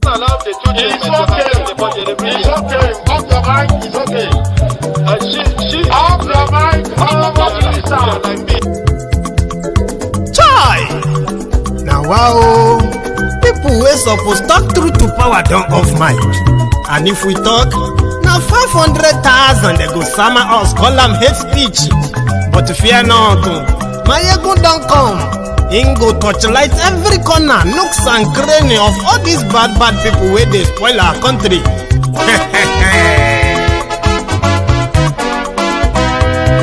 allow the children it's okay. It's okay. Off your mind. It's okay. She off your mind. Like me. Chai! Now wow, people wey suppose talk truth to power don't off mic. And if we talk, now 500,000 they go summer us, call them hate speech. But fear not, Maiyegun don't come. Ingo torchlight every corner, nooks and cranny of all these bad people where they spoil our country.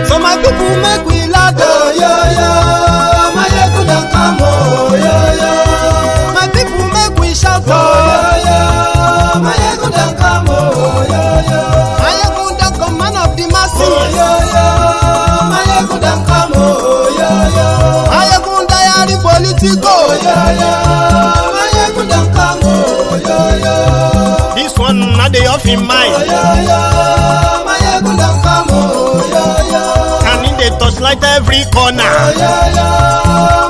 So my people make we laugh, oh yo yo. Maiyegun don't come, oh yo yo. My people make we shout, oh yo yo. Maiyegun don't come, oh yo yo. Maiyegun don't come, man of the masses, oh yo yo. Maiyegun don't come, oh yo yo. Maiyegun diary Politico, oh yo yo. Maiyegun don't come, oh yo yo. This one not the off in mind, oh yo yo. Maiyegun don't come, oh yo yo. And in the touchlight every corner, oh yo yo.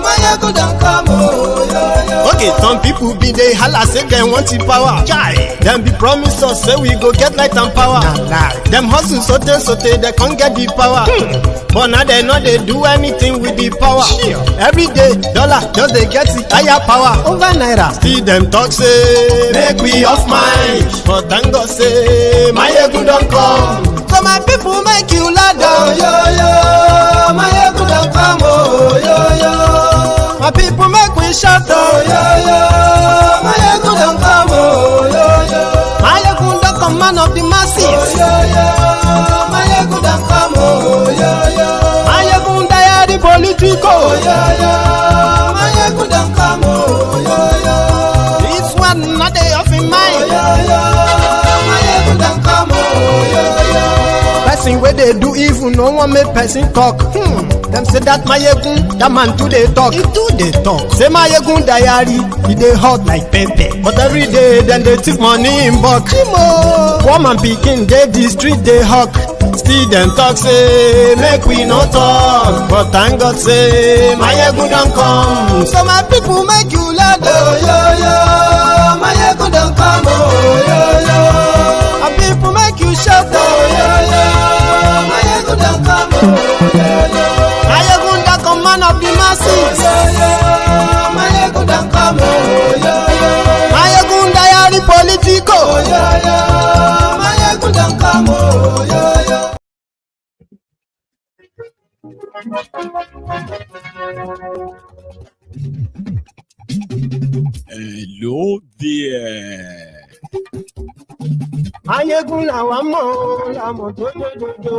Maiyegun don't come, oh yo yo. Okay, some people be they holla say they want the power. Chai, them be promise us say we go get light and power. Nah. Them hustle sote they can't get the power. But now they know they do anything with the power. Every day, dollar just they get the higher power over naira. Still them talk say make we off mind. But thank God say Maiyegun don't come. So my people make you laugh, oh yo yo. Maiyegun don't come, oh yo yo. My people make we shout, oh yo yo. Maiyegun don't come, oh yo yo. Maiyegun don't come, man of the masses, oh yo yo. Maiyegun don't come, oh yo yo. Maiyegun diary Politico, oh yo yo. Maiyegun don't come, oh yo yo. This one not the off in mind, oh yo yo. Maiyegun don't come, oh yo yo. Person where they do evil, no one make person talk. Them say that Maiyegun, that man too they talk. He too they talk. Say Maiyegun diary, he they hot like pepper. But every day then they take money in bulk. Woman picking they the street they hawk. Still them talk say make we no talk. But thank God say Maiyegun don't come. So my people make you laugh, oh yo yo. Maiyegun don't come, oh yo yo. My people make you shout, oh yo yo. Maiyegun don't come, oh yo yo. Maiyegun don't come, man of the masses, oh yo yo. Maiyegun don't come, oh yo yo. Maiyegun diary Politico, oh yo yo. Maiyegun don't come, oh yo yo. Hello there. Maiyegun làwa mọ̀, làmọ̀ tó dodo.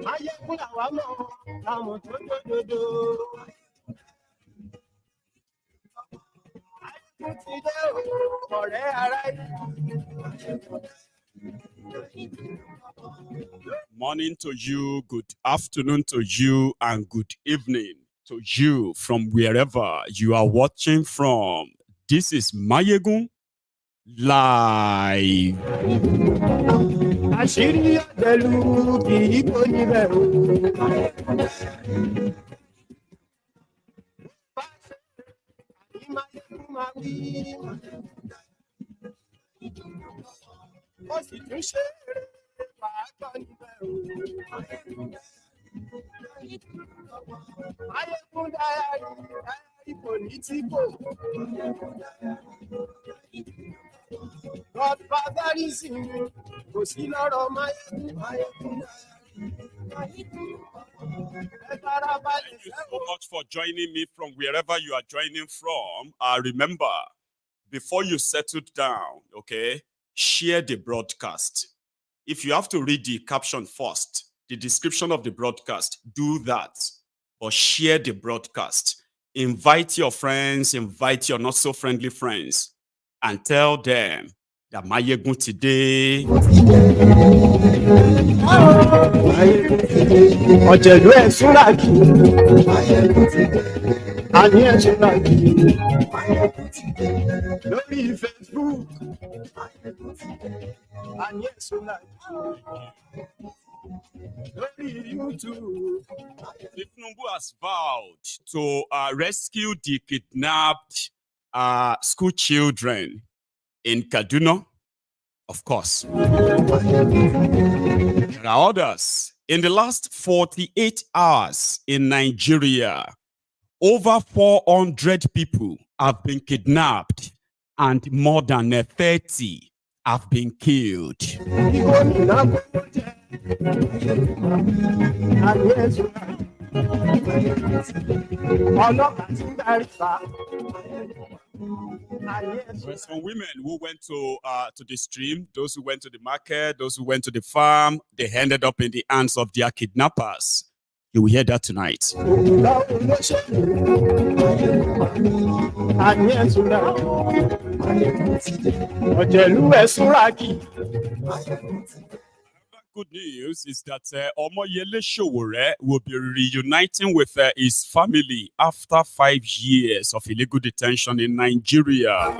Maiyegun làwa mọ̀, làmọ̀ tó dodo. Maiyegun ti dé o, ọ̀rẹ́ ara Morning to you, good afternoon to you, and good evening to you from wherever you are watching from. This is Maiyegun Live. àṣírí àjẹlù kì í kó níbẹ̀ o. Maiyegun máa wí. Ó sì tún ṣe pàápàá níbẹ̀ o. Maiyegun diary Politico. Godfatherism kò sí lọ́rọ̀ Maiyegun. Thank you so much for joining me from wherever you are joining from. Remember, before you settle down, okay, share the broadcast. If you have to read the caption first, the description of the broadcast, do that. But share the broadcast. Invite your friends, invite your not so friendly friends, and tell them that Maiyegun today. Ọ̀jẹ̀lú ẹ̀ súnra kì í. Àní ẹ̀ súnra kì í. Lórí Facebook. Àní ẹ̀ súnra kì í. Lórí Ifnumbu has vowed to rescue the kidnapped school children in Kaduna, of course. There are others. In the last 48 hours in Nigeria, over 400 people have been kidnapped and more than 30 have been killed. There's some women who went to the stream, those who went to the market, those who went to the farm, they ended up in the hands of their kidnappers. You will hear that tonight. Good news is that Omoyele Sowore will be reuniting with his family after 5 years of illegal detention in Nigeria.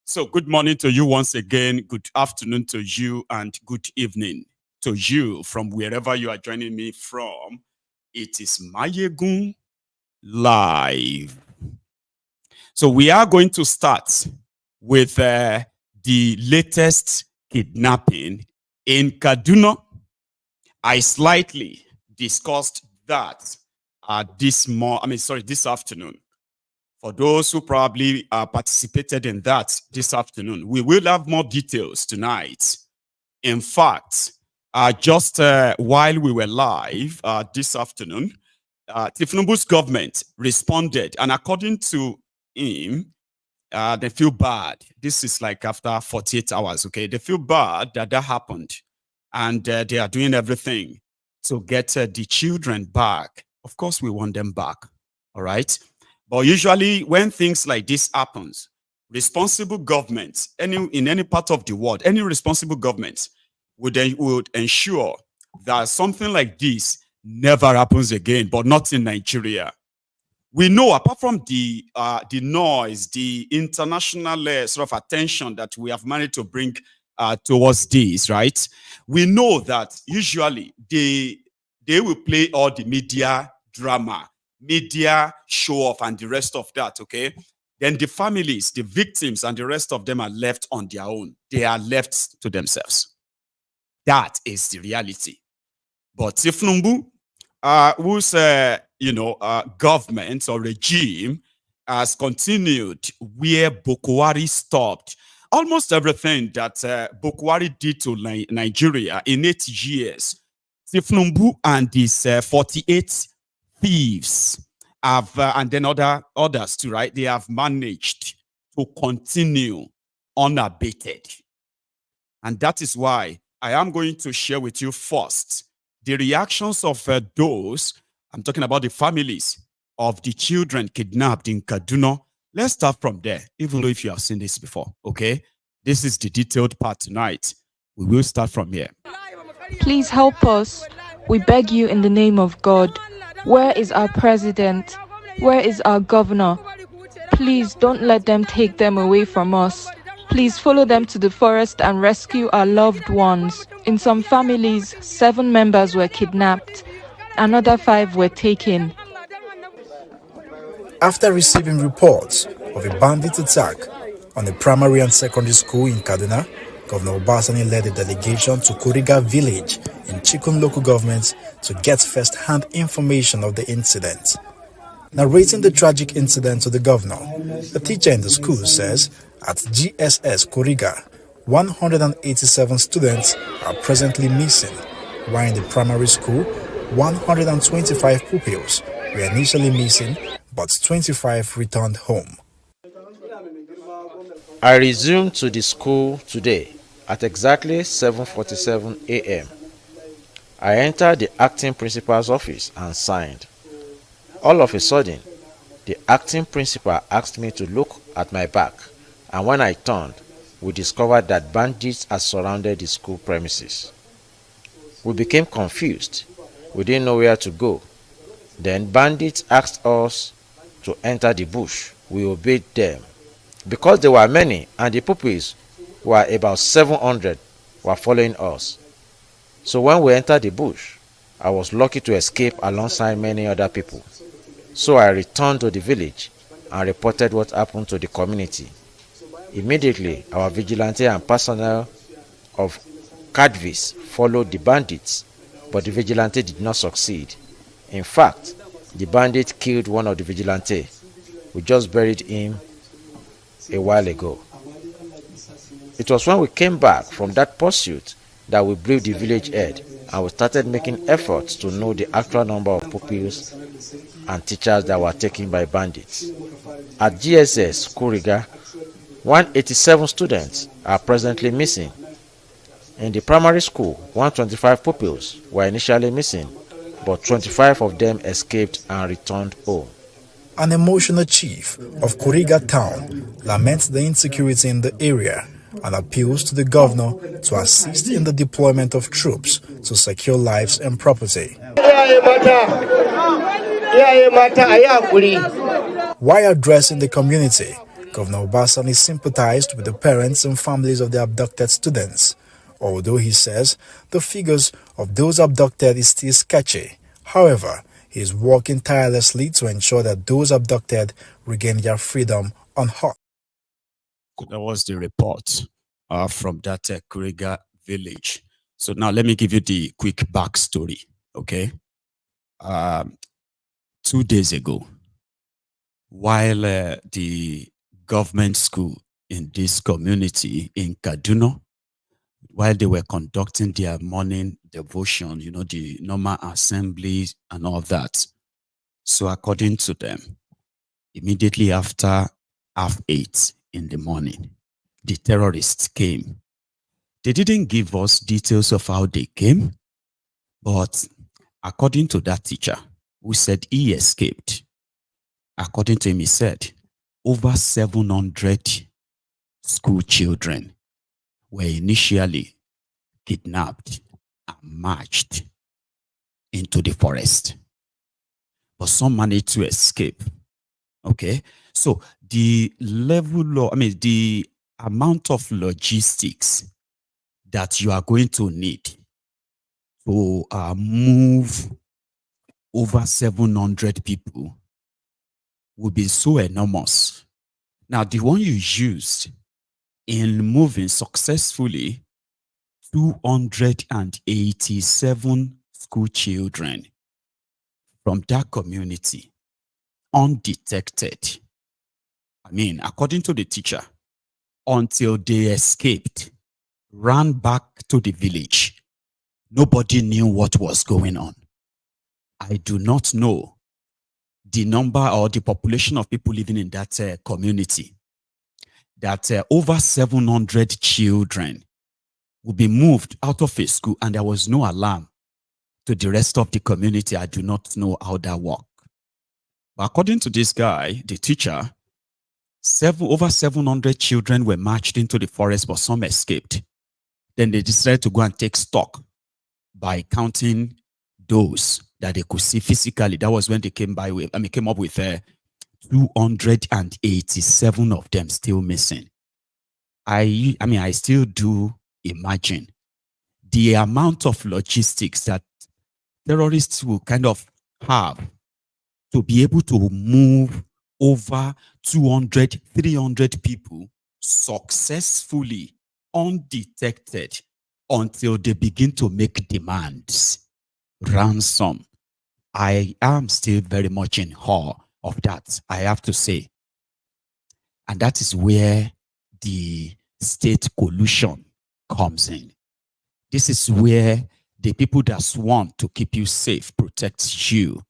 So good morning to you once again, good afternoon to you, and good evening to you from wherever you are joining me from. It is Maiyegun Live. So we are going to start with the latest kidnapping in Kaduna. I slightly discussed that this afternoon. For those who probably participated in that this afternoon, we will have more details tonight. In fact, just while we were live this afternoon, Tifnumbu's government responded, and according to him, they feel bad. This is like after 48 hours, okay? They feel bad that happened, and they are doing everything to get the children back. Of course, we want them back, all right? But usually when things like this happens, responsible governments, in any part of the world, any responsible government would ensure that something like this never happens again, but not in Nigeria. We know, apart from the noise, the international sort of attention that we have managed to bring towards this, right? We know that usually they will play all the media drama, media show off, and the rest of that, okay? Then the families, the victims, and the rest of them are left on their own. They are left to themselves. That is the reality. But Tifnumbu, whose government or regime has continued where Boko Haram stopped. Almost everything that Boko Haram did to Nigeria in 8 years, Tifnumbu and his 48 thieves have, and then others too, right? They have managed to continue unabated. And that is why I am going to share with you first the reactions of those, I'm talking about the families of the children kidnapped in Kaduna. Let's start from there, even though if you have seen this before, okay? This is the detailed part tonight. We will start from here. Please help us. We beg you in the name of God. Where is our president? Where is our governor? Please don't let them take them away from us. Please follow them to the forest and rescue our loved ones. In some families, 7 members were kidnapped. Another 5 were taken. After receiving reports of a bandit attack on a primary and secondary school in Kaduna, Governor Obasanjo led a delegation to Kuriga village in Chikun local government to get first-hand information of the incident. Narrating the tragic incident to the governor, a teacher in the school says at GSS Kuriga, 187 students are presently missing, while in the primary school, 125 pupils were initially missing, but 25 returned home. I resumed to the school today at exactly 7:47 a.m. I entered the acting principal's office and signed. All of a sudden, the acting principal asked me to look at my back, and when I turned, we discovered that bandits had surrounded the school premises. We became confused. We didn't know where to go. Then bandits asked us to enter the bush. We obeyed them. Because there were many and the pupils were about 700, were following us. So when we entered the bush, I was lucky to escape alongside many other people. So I returned to the village and reported what happened to the community. Immediately, our vigilante and personnel of Cadvis followed the bandits, but the vigilante did not succeed. In fact, the bandit killed one of the vigilante. We just buried him a while ago. It was when we came back from that pursuit that we briefed the village head and we started making efforts to know the actual number of pupils and teachers that were taken by bandits. At GSS Kuriga, 187 students are presently missing. In the primary school, 125 pupils were initially missing, but 25 of them escaped and returned home. An emotional chief of Kuriga town laments the insecurity in the area and appeals to the governor to assist in the deployment of troops to secure lives and property. While addressing the community, Governor Obasani sympathized with the parents and families of the abducted students, although he says the figures of those abducted is still sketchy. However, he is working tirelessly to ensure that those abducted regain their freedom unhurt. That was the report from that Kuriga village. So now let me give you the quick backstory, okay? 2 days ago, while the government school in this community in Kaduna, while they were conducting their morning devotion, you know, the normal assemblies and all that. So according to them, immediately after 8:30 in the morning, the terrorists came. They didn't give us details of how they came, but according to that teacher who said he escaped, according to him, he said over 700 school children were initially kidnapped and marched into the forest. But some managed to escape. Okay? So the level of, the amount of logistics that you are going to need to move over 700 people will be so enormous. Now, the one you used in moving successfully 287 school children from that community undetected. According to the teacher, until they escaped, ran back to the village, nobody knew what was going on. I do not know the number or the population of people living in that community, that over 700 children will be moved out of a school and there was no alarm to the rest of the community. I do not know how that worked. But according to this guy, the teacher, over 700 children were marched into the forest, but some escaped. Then they decided to go and take stock by counting those that they could see physically. That was when they came up with 287 of them still missing. I still do imagine the amount of logistics that terrorists will kind of have to be able to move over 200, 300 people successfully, undetected, until they begin to make demands, ransom. I am still very much in awe of that, I have to say. And that is where the state collusion comes in. This is where the people that want to keep you safe, protect you,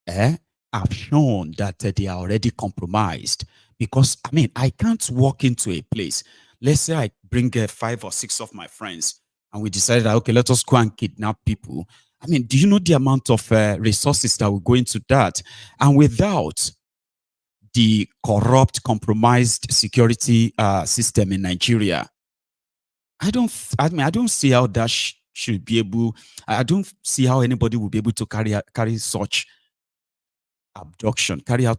have shown that they are already compromised. Because, I can't walk into a place. Let's say I bring 5 or 6 of my friends and we decided that, okay, let us go and kidnap people. Do you know the amount of resources that will go into that? And without the corrupt, compromised security system in Nigeria, I don't see how that should be able. I don't see how anybody will be able to carry out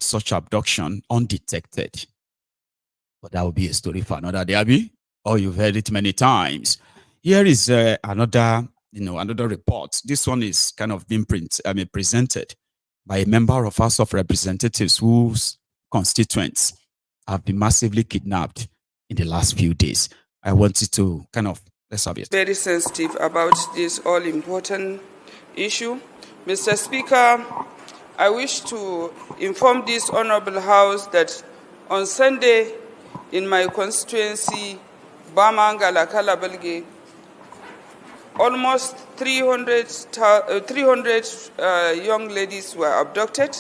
such abduction undetected. But that will be a story for another day, Abby. Or you've heard it many times. Here is another report. This one is kind of being presented by a member of House of Representatives whose constituents have been massively kidnapped in the last few days. I wanted to let's have it. Very sensitive about this all-important issue. Mr. Speaker, I wish to inform this Honorable House that on Sunday in my constituency, Bamangala Kalabalge, almost 300 young ladies were abducted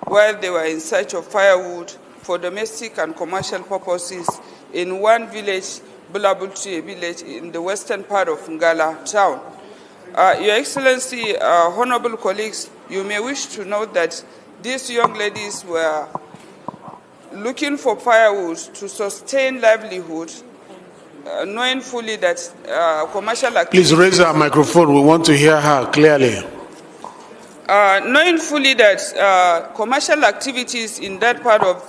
while they were in search of firewood for domestic and commercial purposes in one village, Bulabulti village, in the western part of Ngala town. Your Excellency, honorable colleagues, you may wish to note that these young ladies were looking for firewood to sustain livelihood, knowing fully that commercial activities... Please raise her microphone. We want to hear her clearly. Knowing fully that commercial activities in that part of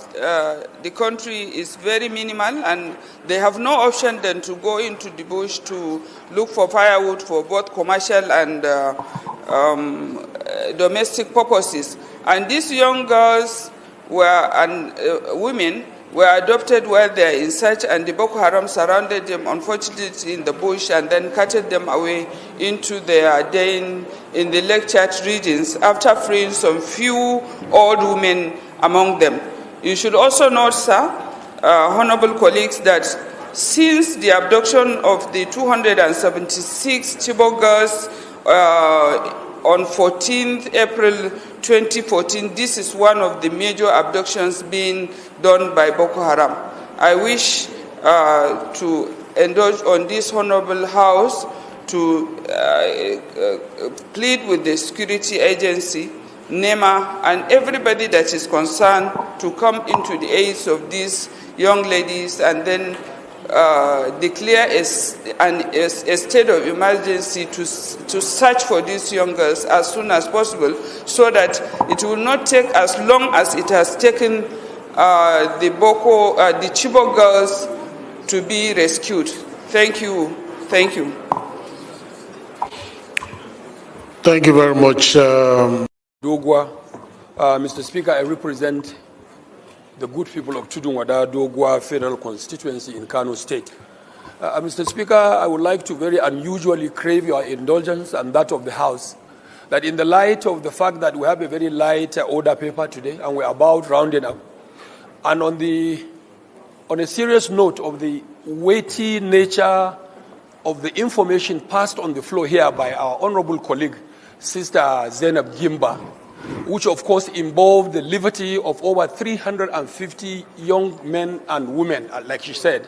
the country is very minimal, and they have no option than to go into the bush to look for firewood for both commercial and domestic purposes. And these young girls and women were adopted while they are in search, and the Boko Haram surrounded them, unfortunately, in the bush and then carted them away into their den in the Lake Chad regions after freeing some few old women among them. You should also note, sir, honorable colleagues, that since the abduction of the 276 Chibok girls on 14th April 2014, this is one of the major abductions being done by Boko Haram. I wish to indulge on this honorable house to plead with the security agency, NEMA, and everybody that is concerned to come into the aid of these young ladies and then declare a state of emergency to search for these young girls as soon as possible, so that it will not take as long as it has taken the Chibok girls to be rescued. Thank you. Thank you. Thank you very much. Dogwa, Mr. Speaker, I represent the good people of Tudunwada Dogwa Federal Constituency in Kano State. Mr. Speaker, I would like to very unusually crave your indulgence and that of the House, that in the light of the fact that we have a very light order paper today and we're about rounding up, and on a serious note of the weighty nature of the information passed on the floor here by our honorable colleague, Sister Zainab Gimba, which of course involved the liberty of over 350 young men and women, like she said.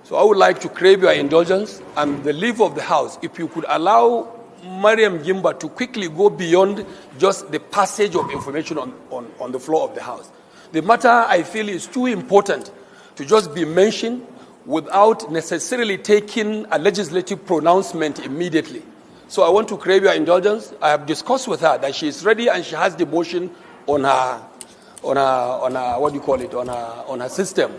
So I would like to crave your indulgence and the leave of the House, if you could allow Mariam Gimba to quickly go beyond just the passage of information on the floor of the House. The matter, I feel, is too important to just be mentioned without necessarily taking a legislative pronouncement immediately. So I want to crave your indulgence. I have discussed with her that she is ready and she has the motion on her system.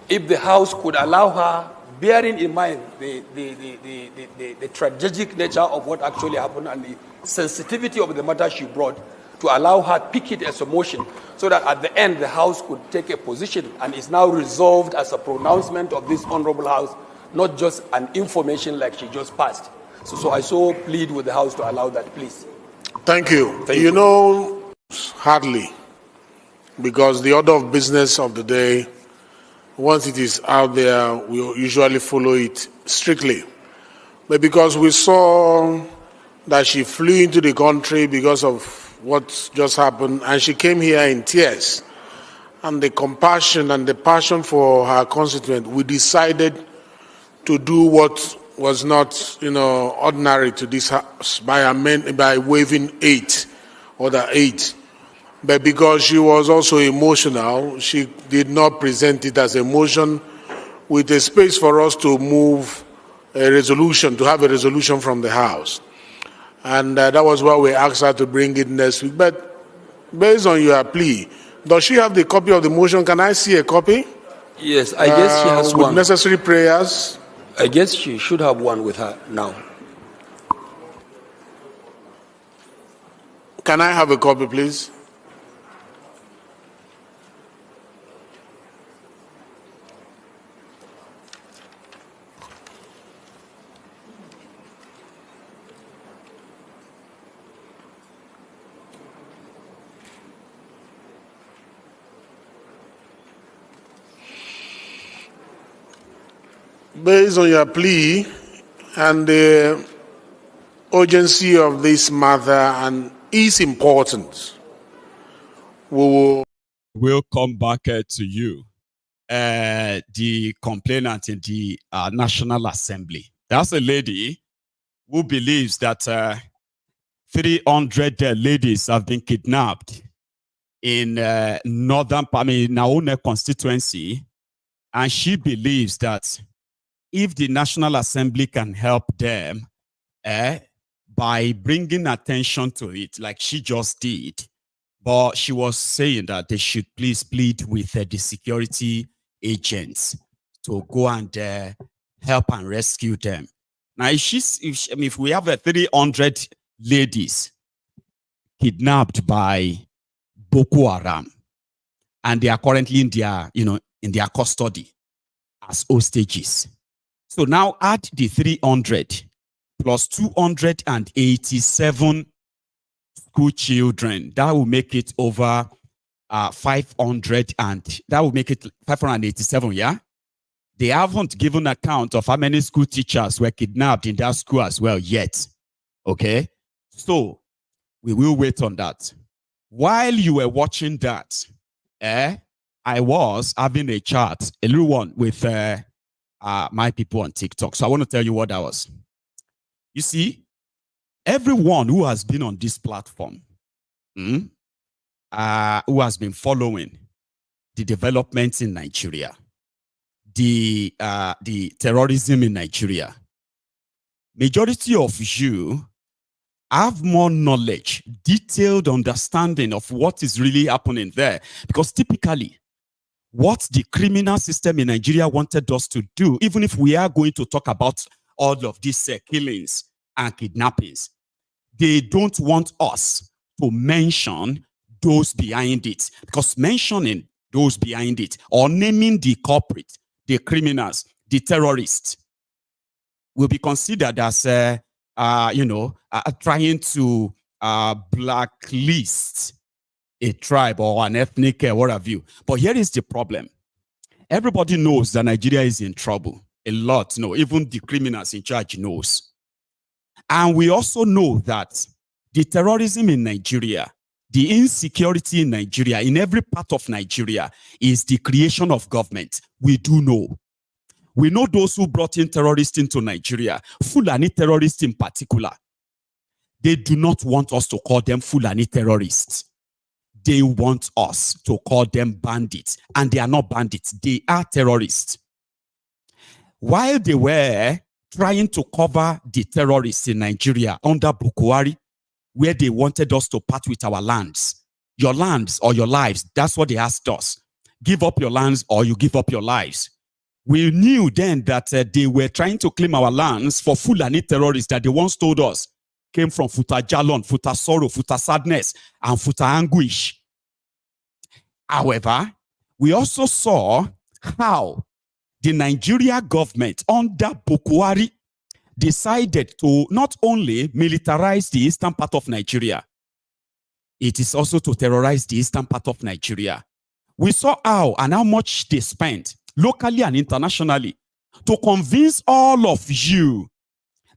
If the House could allow her, bearing in mind the tragic nature of what actually happened and the sensitivity of the matter she brought, to allow her pick it as a motion, so that at the end the House could take a position and is now resolved as a pronouncement of this honorable House, not just an information like she just passed. So I plead with the House to allow that, please. Thank you. You know, hardly, because the order of business of the day, once it is out there, we usually follow it strictly. But because we saw that she flew into the country because of what just happened, and she came here in tears, and the compassion and the passion for her constituent, we decided to do what was not, ordinary to this House by waiving order 8. But because she was also emotional, she did not present it as a motion, with a space for us to move a resolution, to have a resolution from the House. And that was why we asked her to bring it next week. But based on your plea, does she have the copy of the motion? Can I see a copy? Yes, I guess she has with one. Necessary prayers. I guess she should have one with her now. Can I have a copy, please? Based on your plea and the urgency of this matter and its importance, we'll come back to you, the complainant in the National Assembly. That's a lady who believes that 300 ladies have been kidnapped in northern, Naone constituency, and she believes that if the National Assembly can help them by bringing attention to it, like she just did, but she was saying that they should please plead with the security agents to go and help and rescue them. Now, if we have 300 ladies kidnapped by Boko Haram, and they are currently in their, in their custody as hostages. So now add the 300 plus 287 school children. That will make it over 500, and that will make it 587, yeah? They haven't given account of how many school teachers were kidnapped in that school as well yet. Okay? So we will wait on that. While you were watching that, I was having a chat, a little one, with my people on TikTok. So I want to tell you what that was. You see, everyone who has been on this platform, who has been following the developments in Nigeria, the terrorism in Nigeria, majority of you have more knowledge, detailed understanding of what is really happening there. Because typically, what the criminal system in Nigeria wanted us to do, even if we are going to talk about all of these killings and kidnappings, they don't want us to mention those behind it. Because mentioning those behind it or naming the culprit, the criminals, the terrorists, will be considered as, trying to blacklist a tribe or an ethnic, what have you. But here is the problem. Everybody knows that Nigeria is in trouble. A lot, even the criminals in charge knows. And we also know that the terrorism in Nigeria, the insecurity in Nigeria, in every part of Nigeria, is the creation of government. We do know. We know those who brought in terrorists into Nigeria, Fulani terrorists in particular. They do not want us to call them Fulani terrorists. They want us to call them bandits. And they are not bandits. They are terrorists. While they were trying to cover the terrorists in Nigeria under Bukhari, where they wanted us to part with our lands, your lands or your lives, that's what they asked us. Give up your lands or you give up your lives. We knew then that they were trying to claim our lands for Fulani terrorists that they once told us came from Futa Jalon, Futa sorrow, Futa sadness, and Futa anguish. However, we also saw how the Nigeria government under Bukhari decided to not only militarize the eastern part of Nigeria, it is also to terrorize the eastern part of Nigeria. We saw how and how much they spent locally and internationally to convince all of you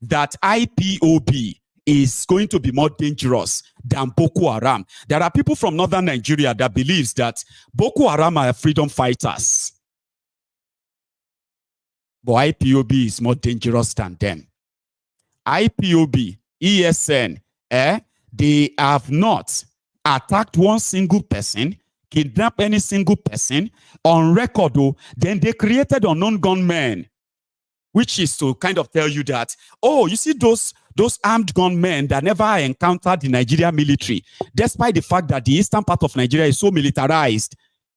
that IPOB is going to be more dangerous than Boko Haram. There are people from northern Nigeria that believes that Boko Haram are freedom fighters. But IPOB is more dangerous than them. IPOB, ESN, they have not attacked one single person, kidnapped any single person on record, though. Then they created unknown gunmen, which is to kind of tell you that, oh, you see those armed gunmen that never encountered the Nigerian military, despite the fact that the eastern part of Nigeria is so militarized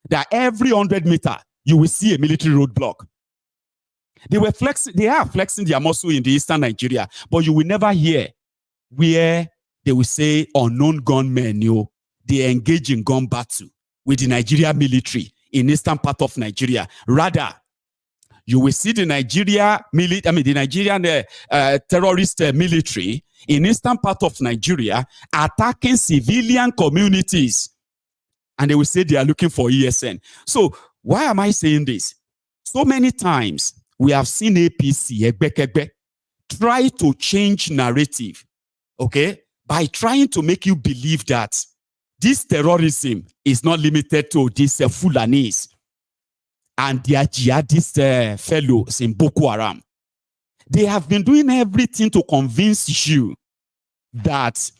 that every 100 meters, you will see a military roadblock. They are flexing their muscle in the eastern Nigeria, but you will never hear where they will say unknown gunmen, they engage in gun battle with the Nigeria military in eastern part of Nigeria. Rather, you will see the Nigerian terrorist military in eastern part of Nigeria attacking civilian communities, and they will say they are looking for ESN. So why am I saying this? So many times we have seen APC try to change narrative, okay, by trying to make you believe that this terrorism is not limited to these Fulanis and their jihadist fellows in Boko Haram. They have been doing everything to convince you that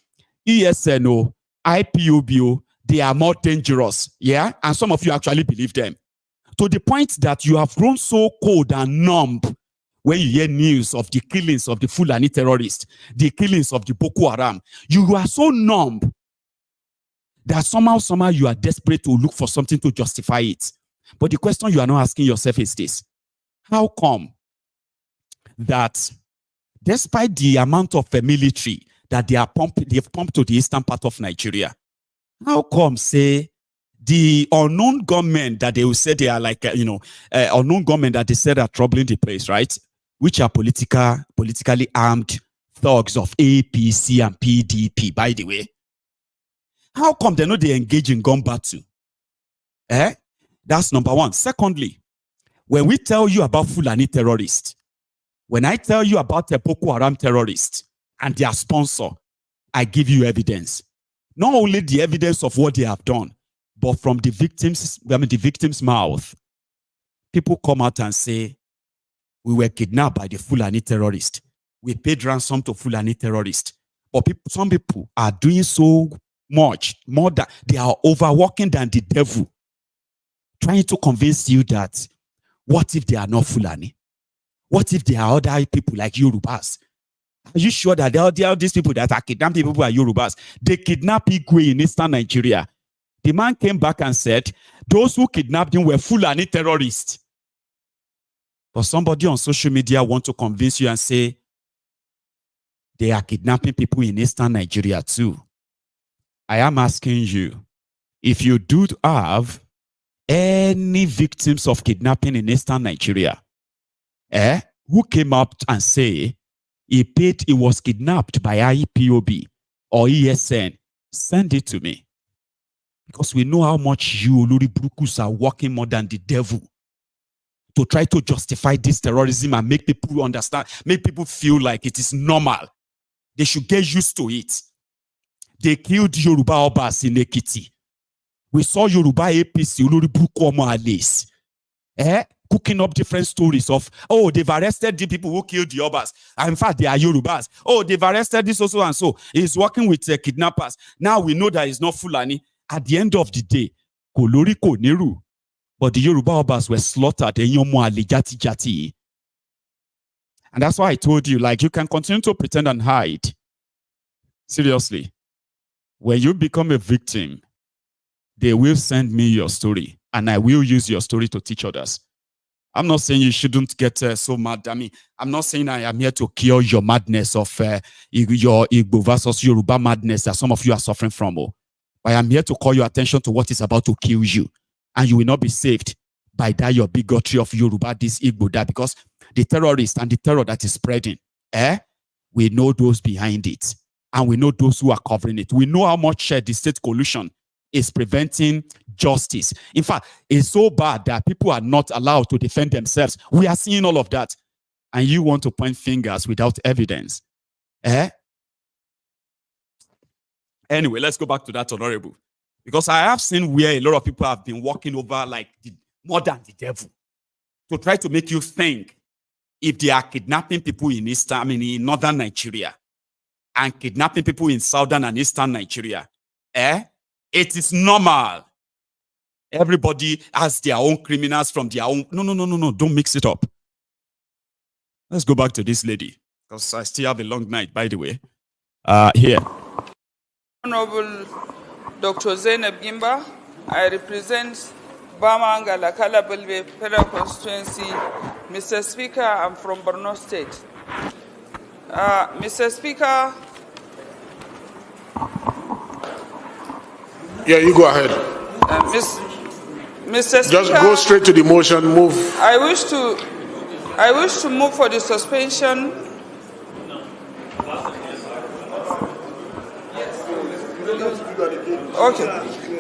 ESNO, IPOBO, they are more dangerous. Yeah? And some of you actually believe them. To the point that you have grown so cold and numb when you hear news of the killings of the Fulani terrorists, the killings of the Boko Haram. You are so numb that somehow you are desperate to look for something to justify it. But the question you are not asking yourself is this: how come that despite the amount of military that they've pumped to the eastern part of Nigeria, how come, say, the unknown gunmen that they will say they are like, unknown gunmen that they said are troubling the place, right? Which are politically armed thugs of APC and PDP, by the way. How come they know they engage in gun battle? That's number one. Secondly, when we tell you about Fulani terrorists, when I tell you about the Boko Haram terrorists and their sponsor, I give you evidence. Not only the evidence of what they have done, but from the victim's mouth. People come out and say, we were kidnapped by the Fulani terrorists. We paid ransom to Fulani terrorists. But some people are doing so much, more than they are overworking than the devil, trying to convince you that, what if they are not Fulani? What if they are other people like Yorubas? Are you sure that there are these people that are kidnapping people are Yorubas? They kidnapped Igwe in eastern Nigeria. The man came back and said, those who kidnapped him were Fulani terrorists. But somebody on social media wants to convince you and say, they are kidnapping people in eastern Nigeria too. I am asking you, if you do have any victims of kidnapping in eastern Nigeria, who came up and say he was kidnapped by IPOB or ESN, send it to me. Because we know how much you, Olori Brukus, are working more than the devil to try to justify this terrorism and make people understand, make people feel like it is normal. They should get used to it. They killed Yoruba Obas in Ekiti. We saw Yoruba APC, Olori Brukomo Alice, cooking up different stories of, oh, they've arrested the people who killed the Obas. And in fact, they are Yorubas. Oh, they've arrested this also and so. He's working with kidnappers. Now we know that it's not Fulani. At the end of the day, Kolori ko Neru. But the Yoruba Obas were slaughtered. And that's why I told you, like, you can continue to pretend and hide. Seriously. When you become a victim, they will send me your story. And I will use your story to teach others. I'm not saying you shouldn't get so mad. I mean, I'm not saying I am here to cure your madness of your Igbo versus Yoruba madness that some of you are suffering from. But I am here to call your attention to what is about to kill you. And you will not be saved by that your bigotry of Yoruba, this Igbo, that, because the terrorists and the terror that is spreading, we know those behind it. And we know those who are covering it. We know how much the state collusion is preventing justice. In fact, it's so bad that people are not allowed to defend themselves. We are seeing all of that. And you want to point fingers without evidence. Anyway, let's go back to that, Honorable. Because I have seen where a lot of people have been walking over like more than the devil to try to make you think if they are kidnapping people in in northern Nigeria and kidnapping people in southern and eastern Nigeria, it is normal. Everybody has their own criminals from their own. No. Don't mix it up. Let's go back to this lady, because I still have a long night, by the way. Here. Honorable Dr. Zainab Gimba, I represent Bamangala, Kalabulbe, Federal Constituency. Mr. Speaker, I'm from Borno State. Mr. Speaker. Yeah, you go ahead. Mr. Speaker. Just go straight to the motion, move. I wish to move for the suspension. Okay.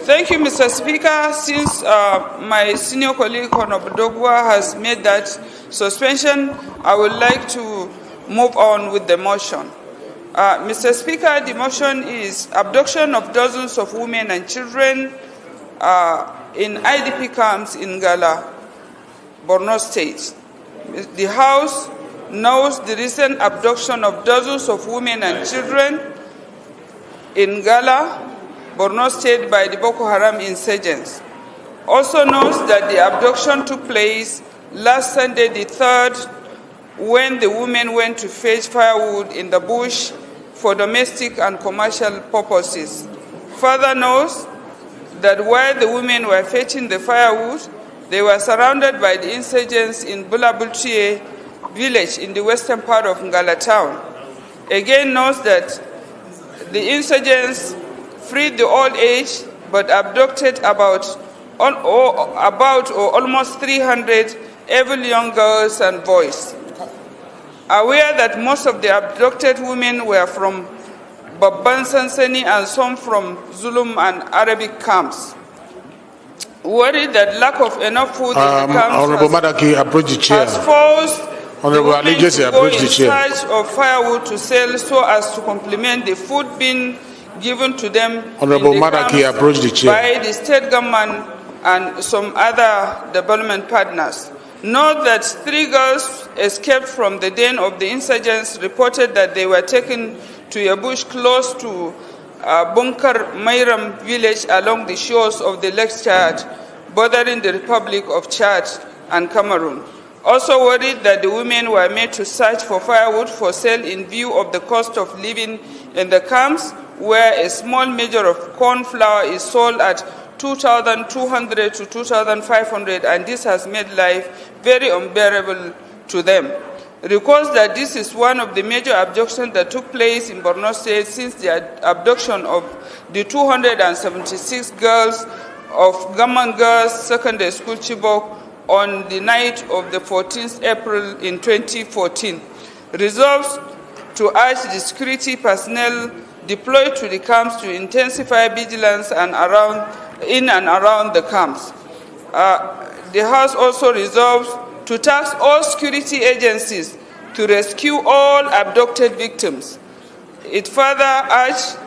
Thank you, Mr. Speaker. Since my senior colleague, Honorable Dogwa, has made that suspension, I would like to move on with the motion. Mr. Speaker, the motion is abduction of dozens of women and children in IDP camps in Gala, Borno State. The House knows the recent abduction of dozens of women and children in Gala, Borno State by the Boko Haram insurgents. Also knows that the abduction took place last Sunday the 3rd when the women went to fetch firewood in the bush for domestic and commercial purposes. Further knows that while the women were fetching the firewood, they were surrounded by the insurgents in Bulabultie village in the western part of Ngala town. Again knows that the insurgents freed the old age but abducted about or almost 300 evil young girls and boys. Aware that most of the abducted women were from Babban Sansani and some from Zulum and Arabic camps. Worried that lack of enough food in the camps has forced the women to go in search of firewood to sell so as to complement the food being given to them in the camps by the state government and some other development partners. Note that 3 girls escaped from the den of the insurgents, reported that they were taken to a bush close to Bunkar Mairam village along the shores of the Lake Chad, bordering the Republic of Chad and Cameroon. Also worried that the women were made to search for firewood for sale in view of the cost of living in the camps, where a small measure of corn flour is sold at 2,200 to 2,500, and this has made life very unbearable to them. Recalls that this is one of the major abductions that took place in Borno State since the abduction of the 276 girls of Gaman Girls Secondary School Chibok on the night of the 14th April in 2014. Resolves to urge the security personnel deployed to the camps to intensify vigilance in and around the camps. The House also resolves to task all security agencies to rescue all abducted victims. It further urged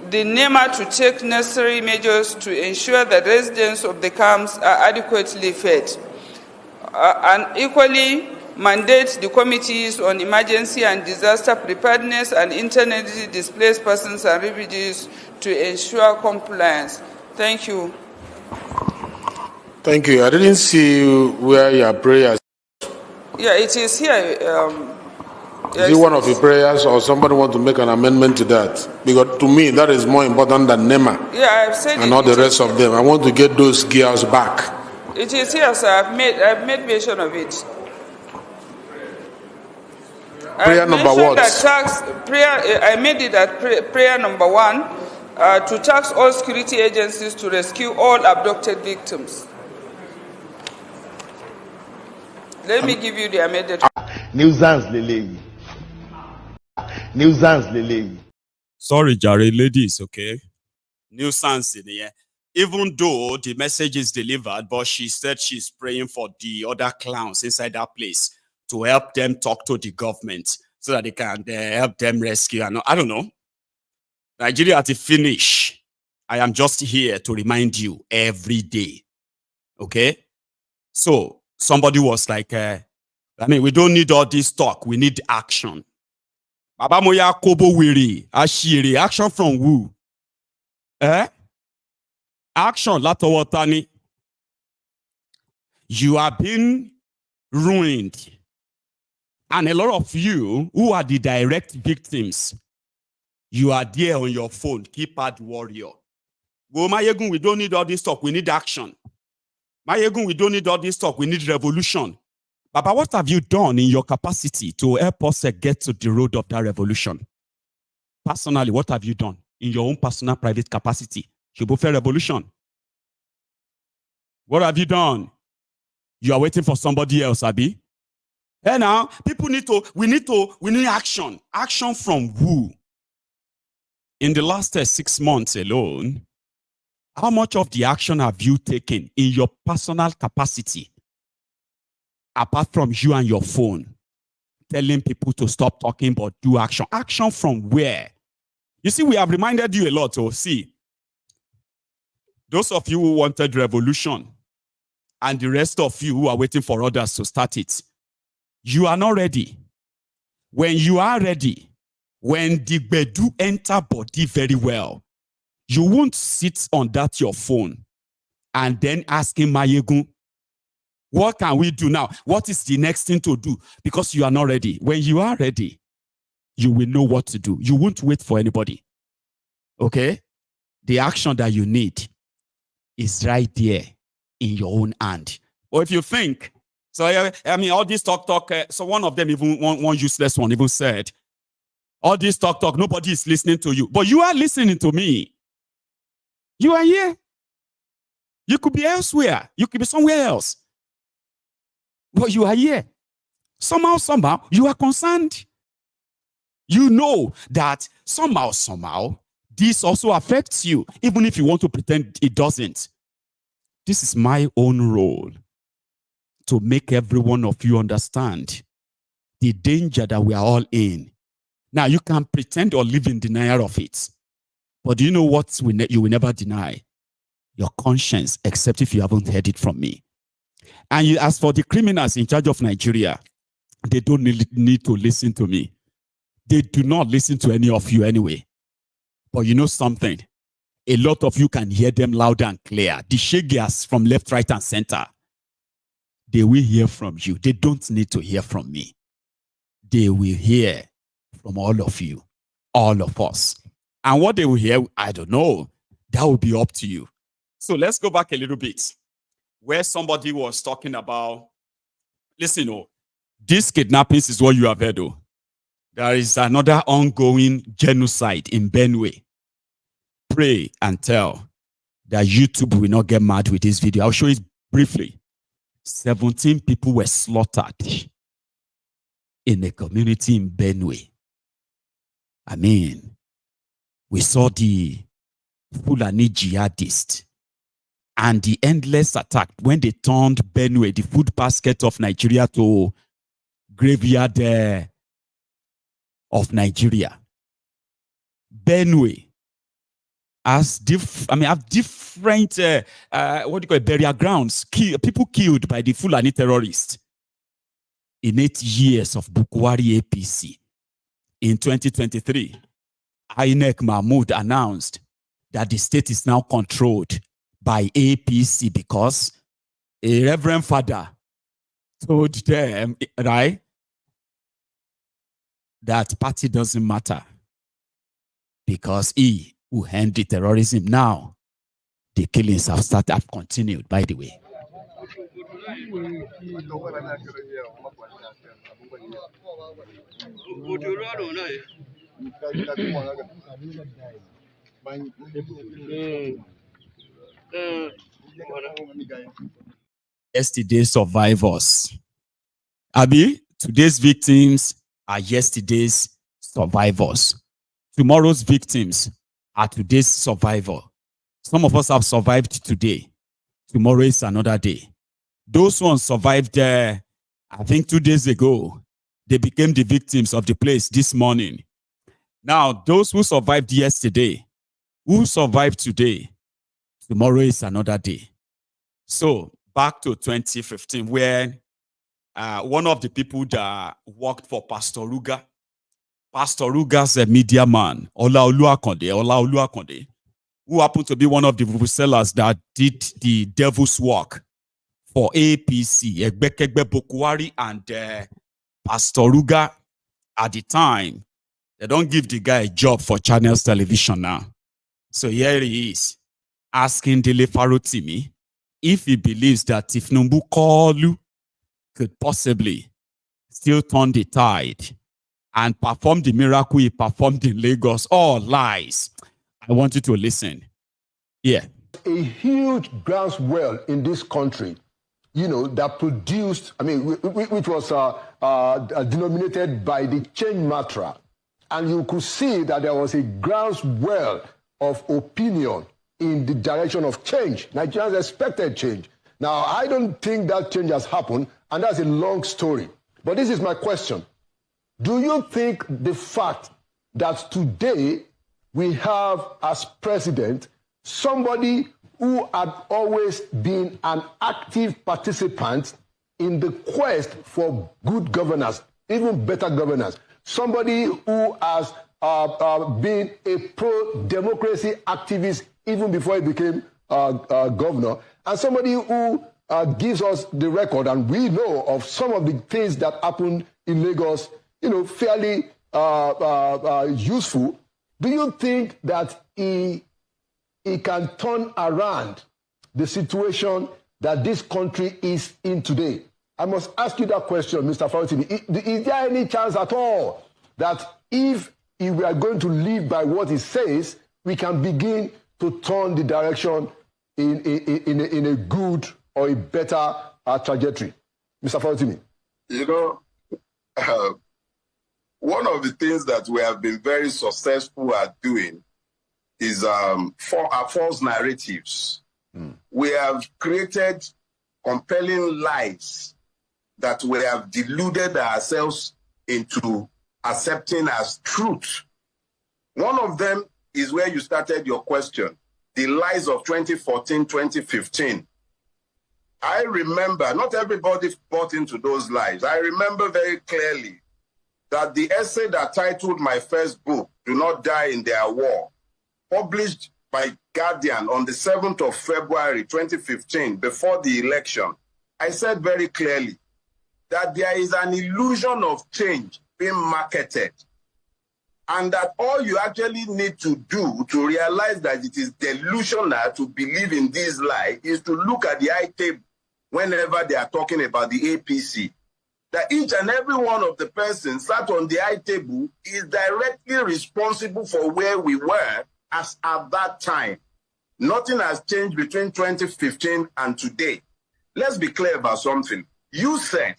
the NEMA to take necessary measures to ensure that residents of the camps are adequately fed, and equally mandate the committees on emergency and disaster preparedness and internally displaced persons and refugees to ensure compliance. Thank you. Thank you. I didn't see where your prayers. Yeah, it is here. Is it one of your prayers, or somebody want to make an amendment to that? Because to me, that is more important than NEMA. Yeah, I've said and all the rest of them. I want to get those girls back. It is here, sir. I've made mention of it. Prayer number what? I made it at prayer number 1 to task all security agencies to rescue all abducted victims. Let me give you the amended. Nuisance Lele. Nuisance Lele. Sorry, Jared, ladies, okay? Nuisance in here. Even though the message is delivered, but she said she's praying for the other clowns inside that place to help them talk to the government so that they can help them rescue. And I don't know. Nigeria at the finish. I am just here to remind you every day. Okay? So, somebody was like, we don't need all this talk. We need action. Baba Moya Kobo Wiri, Ashiri. Action from who? Action, Latawatani. You are being ruined. And a lot of you who are the direct victims, you are there on your phone, keypad warrior. Go Maiyegun, we don't need all this talk. We need action. Maiyegun, we don't need all this talk. We need revolution. Baba, what have you done in your capacity to help us get to the road of that revolution? Personally, what have you done in your own personal private capacity? Shibufe revolution. What have you done? You are waiting for somebody else, Abi? Hey now, we need action. Action from who? In the last 6 months alone, how much of the action have you taken in your personal capacity? Apart from you and your phone, telling people to stop talking but do action. Action from where? You see, we have reminded you a lot. Oh, see, those of you who wanted revolution and the rest of you who are waiting for others to start it, you are not ready. When you are ready, when the bedu enter body very well, you won't sit on that your phone and then asking Maiyegun, what can we do now? What is the next thing to do? Because you are not ready. When you are ready, you will know what to do. You won't wait for anybody. Okay? The action that you need is right there in your own hand. Or if you think, so I mean, all this talk, so one of them, even one useless one, even said, all this talk, nobody is listening to you. But you are listening to me. You are here. You could be elsewhere. You could be somewhere else. But you are here. Somehow, you are concerned. You know that somehow, this also affects you, even if you want to pretend it doesn't. This is my own role to make every one of you understand the danger that we are all in. Now, you can pretend or live in denial of it. But do you know what you will never deny? Your conscience, except if you haven't heard it from me. And as for the criminals in charge of Nigeria, they don't need to listen to me. They do not listen to any of you anyway. But you know something? A lot of you can hear them loud and clear. The shagias from left, right, and center. They will hear from you. They don't need to hear from me. They will hear from all of you, all of us. And what they will hear, I don't know. That will be up to you. So let's go back a little bit. Where somebody was talking about, listen, this kidnappings is what you have heard. There is another ongoing genocide in Benue. Pray and tell that YouTube will not get mad with this video. I'll show it briefly. 17 people were slaughtered in a community in Benue. I mean, we saw the Fulani jihadists and the endless attack when they turned Benue, the food basket of Nigeria, to graveyard of Nigeria. Benue have different burial grounds. People killed by the Fulani terrorists in 8 years of Bukwari APC. In 2023, INEC Mahmoud announced that the state is now controlled by APC because a reverend father told them, right, that party doesn't matter because he who ended terrorism. Now the killings have continued, by the way. Yesterday's survivors. Abi, today's victims are yesterday's survivors. Tomorrow's victims are today's survivor. Some of us have survived today. Tomorrow is another day. Those ones survived, I think 2 days ago. They became the victims of the place this morning. Now, those who survived yesterday, who survived today, tomorrow is another day. So, back to 2015, where one of the people that worked for Pastor Ruga's a media man, Olaoluwa Akonde, who happened to be one of the sellers that did the devil's work for APC, Egbekegbe Bokwari, and Pastor Ruga at the time. They don't give the guy a job for Channels Television now. So here he is, asking Dele Farotimi if he believes that if Numbu Kolu could possibly still turn the tide and perform the miracle he performed in Lagos, all lies. I want you to listen. Yeah. A huge groundswell in this country, that produced, which was denominated by the change mantra. And you could see that there was a groundswell of opinion in the direction of change. Nigerians expected change. Now, I don't think that change has happened, and that's a long story. But this is my question. Do you think the fact that today we have as president somebody who had always been an active participant in the quest for good governance, even better governance, somebody who has been a pro-democracy activist even before he became governor, and somebody who gives us the record, and we know of some of the things that happened in Lagos, fairly useful. Do you think that he can turn around the situation that this country is in today? I must ask you that question, Mr. Farotimi. Is there any chance at all that if we are going to live by what he says, we can begin to turn the direction in a good or a better trajectory? Mr. Farotimi. One of the things that we have been very successful at doing is for our false narratives. We have created compelling lies that we have deluded ourselves into accepting as truth. One of them is where you started your question, the lies of 2014, 2015. I remember, not everybody bought into those lies. I remember very clearly that the essay that titled my first book, Do Not Die in Their War, published by Guardian on the 7th of February 2015, before the election, I said very clearly that there is an illusion of change being marketed, and that all you actually need to do to realize that it is delusional to believe in this lie is to look at the high table whenever they are talking about the APC. That each and every one of the persons sat on the high table is directly responsible for where we were as at that time. Nothing has changed between 2015 and today. Let's be clear about something. You said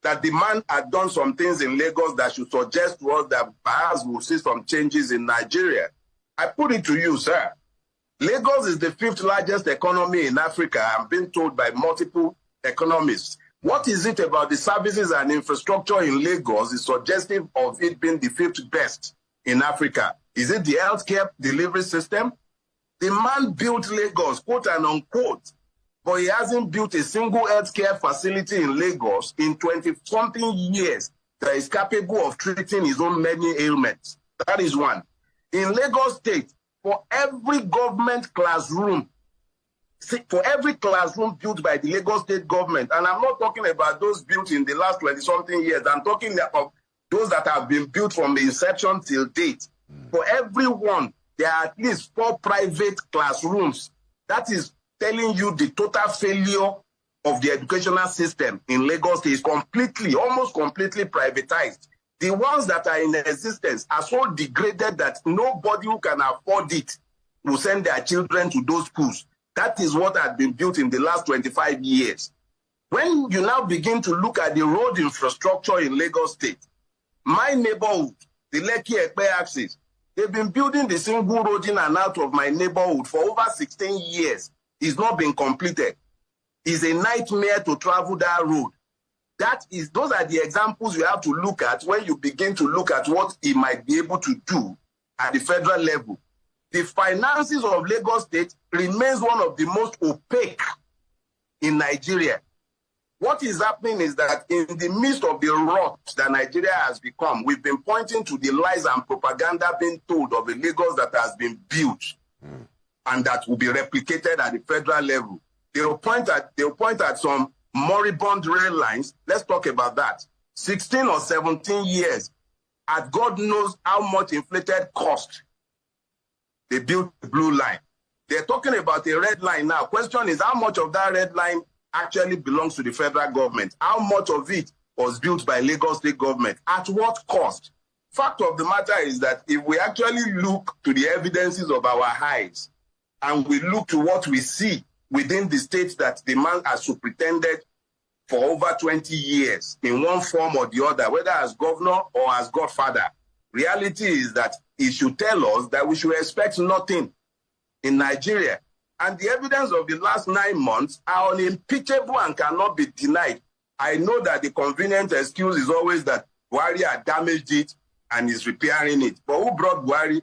that the man had done some things in Lagos that should suggest to us that perhaps we'll see some changes in Nigeria. I put it to you, sir. Lagos is the 5th largest economy in Africa. I'm being told by multiple economists. What is it about the services and infrastructure in Lagos is suggestive of it being the 5th best in Africa? Is it the healthcare delivery system? The man built Lagos, quote and unquote, but he hasn't built a single healthcare facility in Lagos in 20-something years that is capable of treating his own many ailments. That is one. In Lagos State, for every government classroom, for every classroom built by the Lagos State government, and I'm not talking about those built in the last 20-something years, I'm talking of those that have been built from the inception till date. For everyone, there are at least 4 private classrooms. That is telling you the total failure of the educational system in Lagos is completely, almost completely privatized. The ones that are in existence are so degraded that nobody who can afford it will send their children to those schools. That is what has been built in the last 25 years. When you now begin to look at the road infrastructure in Lagos State, my neighborhood, the Lekki-Ekpe axis, they've been building the single road in and out of my neighborhood for over 16 years. It's not been completed. It's a nightmare to travel that road. Those are the examples you have to look at when you begin to look at what he might be able to do at the federal level. The finances of Lagos State remains one of the most opaque in Nigeria. What is happening is that in the midst of the rot that Nigeria has become, we've been pointing to the lies and propaganda being told of a Lagos that has been built and that will be replicated at the federal level. They'll point at some moribund rail lines. Let's talk about that. 16 or 17 years at God knows how much inflated cost. They built the blue line. They're talking about a red line now. Question is, how much of that red line actually belongs to the federal government? How much of it was built by Lagos State government? At what cost? Fact of the matter is that if we actually look to the evidences of our eyes and we look to what we see within the state that the man has superintended for over 20 years in one form or the other, whether as governor or as godfather, reality is that he should tell us that we should expect nothing in Nigeria. And the evidence of the last 9 months are unimpeachable and cannot be denied. I know that the convenient excuse is always that Buhari had damaged it and is repairing it. But who brought Buhari?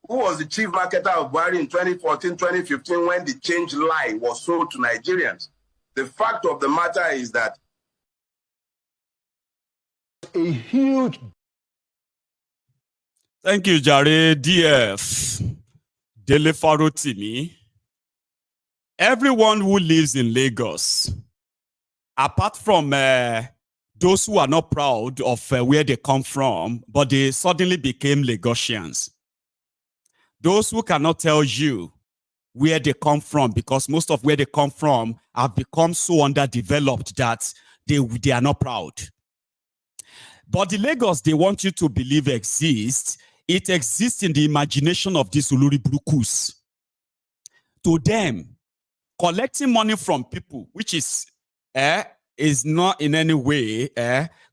Who was the chief marketer of Buhari in 2014, 2015 when the change lie was sold to Nigerians? The fact of the matter is that a huge... Thank you, Charade. DF. Dele Farotimi. Everyone who lives in Lagos, apart from those who are not proud of where they come from, but they suddenly became Lagosians. Those who cannot tell you where they come from, because most of where they come from have become so underdeveloped that they are not proud. But the Lagos they want you to believe exists, it exists in the imagination of these Uluri Brukus. To them, collecting money from people, which is not in any way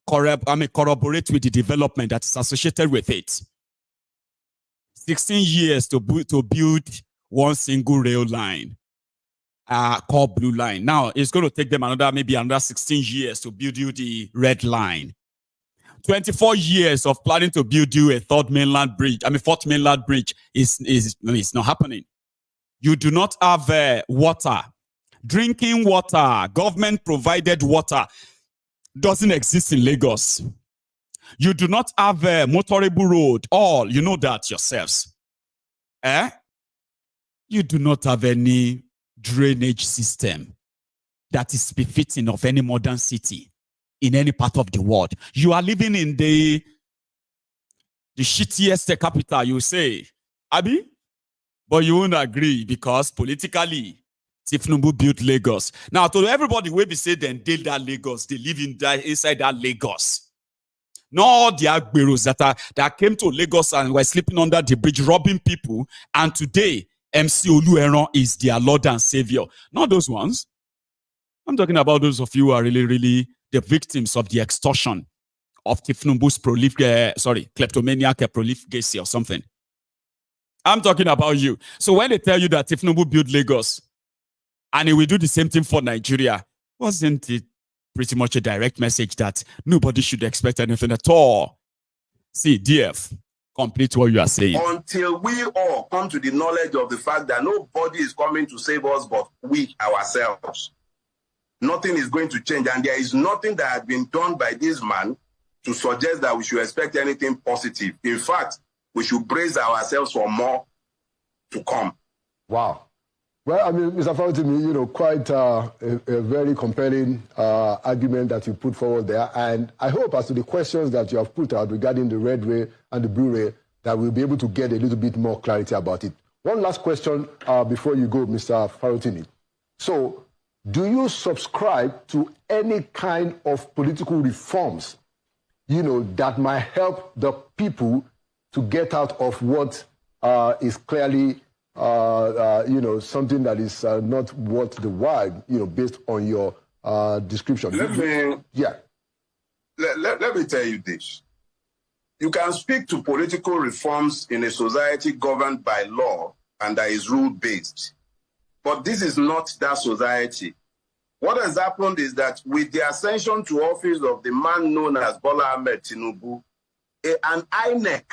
corroborate with the development that is associated with it. 16 years to build one single rail line, called Blue Line. Now, it's going to take them maybe another 16 years to build you the Red Line. 24 years of planning to build you a fourth mainland bridge is not happening. You do not have water. Drinking water, government provided water doesn't exist in Lagos. You do not have a motorable road. All you know that yourselves. You do not have any drainage system that is befitting of any modern city in any part of the world. You are living in the shittiest capital, you say, Abi? But you won't agree because politically, Tifnubu built Lagos. Now, to everybody who be say then they that Lagos, they live inside that Lagos. Not the Agberos that came to Lagos and were sleeping under the bridge, robbing people, and today MC Olueron is their Lord and Savior. Not those ones. I'm talking about those of you who are really the victims of the extortion of Tifnubu's kleptomaniac profligacy or something. I'm talking about you. So when they tell you that Tifnubu built Lagos and he will do the same thing for Nigeria, wasn't it pretty much a direct message that nobody should expect anything at all? See, DF, complete what you are saying. Until we all come to the knowledge of the fact that nobody is coming to save us but we ourselves, nothing is going to change. And there is nothing that has been done by this man to suggest that we should expect anything positive. In fact, we should brace ourselves for more to come. Wow. Well, I mean, Mr. Farotimi, quite a very compelling argument that you put forward there. And I hope as to the questions that you have put out regarding the red ray and the blue ray, that we'll be able to get a little bit more clarity about it. One last question before you go, Mr. Farotimi. So, do you subscribe to any kind of political reforms, that might help the people to get out of what is clearly, something that is not worth the while, based on your description? Let me tell you this. You can speak to political reforms in a society governed by law and that is rule-based. But this is not that society. What has happened is that with the ascension to office of the man known as Bola Ahmed Tinubu, an INEC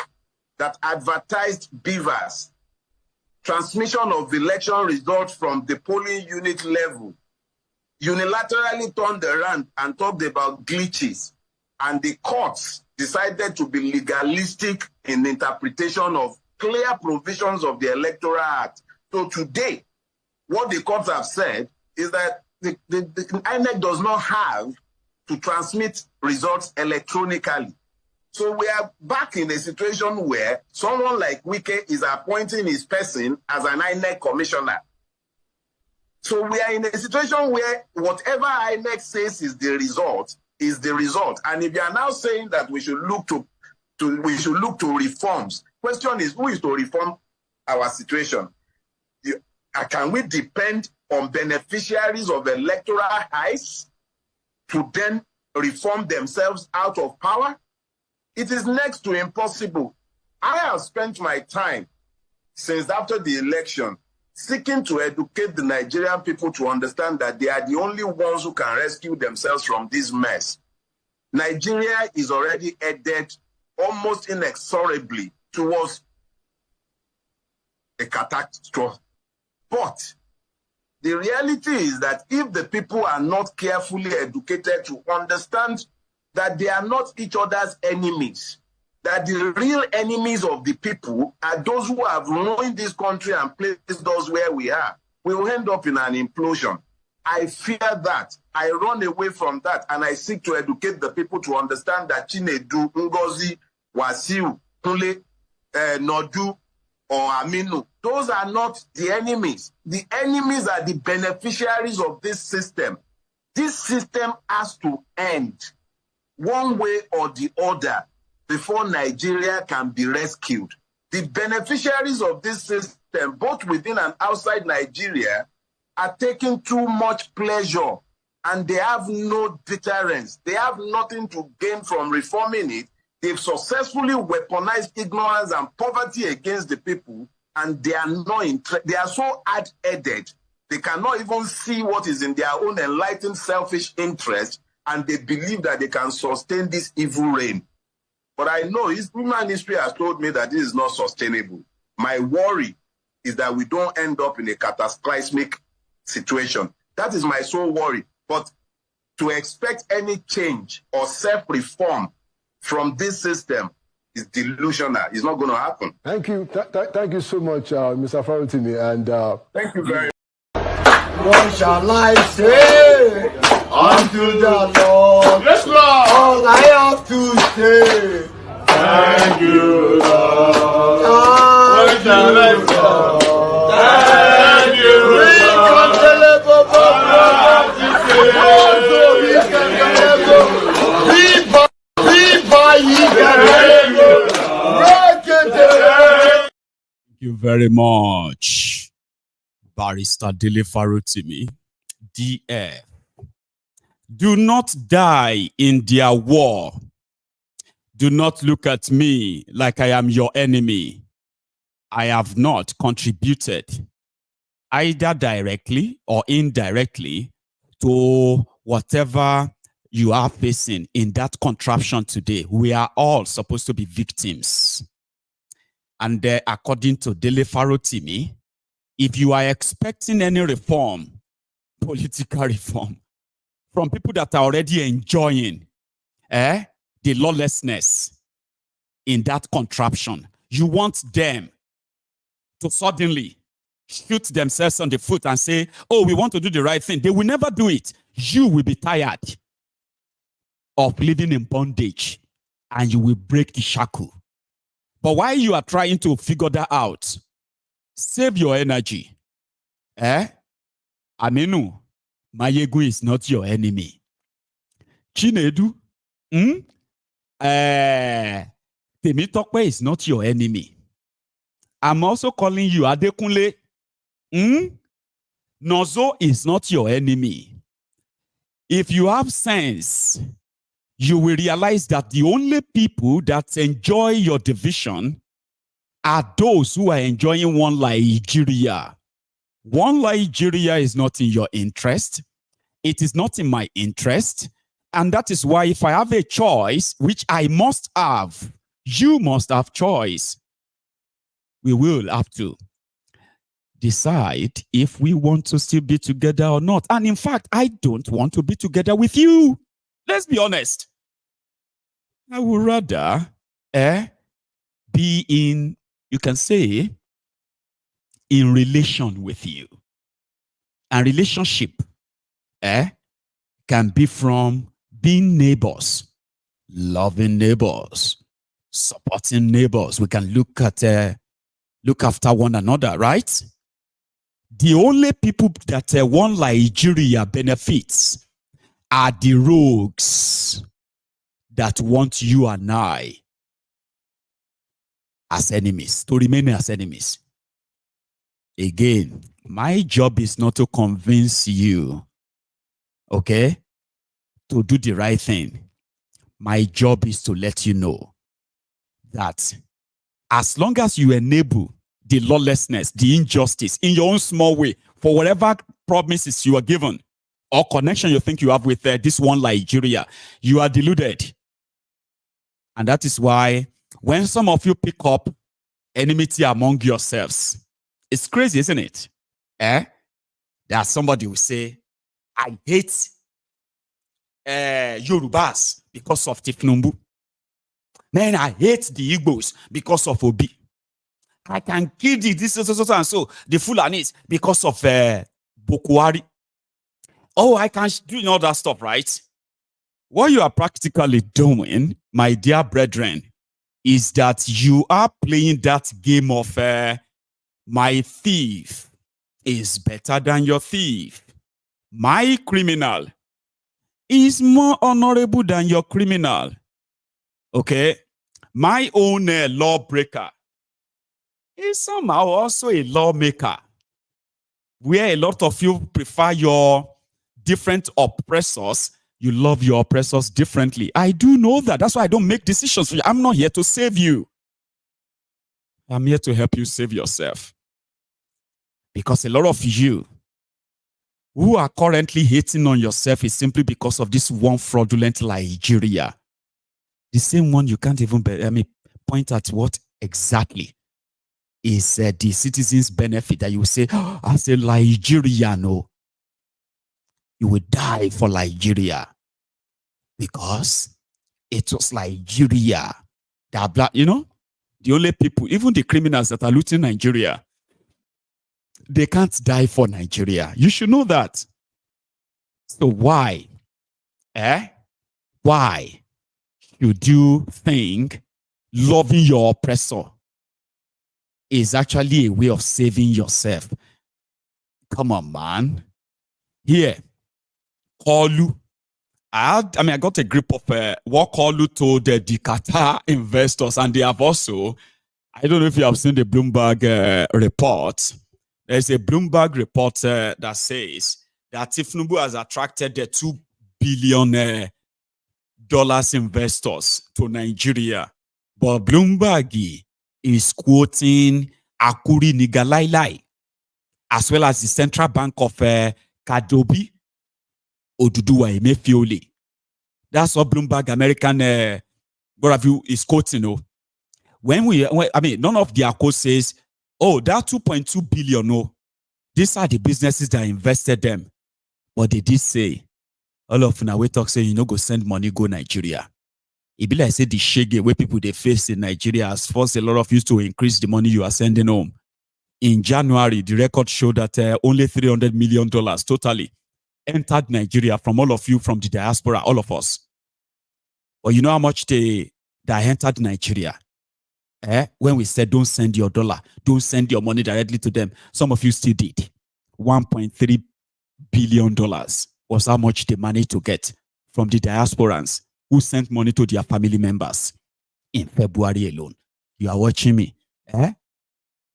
that advertised beavers, transmission of election results from the polling unit level, unilaterally turned around and talked about glitches, and the courts decided to be legalistic in interpretation of clear provisions of the Electoral Act. So today, what the courts have said is that the INEC does not have to transmit results electronically. So we are back in a situation where someone like Wike is appointing his person as an INEC commissioner. So we are in a situation where whatever INEC says is the result is the result. And if you are now saying that we should look to reforms, question is, who is to reform our situation? Can we depend on beneficiaries of electoral highs to then reform themselves out of power? It is next to impossible. I have spent my time since after the election seeking to educate the Nigerian people to understand that they are the only ones who can rescue themselves from this mess. Nigeria is already headed almost inexorably towards a catastrophe. But the reality is that if the people are not carefully educated to understand that they are not each other's enemies, that the real enemies of the people are those who have ruined this country and placed us where we are, we will end up in an implosion. I fear that. I run away from that, and I seek to educate the people to understand that Chinedu, Ngozi, Wasiu, Kule, Nodu, or Aminu, those are not the enemies. The enemies are the beneficiaries of this system. This system has to end one way or the other before Nigeria can be rescued. The beneficiaries of this system, both within and outside Nigeria, are taking too much pleasure, and they have no deterrence. They have nothing to gain from reforming it. They've successfully weaponized ignorance and poverty against the people, and they are they are so hard-headed, they cannot even see what is in their own enlightened, selfish interest, and they believe that they can sustain this evil reign. But I know human history has told me that this is not sustainable. My worry is that we don't end up in a cataclysmic situation. That is my sole worry. But to expect any change or self-reform from this system is delusional. It's not going to happen. Thank you. Thank you so much, Mr. Farutimi. And thank you very much. What shall I say unto the Lord? Yes, Lord. All I have to say, Thank you, Lord. What shall I say? Thank you, Thank you very much, Barrister Dele Farutimi, DF. Do not die in their war. Do not look at me like I am your enemy. I have not contributed either directly or indirectly to whatever you are facing in that contraption today. We are all supposed to be victims. And according to Dele Farutimi, if you are expecting any reform, political reform, from people that are already enjoying the lawlessness in that contraption, you want them to suddenly shoot themselves on the foot and say, oh, we want to do the right thing. They will never do it. You will be tired of living in bondage and you will break the shackle. But while you are trying to figure that out, save your energy. Aminu, Maiyegun is not your enemy. Chinedu, Temitope is not your enemy. I'm also calling you Adekunle. Nozo is not your enemy. If you have sense, you will realize that the only people that enjoy your division are those who are enjoying one Nigeria. One Nigeria is not in your interest. It is not in my interest. And that is why if I have a choice, which I must have, you must have choice. We will have to decide if we want to still be together or not. And in fact, I don't want to be together with you. Let's be honest. I would rather be in, you can say, in relation with you. And relationship can be from being neighbors, loving neighbors, supporting neighbors. We can look after one another, right? The only people that one Nigeria benefits are the rogues that want you and I as enemies, to remain as enemies. Again, my job is not to convince you, okay, to do the right thing. My job is to let you know that as long as you enable the lawlessness, the injustice in your own small way, for whatever promises you are given or connection you think you have with this one Nigeria, you are deluded. And that is why when some of you pick up enmity among yourselves, it's crazy, isn't it? That somebody will say, I hate Yorubas because of Tifnumbu. Man, I hate the Igbos because of Obi. I can kill this and so the Fulanis because of Bokwari. Oh, I can do all that stuff, right? What you are practically doing, my dear brethren, is that you are playing that game of my thief is better than your thief. My criminal is more honorable than your criminal. Okay? My own lawbreaker is somehow also a lawmaker, where a lot of you prefer your different oppressors. You love your oppressors differently. I do know that. That's why I don't make decisions for you. I'm not here to save you. I'm here to help you save yourself. Because a lot of you who are currently hating on yourself is simply because of this one fraudulent Nigeria. The same one you can't even point at what exactly is the citizens' benefit that you say, oh, as a Nigerian, no, you will die for Nigeria because it was Nigeria that, you know, the only people, even the criminals that are looting Nigeria, they can't die for Nigeria. You should know that. So why? Why should you think loving your oppressor is actually a way of saving yourself? Come on, man. Here, Kolu. I got a grip of what Kolu told the Qatar investors, and they have also, I don't know if you have seen the Bloomberg report. There's a Bloomberg report that says that Tifnubu has attracted the $2 billion investors to Nigeria. But Bloomberg is quoting Akuri Nigalailai, as well as the Central Bank of Kadobi, Oduduwa Emefiole. That's what Bloomberg American view is quoting. None of their quote says, oh, that 2.2 billion, no, these are the businesses that invested them. But they did say, all of now we talk say, you know, go send money, go Nigeria. It be like say the shege where people they face in Nigeria has forced a lot of you to increase the money you are sending home. In January, the record showed that only $300 million totally entered Nigeria from all of you from the diaspora, all of us. But you know how much that entered Nigeria? When we said don't send your dollar, don't send your money directly to them, some of you still did. $1.3 billion was how much they managed to get from the diasporans who sent money to their family members in February alone. You are watching me.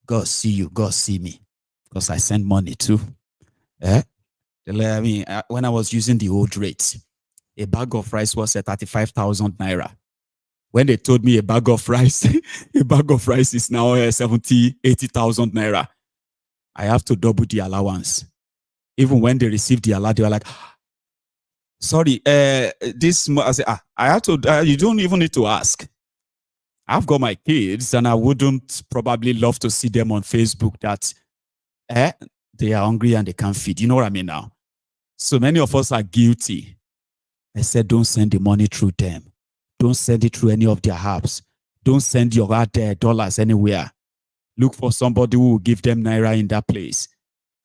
God see you, God see me. Because I send money too. When I was using the old rate, a bag of rice was at 35,000 naira. When they told me a bag of rice, is now 70, 80,000 naira. I have to double the allowance. Even when they received the allowance, they were like, sorry, I said, I have to, you don't even need to ask. I've got my kids and I wouldn't probably love to see them on Facebook that they are hungry and they can't feed. You know what I mean now? So many of us are guilty. I said, don't send the money through them. Don't send it through any of their apps. Don't send your dollars anywhere. Look for somebody who will give them naira in that place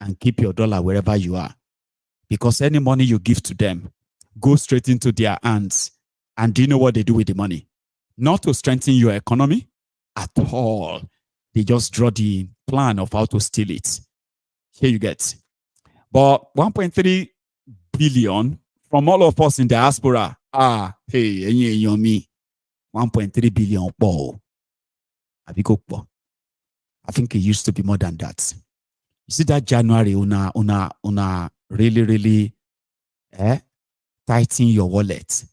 and keep your dollar wherever you are. Because any money you give to them goes straight into their hands. And do you know what they do with the money? not to strengthen your economy at all. They just draw the plan of how to steal it. Here you get. But 1.3 billion from all of us in diaspora. Hey, me. 1.3 billion. I think it used to be more than that. You see that January, una really tighten your wallet.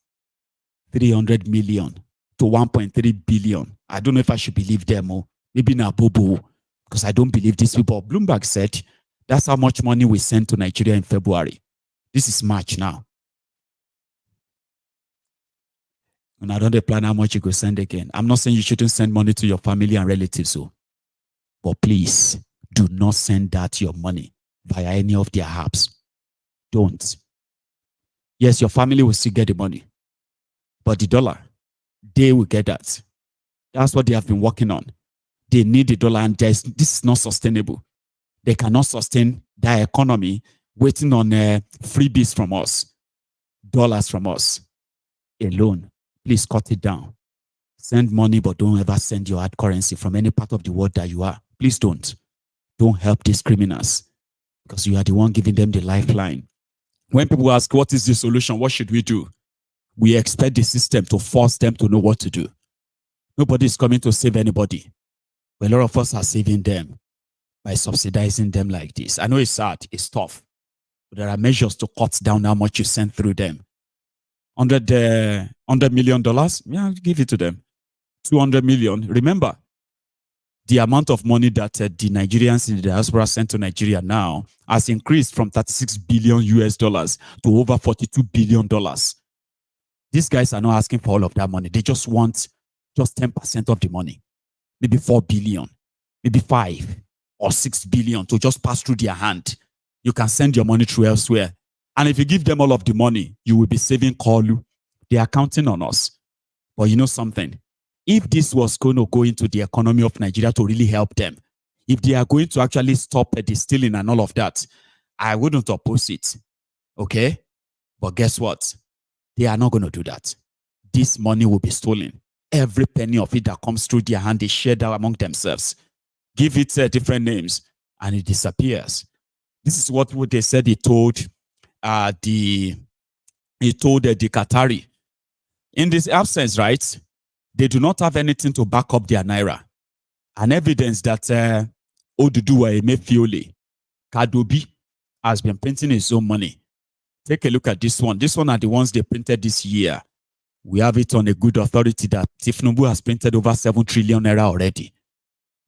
300 million to 1.3 billion. I don't know if I should believe them or maybe na bobo, because I don't believe these people. Bloomberg said that's how much money we sent to Nigeria in February. This is March now. And I don't plan how much you go send again. I'm not saying you shouldn't send money to your family and relatives, but please do not send that your money via any of their apps. Don't. Yes, your family will still get the money, but the dollar, they will get that. That's what they have been working on. They need the dollar, and this is not sustainable. They cannot sustain their economy waiting on freebies from us, dollars from us alone. Please cut it down. Send money, but don't ever send your hard currency from any part of the world that you are. Please don't. Don't help these criminals, because you are the one giving them the lifeline. When people ask, what is the solution? What should we do? We expect the system to force them to know what to do. Nobody is coming to save anybody. But a lot of us are saving them by subsidizing them like this. I know it's sad, it's tough, but there are measures to cut down how much you send through them. $100 million, yeah, give it to them. 200 million. Remember, the amount of money that the Nigerians in the diaspora sent to Nigeria now has increased from 36 billion US dollars to over 42 billion dollars. These guys are not asking for all of that money. They just want just 10% of the money. Maybe 4 billion, maybe 5 or 6 billion to just pass through their hand. You can send your money through elsewhere. And if you give them all of the money, you will be saving Kolu. They are counting on us. But you know something? If this was going to go into the economy of Nigeria to really help them, if they are going to actually stop the stealing and all of that, I wouldn't oppose it. Okay? But guess what? They are not going to do that. This money will be stolen. Every penny of it that comes through their hand, they share that among themselves. Give it different names, and it disappears. This is what they said he told the Qatari. In this absence, right? They do not have anything to back up their naira. An evidence that Oduduwa Emefiole, Kadobi, has been printing his own money. Take a look at this one. This one are the ones they printed this year. We have it on a good authority that Tifnubu has printed over 7 trillion naira already.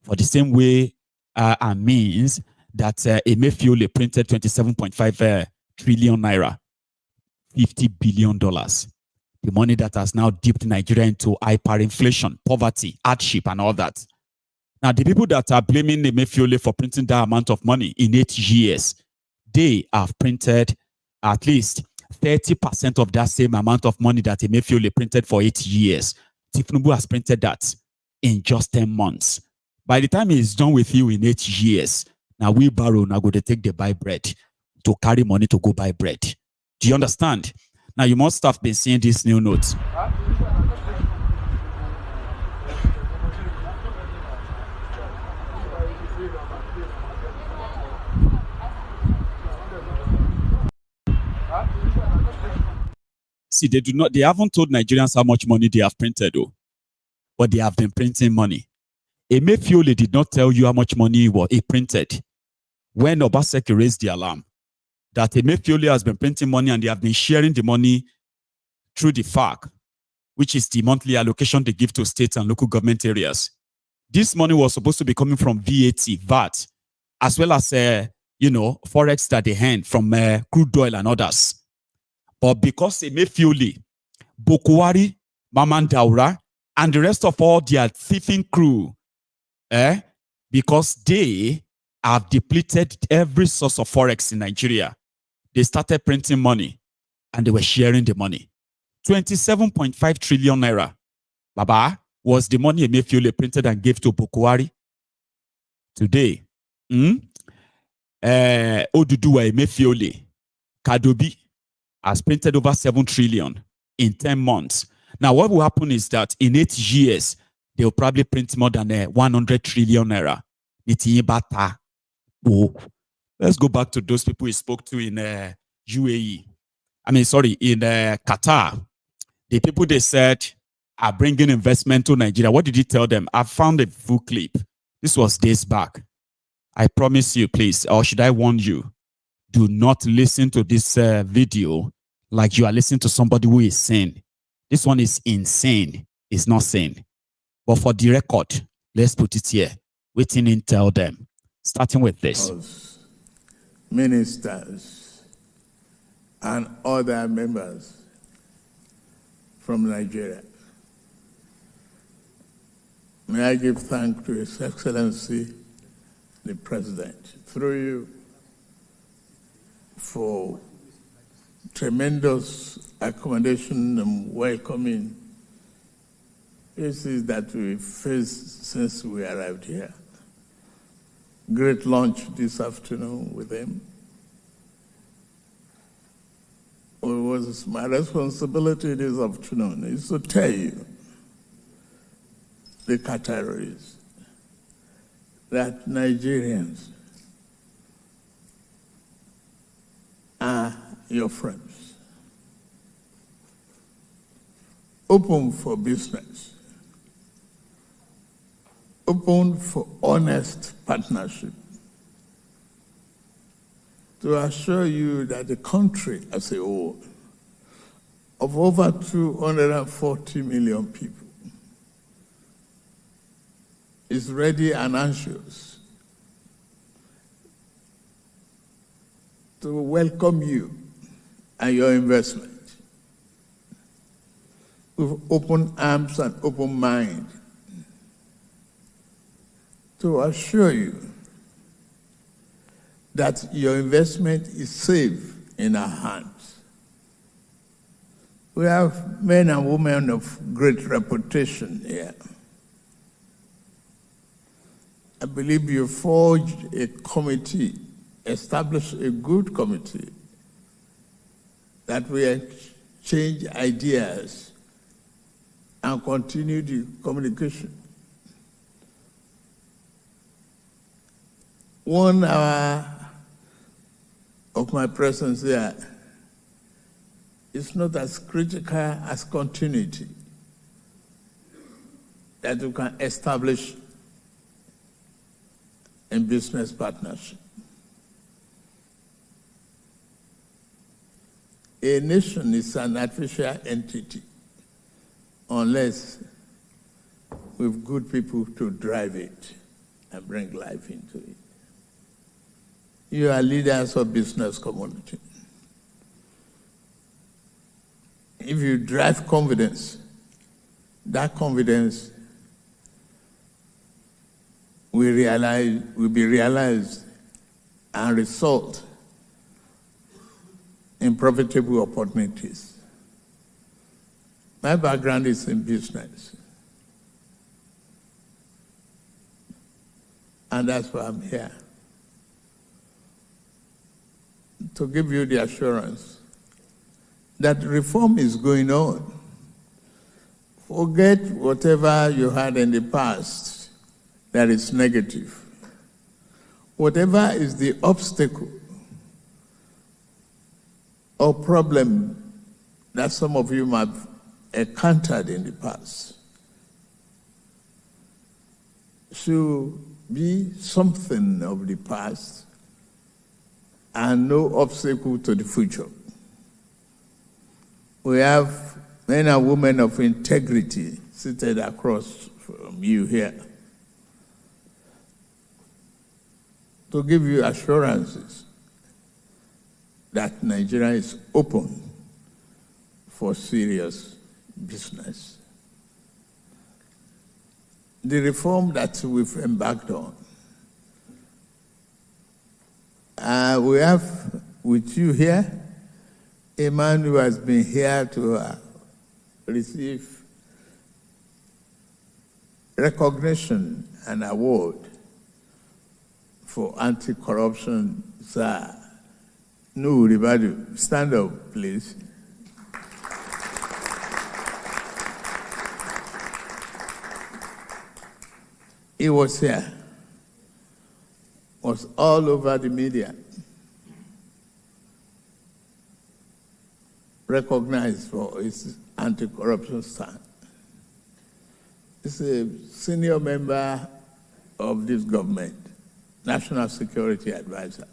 For the same way and means that Emefiole printed 27.5 trillion naira, $50 billion. The money that has now dipped Nigeria into hyperinflation, poverty, hardship, and all that. Now, the people that are blaming Emefiole for printing that amount of money in 8 years, they have printed at least 30% of that same amount of money that Emefiole printed for 8 years. Tifnubu has printed that in just 10 months. By the time he's done with you in 8 years, now we borrow, now go to take the buy bread, to carry money to go buy bread. Do you understand? Now you must have been seeing these new notes. See, they haven't told Nigerians how much money they have printed, though. But they have been printing money. Emefiole did not tell you how much money he printed when Obaseki raised the alarm that Emefiole has been printing money and they have been sharing the money through the FARC, which is the monthly allocation they give to states and local government areas. This money was supposed to be coming from VAT, as well as, forex that they hand from crude oil and others. But because Emefiole, Bokwari, Mamandaura, and the rest of all their thieving crew, because they have depleted every source of forex in Nigeria, they started printing money and they were sharing the money. 27.5 trillion naira, Baba, was the money Emefiole printed and gave to Bokwari. Today, Oduduwa Emefiole, Kadobi, has printed over 7 trillion in 10 months. Now, what will happen is that in 8 years, they will probably print more than 100 trillion naira. Let's go back to those people we spoke to in UAE. In Qatar. The people they said are bringing investment to Nigeria. What did he tell them? I found a full clip. This was days back. I promise you, please, or should I warn you, do not listen to this video like you are listening to somebody who is sane. This one is insane. It's not sane. But for the record, let's put it here. Waiting and tell them. Starting with this. Ministers and other members from Nigeria. May I give thanks to His Excellency, the President, through you, for tremendous accommodation and welcoming cases that we faced since we arrived here. Great lunch this afternoon with him. It was my responsibility this afternoon is to tell you, the Qataris, that Nigerians are your friends. Open for business. Open for honest partnership. To assure you that the country as a whole, of over 240 million people, is ready and anxious to welcome you and your investment with open arms and open mind, to assure you that your investment is safe in our hands. We have men and women of great reputation here. I believe you forged a committee, established a good committee that will exchange ideas and continue the communication. 1 hour of my presence here is not as critical as continuity that you can establish in business partnership. A nation is an artificial entity unless we've good people to drive it and bring life into it. You are leaders of business community. If you drive confidence, that confidence will be realized and result in profitable opportunities. My background is in business. And that's why I'm here. To give you the assurance that reform is going on. Forget whatever you had in the past that is negative. Whatever is the obstacle or problem that some of you might have encountered in the past should be something of the past and no obstacle to the future. We have men and women of integrity seated across from you here to give you assurances that Nigeria is open for serious business. The reform that we've embarked on, we have with you here a man who has been here to receive recognition and award for anti-corruption, Sir Nuhu Ribadu. Stand up, please. He was here, was all over the media, recognized for his anti-corruption stand. He's a senior member of this government, National Security Advisor.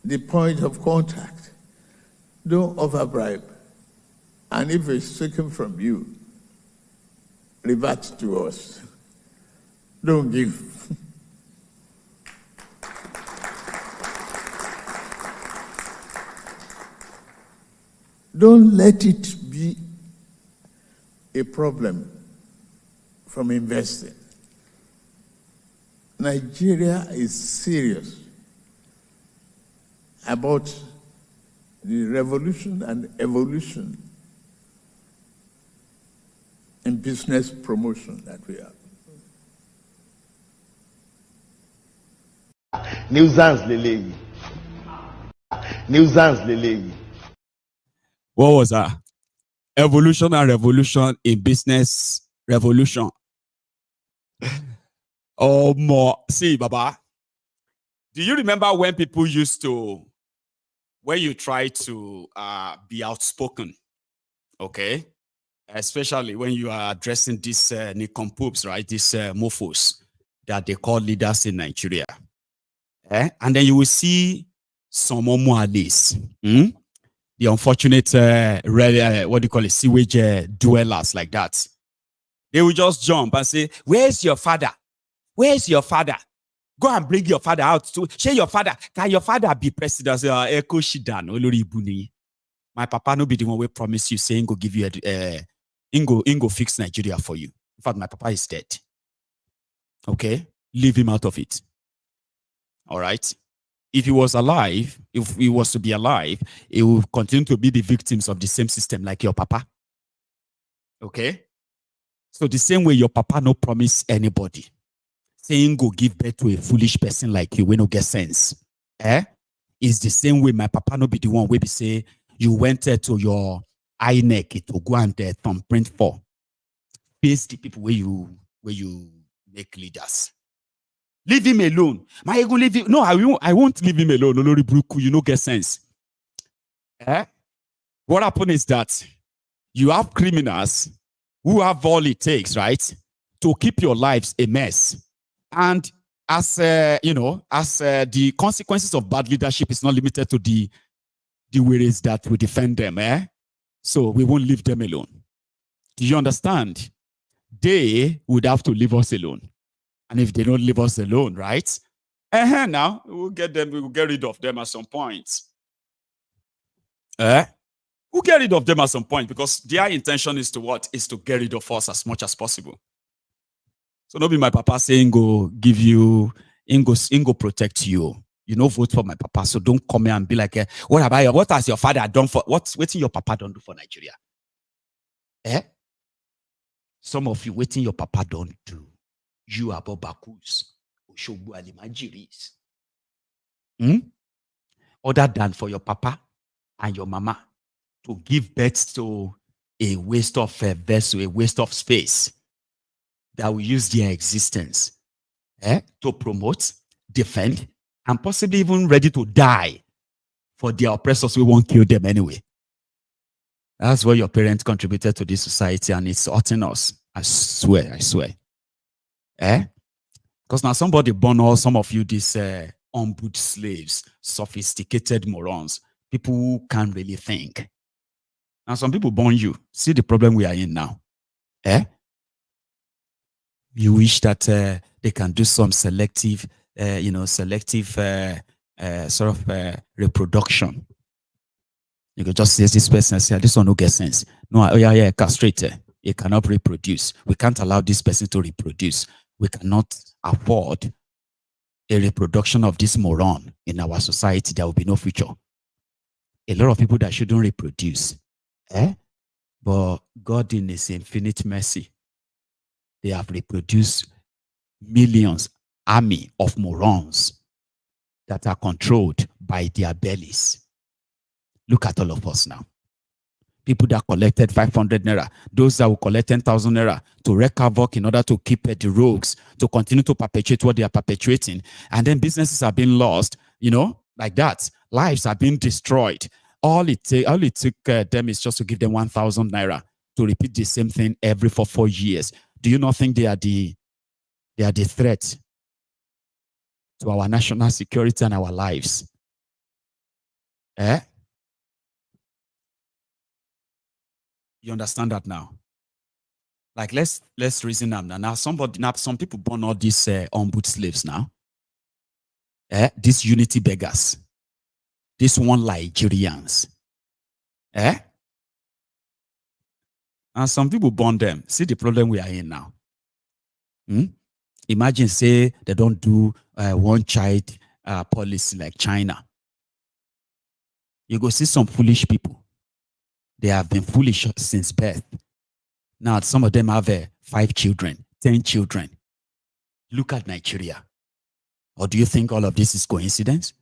The point of contact, don't overbribe. And if it's taken from you, revert to us. Don't give. Don't let it be a problem from investing. Nigeria is serious about the revolution and evolution in business promotion that we have. Nuisance lele. Nuisance lele. What was that? Evolution and revolution in business revolution. Oh, more. See, Baba. Do you remember when people used to, when you try to be outspoken, okay? Especially when you are addressing these nincompoops, right? These mofos that they call leaders in Nigeria. And then you will see some omualis, the unfortunate, what do you call it, sewage dwellers like that. They will just jump and say, where's your father? Where's your father? Go and bring your father out. To share your father. Can your father be president? My papa no be the one we promise you saying go give you go fix Nigeria for you. In fact, my papa is dead. Okay? Leave him out of it. All right? If he was alive, if he was to be alive, he will continue to be the victims of the same system like your papa. Okay? So the same way your papa no promise anybody saying go give birth to a foolish person like you, we no get sense. Is the same way my papa no be the one where be say you went to your INEC to go and thumbprint for. Face the people where you make leaders. Leave him alone. Maiyegun leave him. No, I won't leave him alone. Olori Bruku, you no get sense. What happened is that you have criminals who have all it takes, right, to keep your lives a mess. And as the consequences of bad leadership is not limited to the ways that we defend them, so we won't leave them alone. Do you understand? They would have to leave us alone. And if they don't leave us alone, right? Now we'll get rid of them at some point. We'll get rid of them at some point because their intention is to what? Is to get rid of us as much as possible. So not be my papa saying go give you, go protect you. You know, vote for my papa. So don't come here and be like, what has your father done for, what's waiting your papa don't do for Nigeria? Some of you waiting your papa don't do. You are Bakus, Oshogbu Alimajiris. Other than for your papa and your mama to give birth to a waste of vessel, a waste of space that will use their existence to promote, defend, and possibly even ready to die for their oppressors. We won't kill them anyway. That's what your parents contributed to this society, and it's hurting us. I swear. Because now somebody born all some of you these ombud slaves, sophisticated morons, people who can't really think. Now some people born you. See the problem we are in now. You wish that they can do some selective reproduction. You could just say this person say this one no get sense. No, castrated. It cannot reproduce. We can't allow this person to reproduce. We cannot afford a reproduction of this moron in our society. There will be no future. A lot of people that shouldn't reproduce. But God in his infinite mercy, they have reproduced millions, army of morons that are controlled by their bellies. Look at all of us now. People that collected 500 naira, those that will collect 10,000 naira to wreak havoc in order to keep the rogues, to continue to perpetuate what they are perpetuating. And then businesses are being lost, you know, like that. Lives are being destroyed. All it took them is just to give them 1,000 naira to repeat the same thing every 4 years. Do you not think they are the threat to our national security and our lives? You understand that now? Like let's reason them now. Now some people born all these on-boot slaves now. These unity beggars. These one Nigerians. And some people born them. See the problem we are in now. Imagine say they don't do one child policy like China. You go see some foolish people. They have been foolish since birth. Now some of them have 5 children, 10 children. Look at Nigeria. Or do you think all of this is coincidence?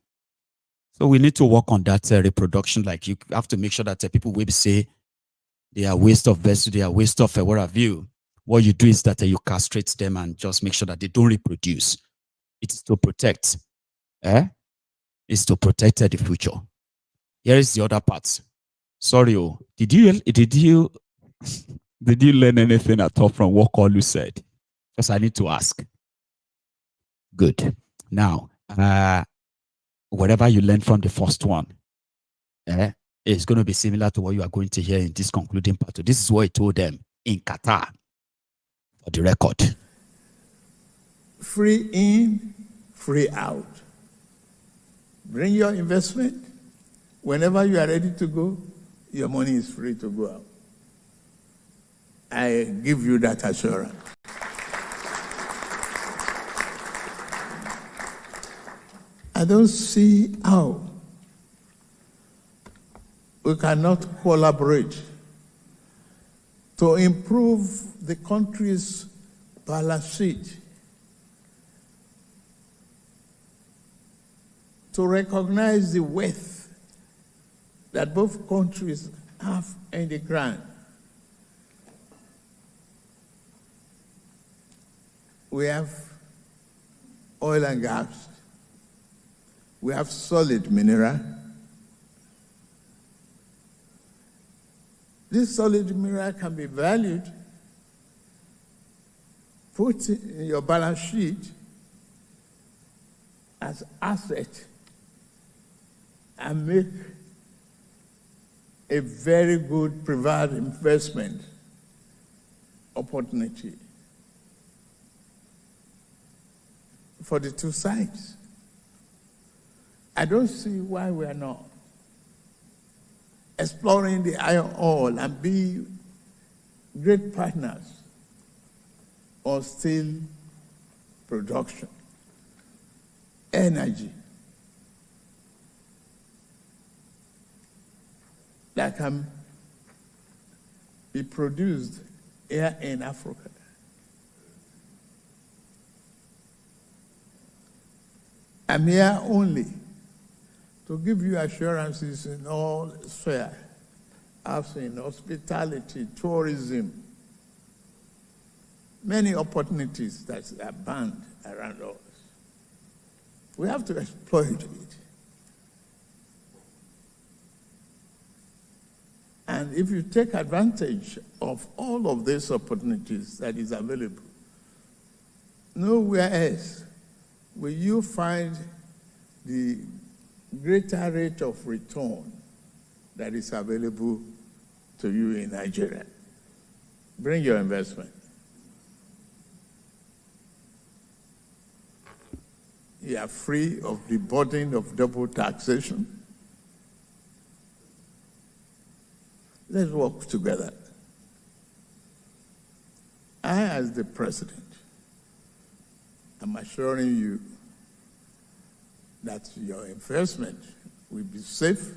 So we need to work on that reproduction. Like you have to make sure that people will say they are waste of vessel, they are waste of what have you. What you do is that you castrate them and just make sure that they don't reproduce. It's to protect. It's to protect the future. Here is the other part. Sorry, did you learn anything at all from what Kolu said? Because I need to ask. Good. Now, whatever you learned from the first one, is going to be similar to what you are going to hear in this concluding part. This is what he told them in Qatar, for the record. Free in, free out. Bring your investment. Whenever you are ready to go, your money is free to go out. I give you that assurance. I don't see how we cannot collaborate to improve the country's balance sheet, to recognize the wealth that both countries have in the ground. We have oil and gas. We have solid mineral. This solid mineral can be valued, put in your balance sheet as asset, and make a very good private investment opportunity for the two sides. I don't see why we are not exploring the iron ore and be great partners on steel production, energy that can be produced here in Africa. I'm here only to give you assurances in all spheres, as in hospitality, tourism, many opportunities that abound around us. We have to exploit it. And if you take advantage of all of these opportunities that is available, nowhere else will you find the greater rate of return that is available to you in Nigeria. Bring your investment. You are free of the burden of double taxation. Let's work together. I, as the president, am assuring you that your investment will be safe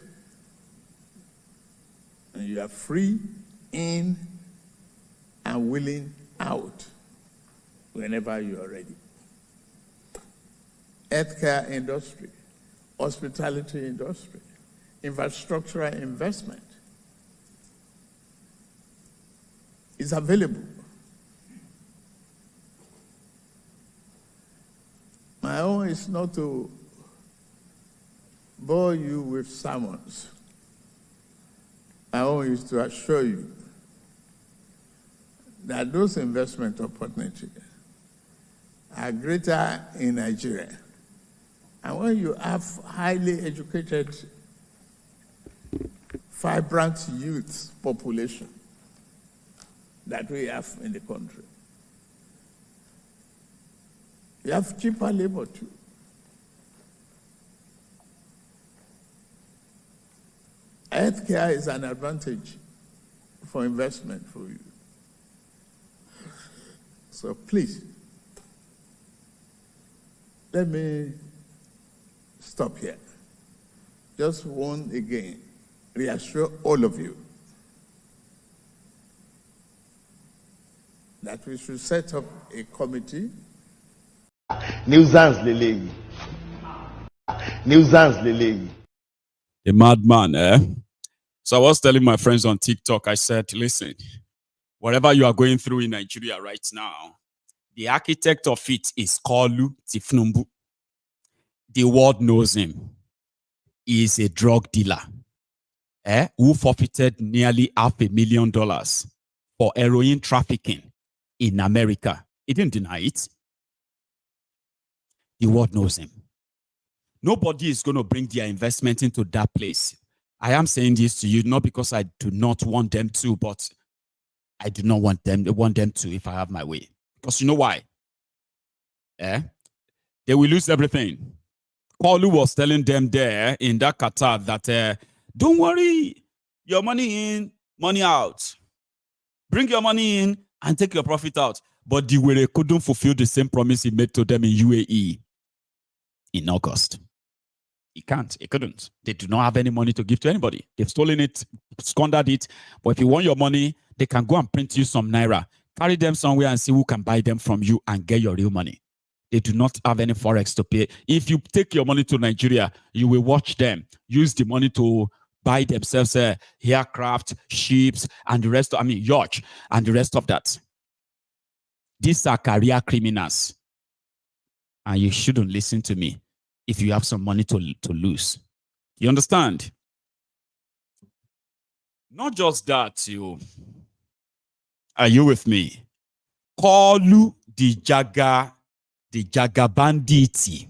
and you are free in and willing out whenever you are ready. Healthcare industry, hospitality industry, infrastructural investment. is available. My own is not to bore you with sermons. My own is to assure you that those investment opportunities are greater in Nigeria. And when you have highly educated, vibrant youth population that we have in the country, you have cheaper labor too. Healthcare is an advantage for investment for you. So please, let me stop here. Just one again, reassure all of you that we should set up a committee. Nuisance lele. Nuisance lele. A madman, eh? So I was telling my friends on TikTok, I said, listen, whatever you are going through in Nigeria right now, the architect of it is Kalu Tifnumbu. The world knows him. He is a drug dealer, who forfeited nearly $500,000 for heroin trafficking in America. He didn't deny it. The world knows him. Nobody is going to bring their investment into that place. I am saying this to you not because I do not want them to, but I do not want them. They want them to if I have my way. Because you know why? They will lose everything. Kalu was telling them there in that Qatar that don't worry, your money in, money out. Bring your money in and take your profit out. But the Were couldn't fulfill the same promise he made to them in UAE in August. He can't. He couldn't. They do not have any money to give to anybody. They've stolen it, squandered it. But if you want your money, they can go and print you some naira. Carry them somewhere and see who can buy them from you and get your real money. They do not have any forex to pay. If you take your money to Nigeria, you will watch them use the money to buy themselves aircraft, ships, and the rest. Yacht, and the rest of that. These are career criminals. And you shouldn't listen to me if you have some money to lose. You understand? Not just that, are you with me? Kalu the Jagabanditi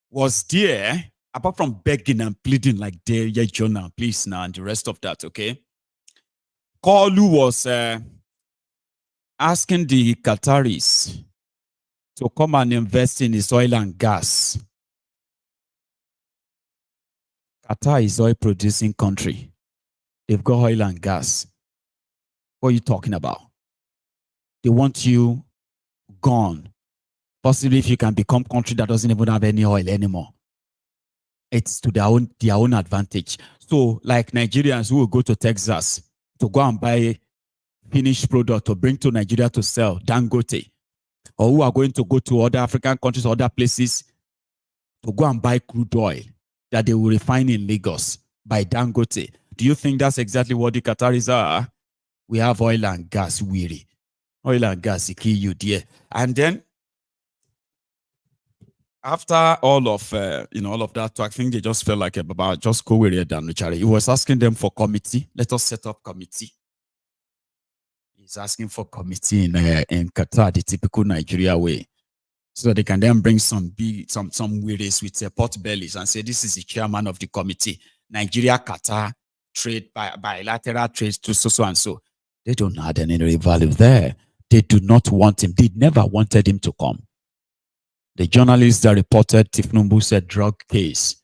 was there, apart from begging and pleading like yeah, Jonah, please now, and the rest of that, okay? Kalu was asking the Qataris to come and invest in his oil and gas. Qatar is oil producing country. They've got oil and gas. What are you talking about? They want you gone. Possibly if you can become country that doesn't even have any oil anymore. It's to their own advantage. So like Nigerians who will go to Texas to go and buy finished product to bring to Nigeria to sell, Dangote, or who are going to go to other African countries, other places to go and buy crude oil that they will refine in Lagos by Dangote. Do you think that's exactly what the Qataris are? We have oil and gas, weary. Oil and gas, they kill you, dear. And then, after all of all of that, I think they just felt like about just go with it than Charade. He was asking them for committee. Let us set up committee. He's asking for committee in Qatar, the typical Nigeria way, so that they can then bring some weirdos with pot bellies and say this is the chairman of the committee. Nigeria, Qatar trade bilateral trades to so and so. They don't add any value there. They do not want him. They never wanted him to come. The journalist that reported Tifnumbu said drug case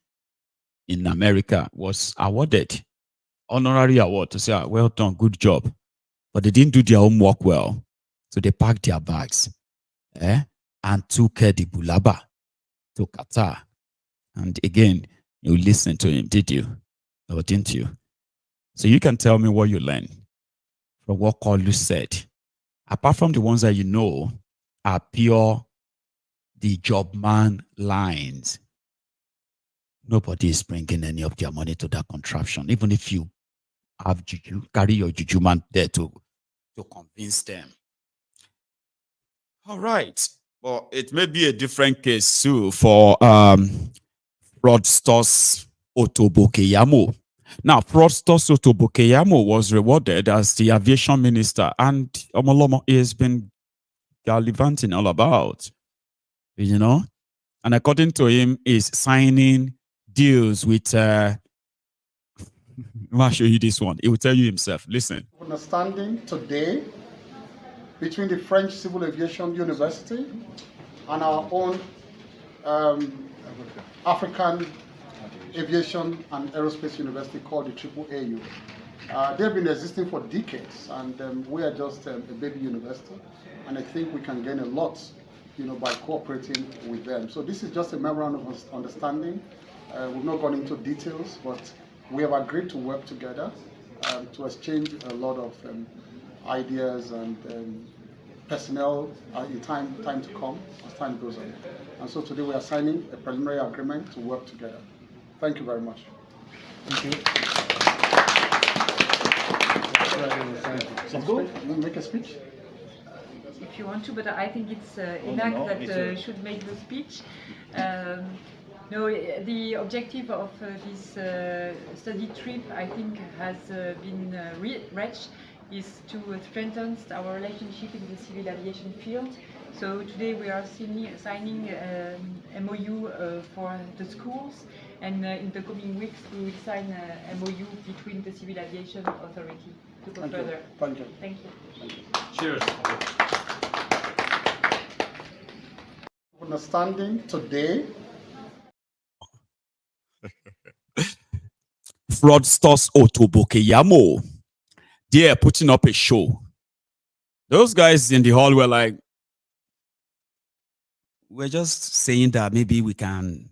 in America was awarded honorary award to say, well done, good job. But they didn't do their homework well. So they packed their bags and took the Bulaba to Qatar. And again, you listened to him, did you? Or didn't you? So you can tell me what you learned from what Kalu said. Apart from the ones that you know are pure the job man lines. Nobody is bringing any of their money to that contraption. Even if you have juju, carry your juju man there to to convince them. All right. Well, it may be a different case too for fraudsters Otobokeyamo. Now, fraudsters Otobokeyamo was rewarded as the aviation minister, and Omolomo has been gallivanting all about, you know. And according to him, is signing deals with. I'll show you this one. He will tell you himself. Listen. Understanding today between the French Civil Aviation University and our own African Aviation and Aerospace University called the AAAU. They've been existing for decades, and we are just a baby university, and I think we can gain a lot, by cooperating with them. So this is just a memorandum of understanding. We've not gone into details, but we have agreed to work together to exchange a lot of ideas and personnel in time to come as time goes on. And so today we are signing a preliminary agreement to work together. Thank you very much. Thank you. You want to make a speech? If you want to, but I think it's Enak that should make the speech. No, the objective of this study trip, I think, has been reached, is to strengthen our relationship in the civil aviation field. So today we are signing MOU for the schools, and in the coming weeks we will sign a MOU between the civil aviation authority to go further. Thank you. Thank you. Cheers. Understanding today. Fraudsters Otobokeyamo. They're putting up a show. Those guys in the hall were like, we're just saying that maybe we can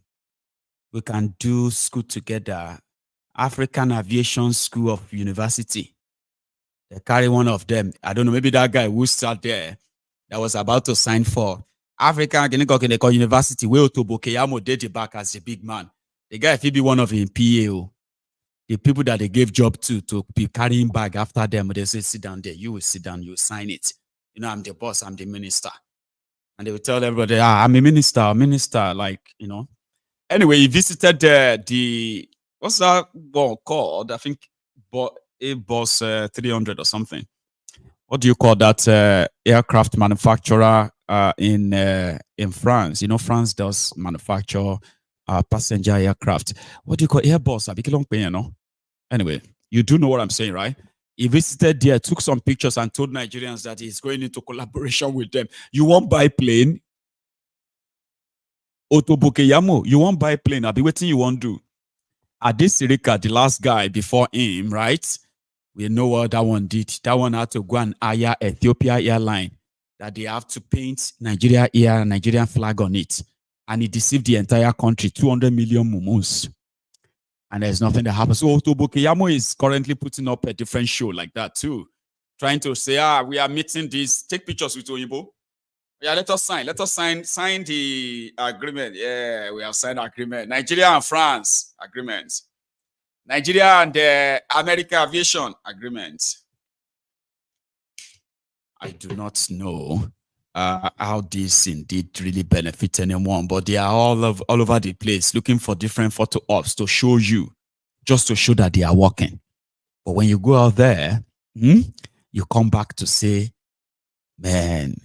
do school together. African Aviation School of University. They carry one of them. I don't know, maybe that guy who sat there that was about to sign for African University, where Otobokeyamo did it back as a big man. The guy, if he be one of him PAO, the people that they gave job to be carrying bag after them, they say, sit down there, you will sit down, you will sign it. I'm the boss, I'm the minister. And they will tell everybody, I'm a minister, like, Anyway, he visited the what's that ball called? I think Airbus 300 or something. What do you call that aircraft manufacturer in France? France does manufacture passenger aircraft. What do you call Airbus? Anyway, you do know what I'm saying, right? He visited there, took some pictures, and told Nigerians that he's going into collaboration with them. You won't buy plane? Otobokeyamo, you won't buy plane. I'll be waiting, you won't do. Adis Sirika, the last guy before him, right? We know what that one did. That one had to go and hire Ethiopia airline that they have to paint Nigerian flag on it. And he deceived the entire country, 200 million mumus. And there's nothing that happens. So Otobokeyamo is currently putting up a different show like that too. Trying to say, we are meeting this. Take pictures with Oyibo. Yeah, let us sign the agreement. Yeah, we have signed agreement. Nigeria and France agreement. Nigeria and American Aviation agreement. I do not know how this indeed really benefits anyone, but they are all over the place looking for different photo ops to show you, just to show that they are working. But when you go out there, you come back to say, man,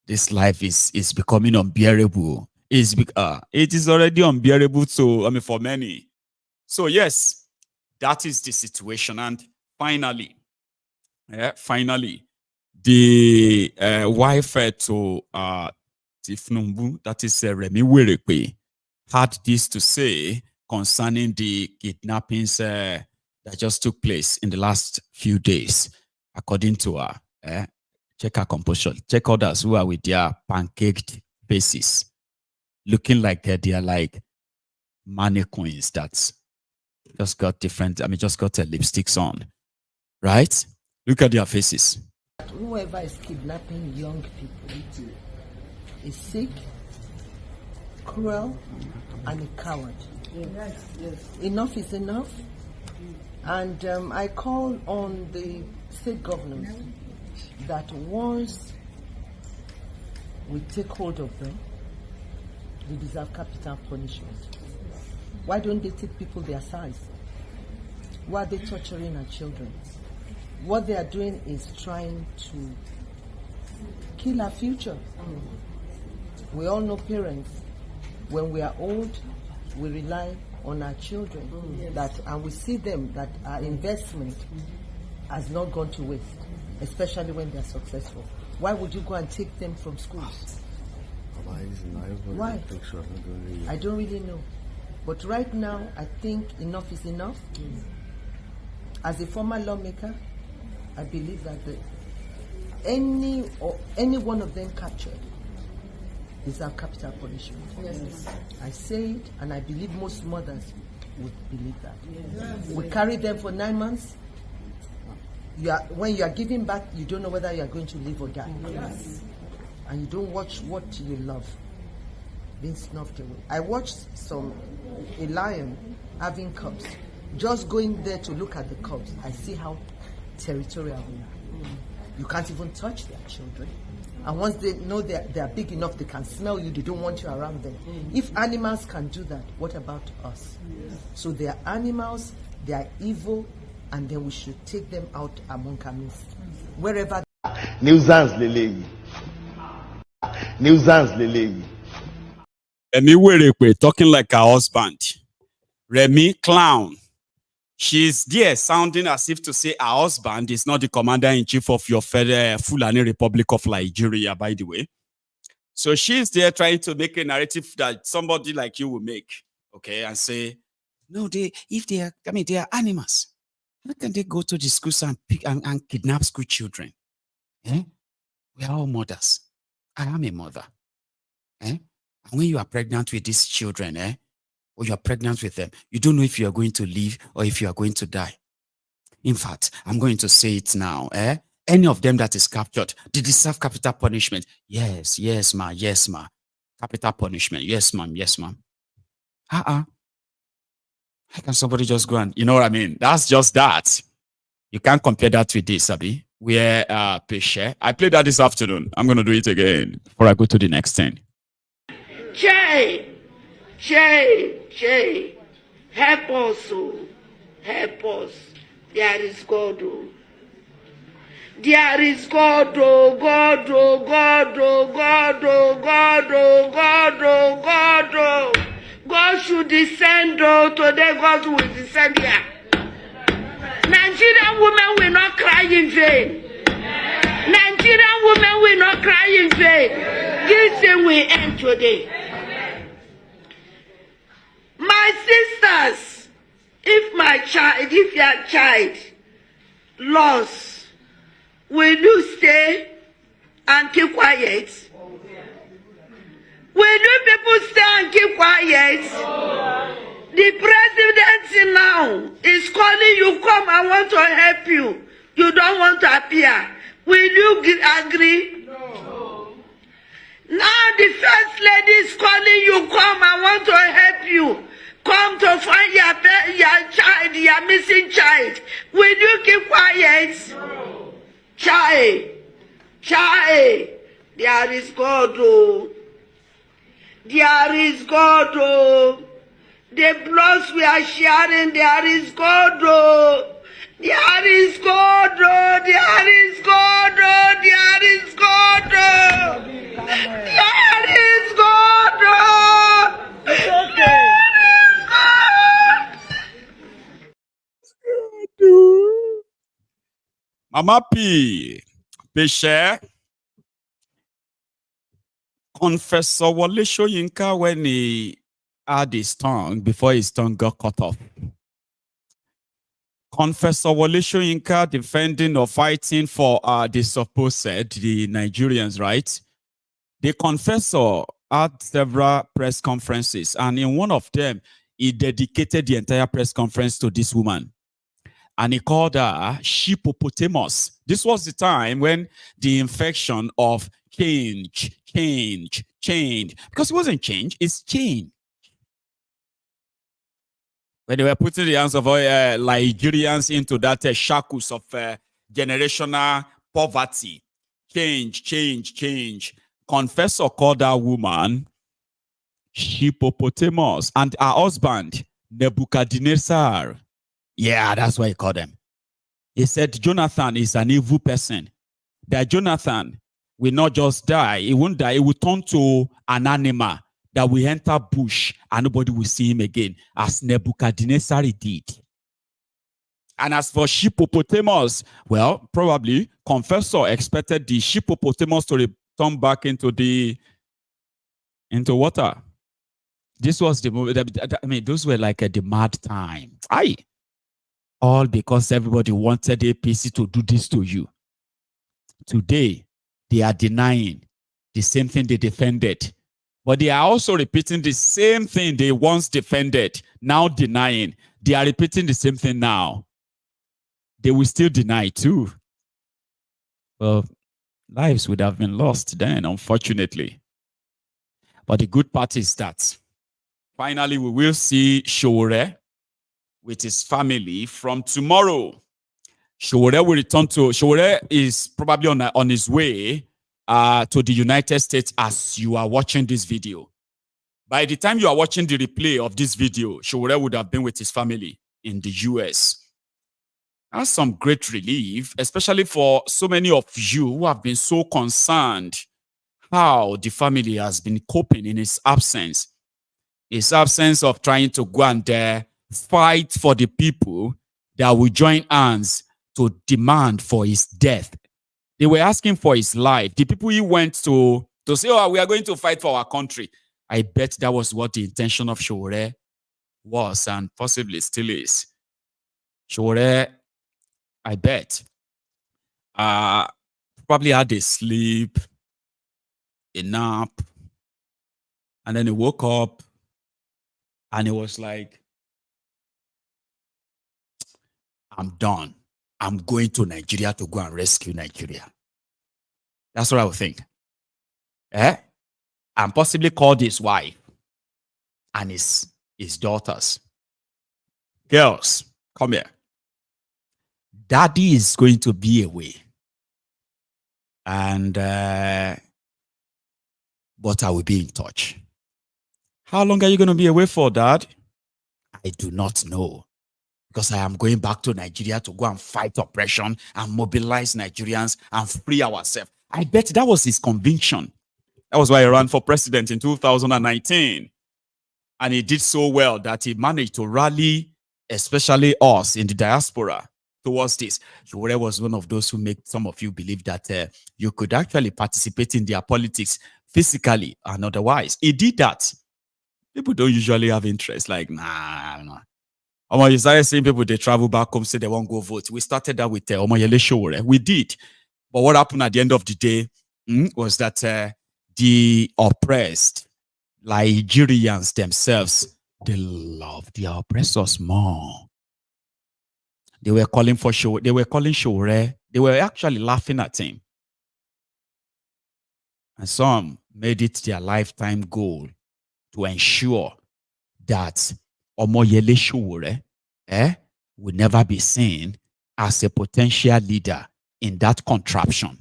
this life is becoming unbearable. It is already unbearable for many. So yes, that is the situation. And finally, the wife to Tifnumbu, that is Remi Werekwe, had this to say concerning the kidnappings that just took place in the last few days. According to her, check her composure. Check others who are with their pancaked faces, looking like they are like mannequins that just got just got lipsticks on, right? Look at their faces. Whoever is kidnapping young people is sick, cruel, and a coward. Yes. Enough is enough. And I call on the state governors that once we take hold of them, they deserve capital punishment. Why don't they take people their size? Why are they torturing our children? What they are doing is trying to kill our future. We all know parents, when we are old, we rely on our children, and we see them that our investment has not gone to waste, especially when they're successful. Why would you go and take them from schools? Why? I don't really know. But right now, I think enough is enough. As a former lawmaker, I believe that any one of them captured deserve capital punishment. Yes. I say it, and I believe most mothers would believe that. Yes. We carry them for 9 months. When you are giving back, you don't know whether you are going to live or die. Yes. And you don't watch what you love being snuffed away. I watched a lion having cubs. Just going there to look at the cubs, I see how territorial we are. You can't even touch their children. And once they know they're big enough, they can smell you, they don't want you around them. If animals can do that, what about us? So they are animals, they are evil, and then we should take them out among our midst. Wherever. Nuisance lele. Nuisance lele. Emi talking like her husband. Remy clown. She's there sounding as if to say her husband is not the commander-in-chief of your Fulani Republic of Nigeria, by the way. So she's there trying to make a narrative that somebody like you will make, okay, and say, no, they are animals. How can they go to the schools and pick and kidnap school children? Eh? We are all mothers. I am a mother. Eh? And when you are pregnant with these children, or you are pregnant with them, you don't know if you are going to live or if you are going to die. In fact, I'm going to say it now. Any of them that is captured, they deserve capital punishment. Yes, ma. Capital punishment. Yes, ma'am. Yes, ma'am. How can somebody just go and, you know what I mean? That's just that. You can't compare that with this, Abi. Where Peshe. I played that this afternoon. I'm going to do it again before I go to the next thing. Shay, help us, help us. There is God, There is God, God. God should descend, today God will descend here. Nigerian women will not cry in vain. Nigerian women will not cry in vain. This thing will end today. My sisters, if your child lost, will you stay and keep quiet? Will you people stay and keep quiet? The president now is calling you, come, I want to help you. You don't want to appear. Will you agree? No. Now the first lady is calling you, come, I want to help you. Come to find your child, your missing child. Will you keep quiet? No. Child, there is God, There is God, The blood we are sharing, there is God, There is God, There is God, There is God, There is God, It's okay. Mama P. Peshe. Confessor Wale Soyinka when he had his tongue before his tongue got cut off. Confessor Wale Soyinka defending or fighting for the supposed, the Nigerians, right? The confessor had several press conferences, and in one of them, he dedicated the entire press conference to this woman. And he called her Shippopotamus. This was the time when the infection of change. Because it wasn't change, it's change. When they were putting the hands of Nigerians into that shackles of generational poverty. Change. Confessor called that woman hippopotamus, and her husband, Nebuchadnezzar. Yeah, that's why he called them. He said Jonathan is an evil person. That Jonathan will not just die, he won't die, he will turn to an animal that will enter bush and nobody will see him again, as Nebuchadnezzar did. And as for hippopotamus, well, probably confessor expected the hippopotamus to return back into water. This was the moment. I mean, those were like the mad time. All because everybody wanted APC to do this to you. Today, they are denying the same thing they defended. But they are also repeating the same thing they once defended, now denying. They are repeating the same thing now. They will still deny too. Well, lives would have been lost then, unfortunately. But the good part is that finally we will see Shore with his family from tomorrow. Shore will return to, Shore is probably on his way to the United States as you are watching this video. By the time you are watching the replay of this video, Shore would have been with his family in the US. That's some great relief, especially for so many of you who have been so concerned how the family has been coping in his absence. His absence of trying to go and fight for the people that will join hands to demand for his death. They were asking for his life. The people he went to say, oh, we are going to fight for our country. I bet that was what the intention of Shore was and possibly still is. Shore, I bet, probably had a sleep, a nap, and then he woke up and he was like, I'm done. I'm going to Nigeria to go and rescue Nigeria. That's what I would think. And possibly called his wife and his daughters. Girls, come here. Daddy is going to be away. And, but I will be in touch. How long are you going to be away for, Dad? I do not know. Because I am going back to Nigeria to go and fight oppression and mobilize Nigerians and free ourselves. I bet that was his conviction. That was why he ran for president in 2019. And he did so well that he managed to rally, especially us in the diaspora, towards this. Shore was one of those who made some of you believe that you could actually participate in their politics physically and otherwise. He did that. People don't usually have interest. Like, nah. You started seeing people, they travel back home, say they won't go vote. We started that with Omoyele Shore. We did. But what happened at the end of the day was that the oppressed Nigerians themselves, they love their oppressors more. They were calling for Shore. They were calling Shore. They were actually laughing at him. And some made it their lifetime goal to ensure that Omoyele Shore will never be seen as a potential leader in that contraption.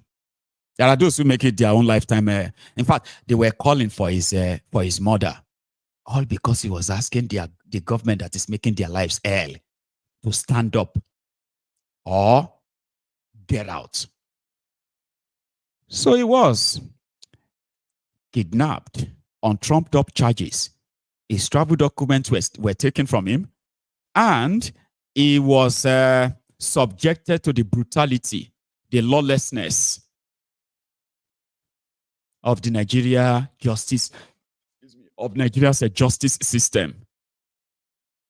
There are those who make it their own lifetime. In fact, they were calling for his mother, all because he was asking the government that is making their lives hell to stand up or get out. So he was kidnapped on trumped-up charges. His travel documents were taken from him, and he was subjected to the brutality, the lawlessness of the Nigeria's justice system.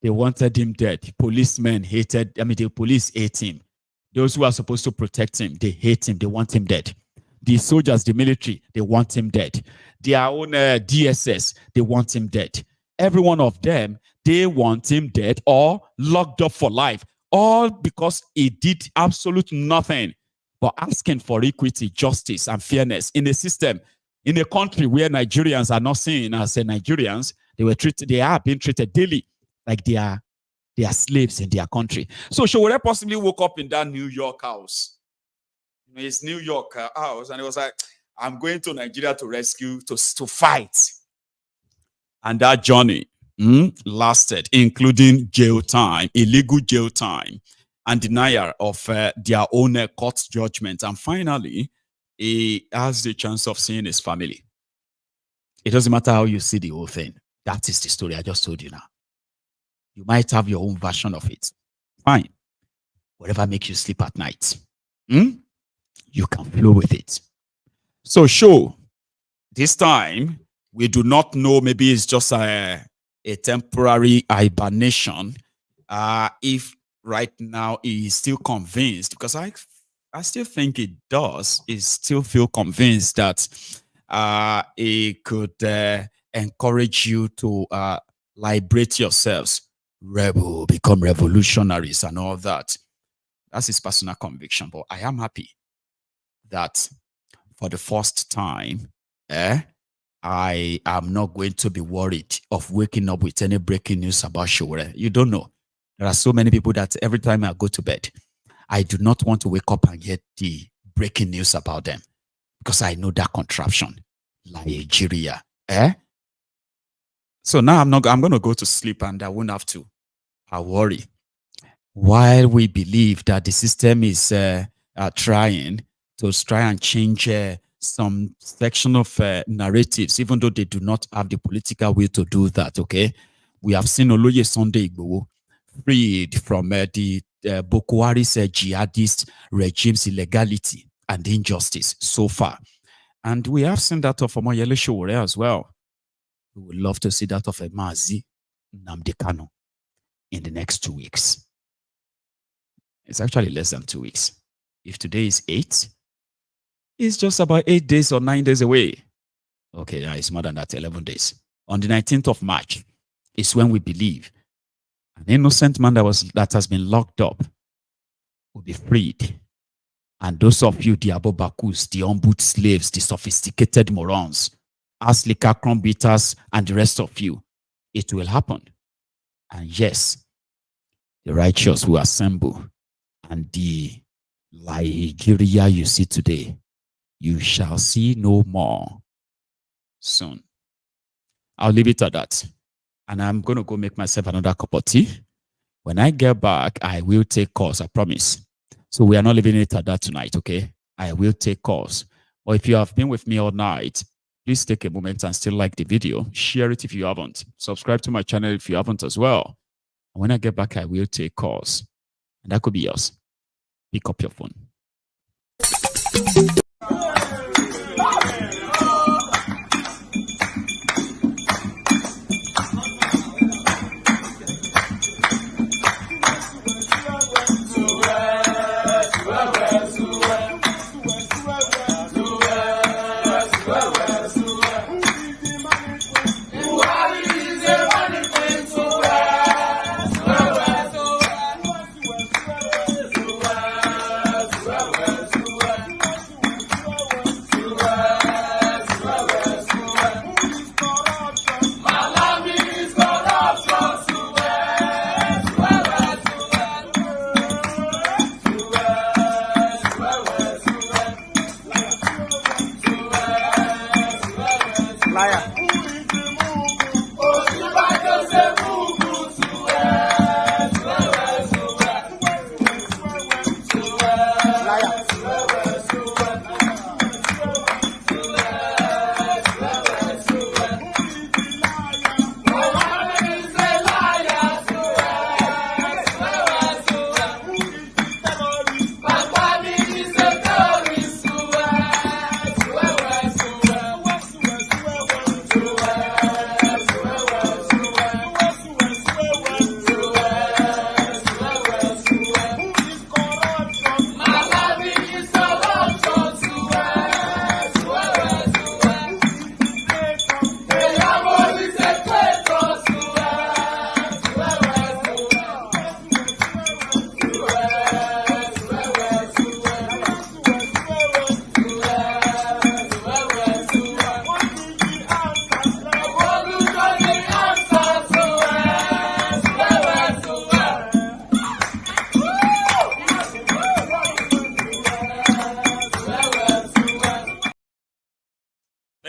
They wanted him dead. Policemen the police hate him. Those who are supposed to protect him, they hate him. They want him dead. The soldiers, the military, they want him dead. Their own DSS, they want him dead. Every one of them, they want him dead or locked up for life. All because he did absolute nothing but asking for equity, justice, and fairness in a system, in a country where Nigerians are not seen as Nigerians. They are being treated daily like they are slaves in their country. So Shore possibly woke up in that New York house, his New York house, and he was like, I'm going to Nigeria to rescue, to fight. And that journey lasted, including jail time, illegal jail time, and denial of their own court judgment. And finally, he has the chance of seeing his family. It doesn't matter how you see the whole thing. That is the story I just told you now. You might have your own version of it. Fine. Whatever makes you sleep at night. You can flow with it. So sure, this time, we do not know, maybe it's just a temporary hibernation. If right now he is still convinced, because I still think it does, he still feel convinced that he could encourage you to liberate yourselves, become revolutionaries and all that. That's his personal conviction. But I am happy that for the first time, I am not going to be worried of waking up with any breaking news about Showore. You don't know. There are so many people that every time I go to bed, I do not want to wake up and get the breaking news about them, because I know that contraption, Nigeria. So now I'm going to go to sleep and I won't have to worry. While we believe that the system is trying and change some section of narratives, even though they do not have the political will to do that, okay? We have seen Oloye Sunday Igboho freed from the Boko Haram's jihadist regime's illegality and injustice so far. And we have seen that of Omoyele Sowore as well. We would love to see that of Mazi Nnamdi Kanu in the next 2 weeks. It's actually less than 2 weeks. If today is 8, it's just about 8 days or 9 days away. Okay, it's more than that, 11 days. On the 19th of March is when we believe an innocent man that has been locked up will be freed. And those of you, the Abobakus, the ombud slaves, the sophisticated morons, Aslika Krombitas, and the rest of you, it will happen. And yes, the righteous will assemble. And the Nigeria you see today, you shall see no more soon. I'll leave it at that. And I'm going to go make myself another cup of tea. When I get back, I will take calls, I promise. So we are not leaving it at that tonight, okay? I will take calls. Or if you have been with me all night, please take a moment and still like the video. Share it if you haven't. Subscribe to my channel if you haven't as well. And when I get back, I will take calls. And that could be yours. Pick up your phone.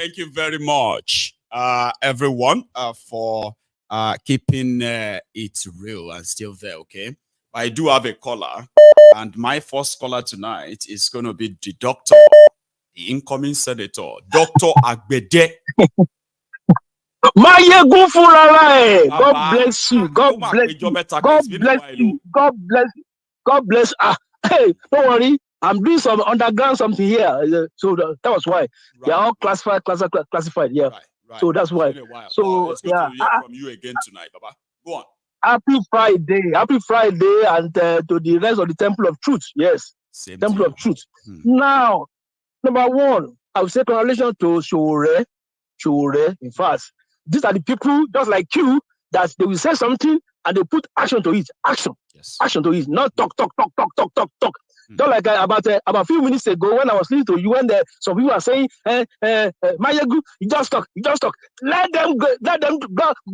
Thank you very much, everyone, for keeping it real and still there, okay? I do have a caller, and my first caller tonight is going to be the doctor, the incoming senator, Dr. Agbede. Maiyegun Fulala. God bless you. God bless you. God bless you. God bless you. God bless. Hey, don't worry. I'm doing some underground something here. So that was why. Right. They're all classified. Yeah. Right. So that's why. So it's good to hear from you again tonight, Baba. Go on. Happy Friday. Happy Friday, and to the rest of the Temple of Truth. Yes. Same Temple of Truth. Now, number one, I would say congratulations to Charade. In fact, these are the people just like you that they will say something and they put action to it. Action. Yes. Action to it. Not talk. Just like about a few minutes ago when I was listening to you, when some people are saying, Maiyegun, you just talk. Let them go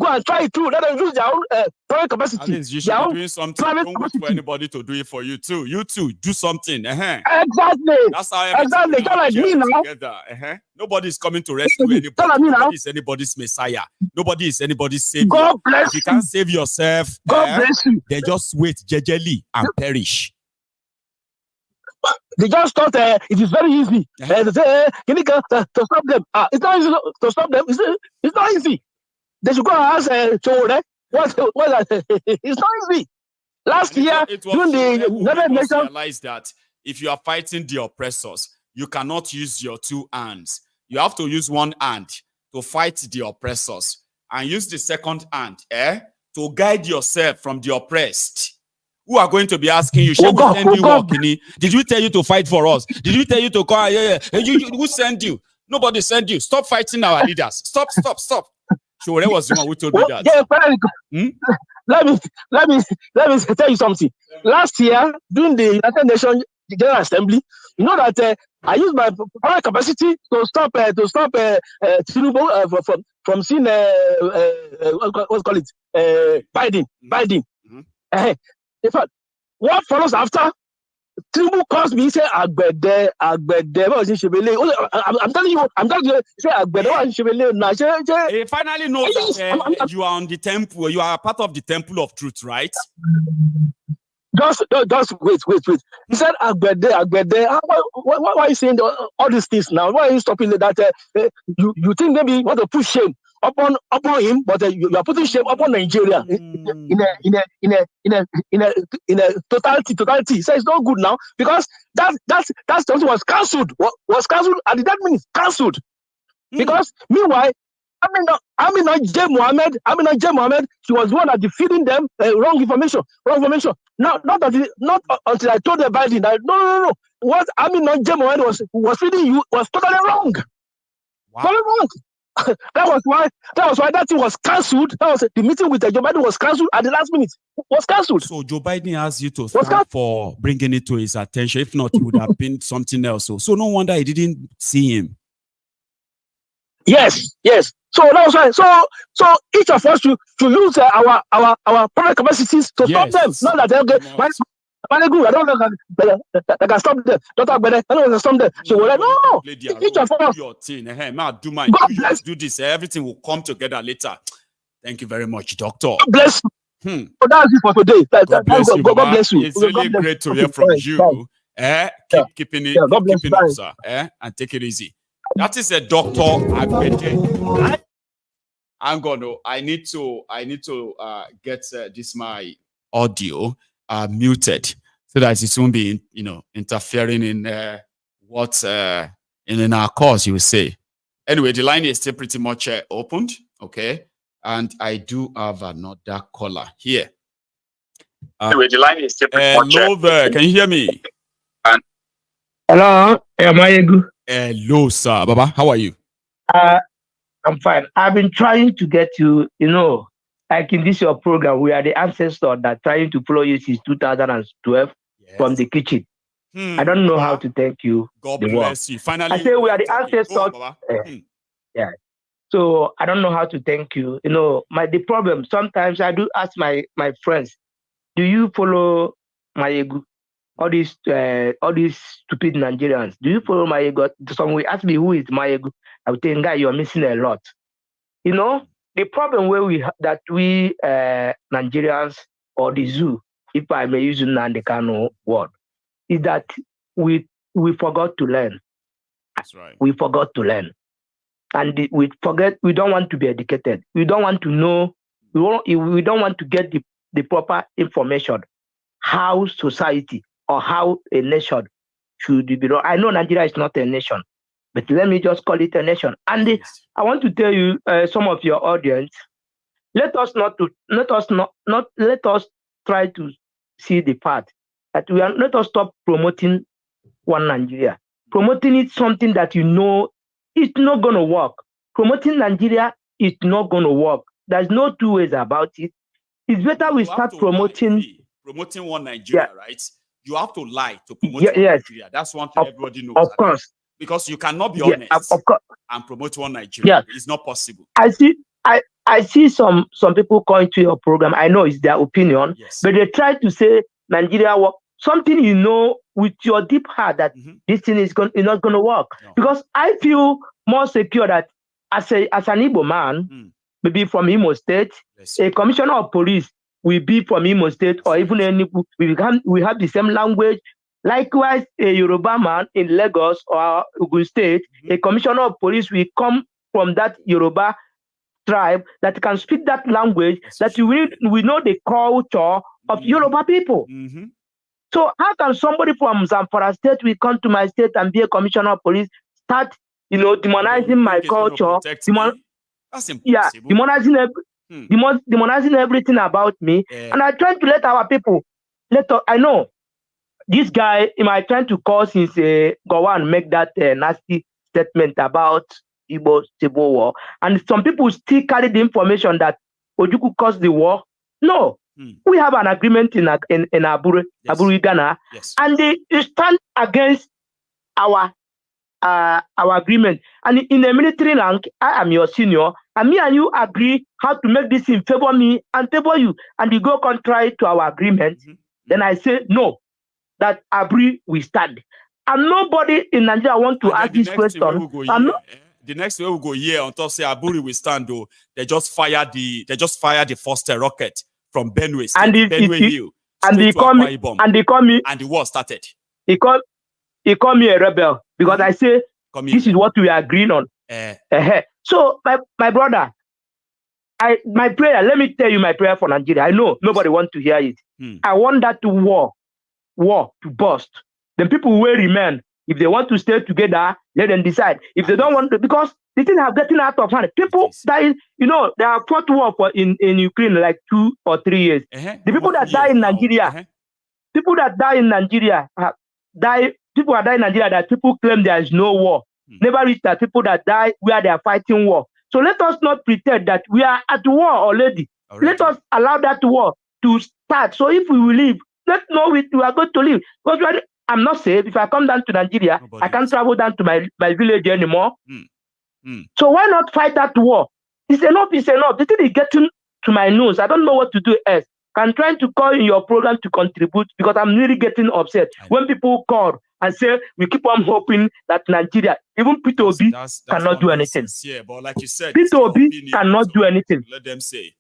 and try it through. Let them use their own private capacity. At least you should be doing something. Don't wait for anybody to do it for you too. You too, do something. Exactly. That's how everything just like me now. Together. Nobody is coming to rescue anybody. Nobody is anybody's messiah. Nobody is anybody's savior. God bless if you can't save yourself, God bless you. Then just wait jejely and perish. They just thought it is very easy. They say, to stop them. It's not easy to stop them. It's not easy. They should go and ask Charade. It's not easy. Last year, during the United Nations, realize that if you are fighting the oppressors, you cannot use your two hands. You have to use one hand to fight the oppressors and use the second hand to guide yourself from the oppressed. Who are going to be asking you, shall we send you work? Did we tell you to fight for us? Did we tell you to call? Who sent you? Nobody sent you. Stop fighting our leaders. Stop. Charade was the one who told me that. Let me tell you something. Last year, during the United Nations General Assembly, you know that I used my power capacity to stop Tinubu from seeing what's called it Biden. In fact, what follows after? Tinubu calls me, say Agbede. I'm telling you, say Agbede. He finally knows that you are on the temple. You are part of the temple of truth, right? Just wait. He said Agbede. Why are you saying all these things now? Why are you stopping that? You think maybe you want to push shame upon him, but you are putting shame upon Nigeria in a totality. So it's not good now because that's something was cancelled. Was cancelled at the 10 minutes. Cancelled because meanwhile, Amina J. Mohammed, she was the one that defeating them wrong information. Not until I told the Biden that no. What Amina J. Mohammed was feeding you was totally wrong. Wow. Totally wrong. That was why that thing was cancelled. That was the meeting with Joe Biden was cancelled at the last minute. Was cancelled. So Joe Biden asked you to thank for bringing it to his attention. If not, it would have been something else. So no wonder he didn't see him. Yes. So that was why. So each of us should use our private capacities to stop them. Not that I don't know that can stop them. I don't know stop them. So no. Each of us. Your thing. Do mine. Do this. Everything will come together later. Thank you very much, Doctor. God bless you. So that's it for today. God bless you. It's really great to hear from you. Keeping it up, sir. And take it easy. That is a Doctor Agbede. I need to get this my audio muted so that it won't be interfering in what in our course you will say. Anyway, the line is still pretty much opened, okay, and I do have another caller here. Anyway, the line is still pretty much hello there, can you hear me? Hello, Maiyegun. Hello, sir. Baba, how are you? I'm fine. I've been trying to get you, like in this your program, we are the ancestors that trying to follow you since 2012 from the kitchen. I don't know how to thank you. God bless you. Finally, I say we are the ancestors. Yeah. So I don't know how to thank you. The problem, sometimes I do ask my friends, do you follow Maiyegun? all these stupid Nigerians. Do you follow Maiyegun? Some will ask me who is Maiyegun. I would think, guy, you're missing a lot. You know, the problem where we Nigerians or the zoo, if I may use Nnamdi Kanu word, is that we forgot to learn. That's right. We forgot to learn. And we don't want to be educated. We don't want to know, we don't want to get the proper information, how society or how a nation should be run. I know Nigeria is not a nation, but let me just call it a nation. And I want to tell you, some of your audience, let us try to see the path that let us stop promoting one Nigeria. Promoting it something that you know it's not going to work. Promoting Nigeria is not going to work. There's no two ways about it. It's better we start promoting one Nigeria, right? You have to lie to promote one Nigeria. That's one thing everybody knows. Of course. Because you cannot be honest and promote one Nigeria. Yeah. It's not possible. I see some people going to your program. I know it's their opinion, but they try to say Nigeria work. Something you know with your deep heart that this thing is not going to work. No. Because I feel more secure that as an Igbo man, maybe from Imo State, a commissioner of police will be from Imo State, or even we have the same language. Likewise, a Yoruba man in Lagos or Ogun State, a commissioner of police will come from that Yoruba tribe that can speak that language, that we know the culture of Yoruba people. So how can somebody from Zamfara State will come to my state and be a commissioner of police, start, demonizing my culture? That's impossible. Yeah, demonizing everything about me. And I try to let our people, I know this guy, he might try to call since go and make that nasty statement about Igbo civil war. And some people still carry the information that Ojukwu caused the war. No. We have an agreement in Aburu, Ghana, and they stand against our agreement. And in the military rank, I am your senior, and me and you agree how to make this in favor me and favor you, and you go contrary to our agreement. Then I say no, that Aburi will stand. And nobody in Nigeria want to ask this question. The next way we go here on top say Aburi will stand though. They just fire the first rocket from Benue State, and Benue Hill, and they call me, and the war started. He called me a rebel because I say this is what we are agreeing on. So my brother, my prayer. Let me tell you my prayer for Nigeria. I know nobody wants to hear it. I want that war to burst. Then people will remain. If they want to stay together, let them decide. If they don't want to, because the thing have gotten out of hand. People die, there are fought war in Ukraine like 2 or 3 years. The people that die in Nigeria, people are dying in Nigeria that people claim there is no war. Never reach that people that die where they are fighting war. So let us not pretend that we are at war already. Let us allow that war to start. So if we will leave, let's know we are going to leave. Because I'm not safe. If I come down to Nigeria, I can't travel down to my village anymore. So why not fight that war? It's enough. The thing is getting to my nose. I don't know what to do else. I'm trying to call in your program to contribute because I'm really getting upset when people call and say we keep on hoping that Nigeria, even Peter Obi cannot do anything. Yeah, but like you said, Peter Obi cannot do anything. Let them say.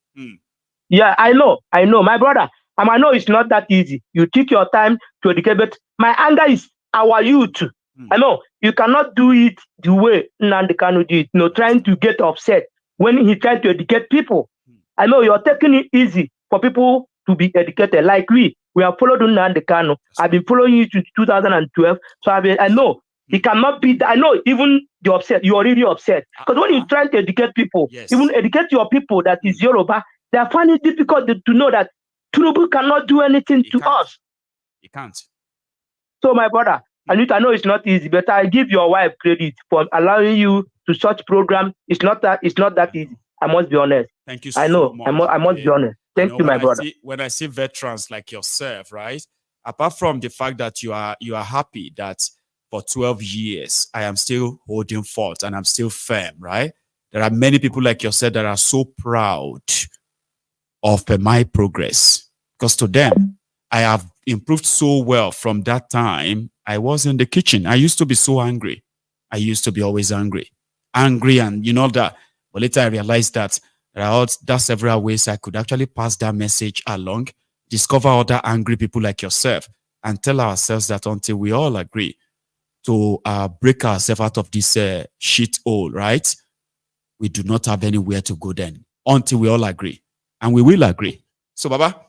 Yeah, I know, my brother. And I know it's not that easy. You take your time to educate, but my anger is our youth. I know you cannot do it the way Nnamdi Kanu did it. Trying to get upset when he tried to educate people. I know you're taking it easy for people to be educated. Like we have followed Nnamdi Kanu. I've been following you since 2012. So I know he cannot be. I know even you're upset. You're really upset because when you try to educate people, even educate your people that is Yoruba, they are finding it difficult to know that Tinubu cannot do anything to us. He can't. So my brother, I know it's not easy, but I give your wife credit for allowing you to such program. It's not that easy. I must be honest. Thank you so much. I must be honest. Thank you, my brother. When I see veterans like yourself, right? Apart from the fact that you are happy that for 12 years I am still holding fort and I'm still firm, right? There are many people like yourself that are so proud of my progress, because to them I have improved so well from that time. I was in the kitchen. I used to be so angry. I used to be always angry. Angry and that. But later I realized that there are several ways I could actually pass that message along, discover other angry people like yourself, and tell ourselves that until we all agree to break ourselves out of this shit hole, right? We do not have anywhere to go then until we all agree. And we will agree. So, Baba,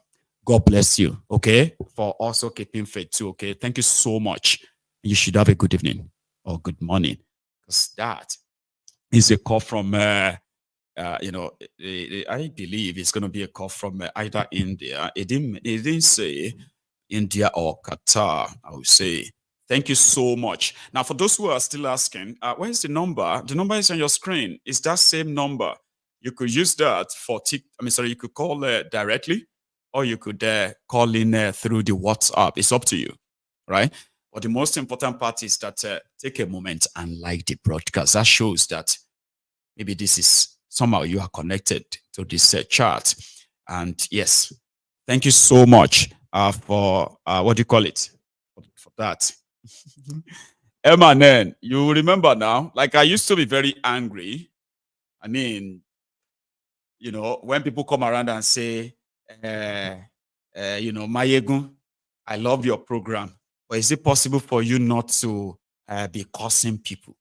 God bless you, okay? For also keeping faith too, okay? Thank you so much. You should have a good evening or good morning. Because that is a call from, I believe it's going to be a call from either India. It didn't say India or Qatar, I would say. Thank you so much. Now, for those who are still asking, where's the number? The number is on your screen. It's that same number. You could use that for you could call directly, or you could call in through the WhatsApp. It's up to you, right? But the most important part is that take a moment and like the broadcast. That shows that maybe this is somehow you are connected to this chat. And yes, thank you so much for what do you call it? For that. Emma, you remember now, like I used to be very angry. I mean, when people come around and say, Maiyegun, I love your program, but is it possible for you not to be cursing people?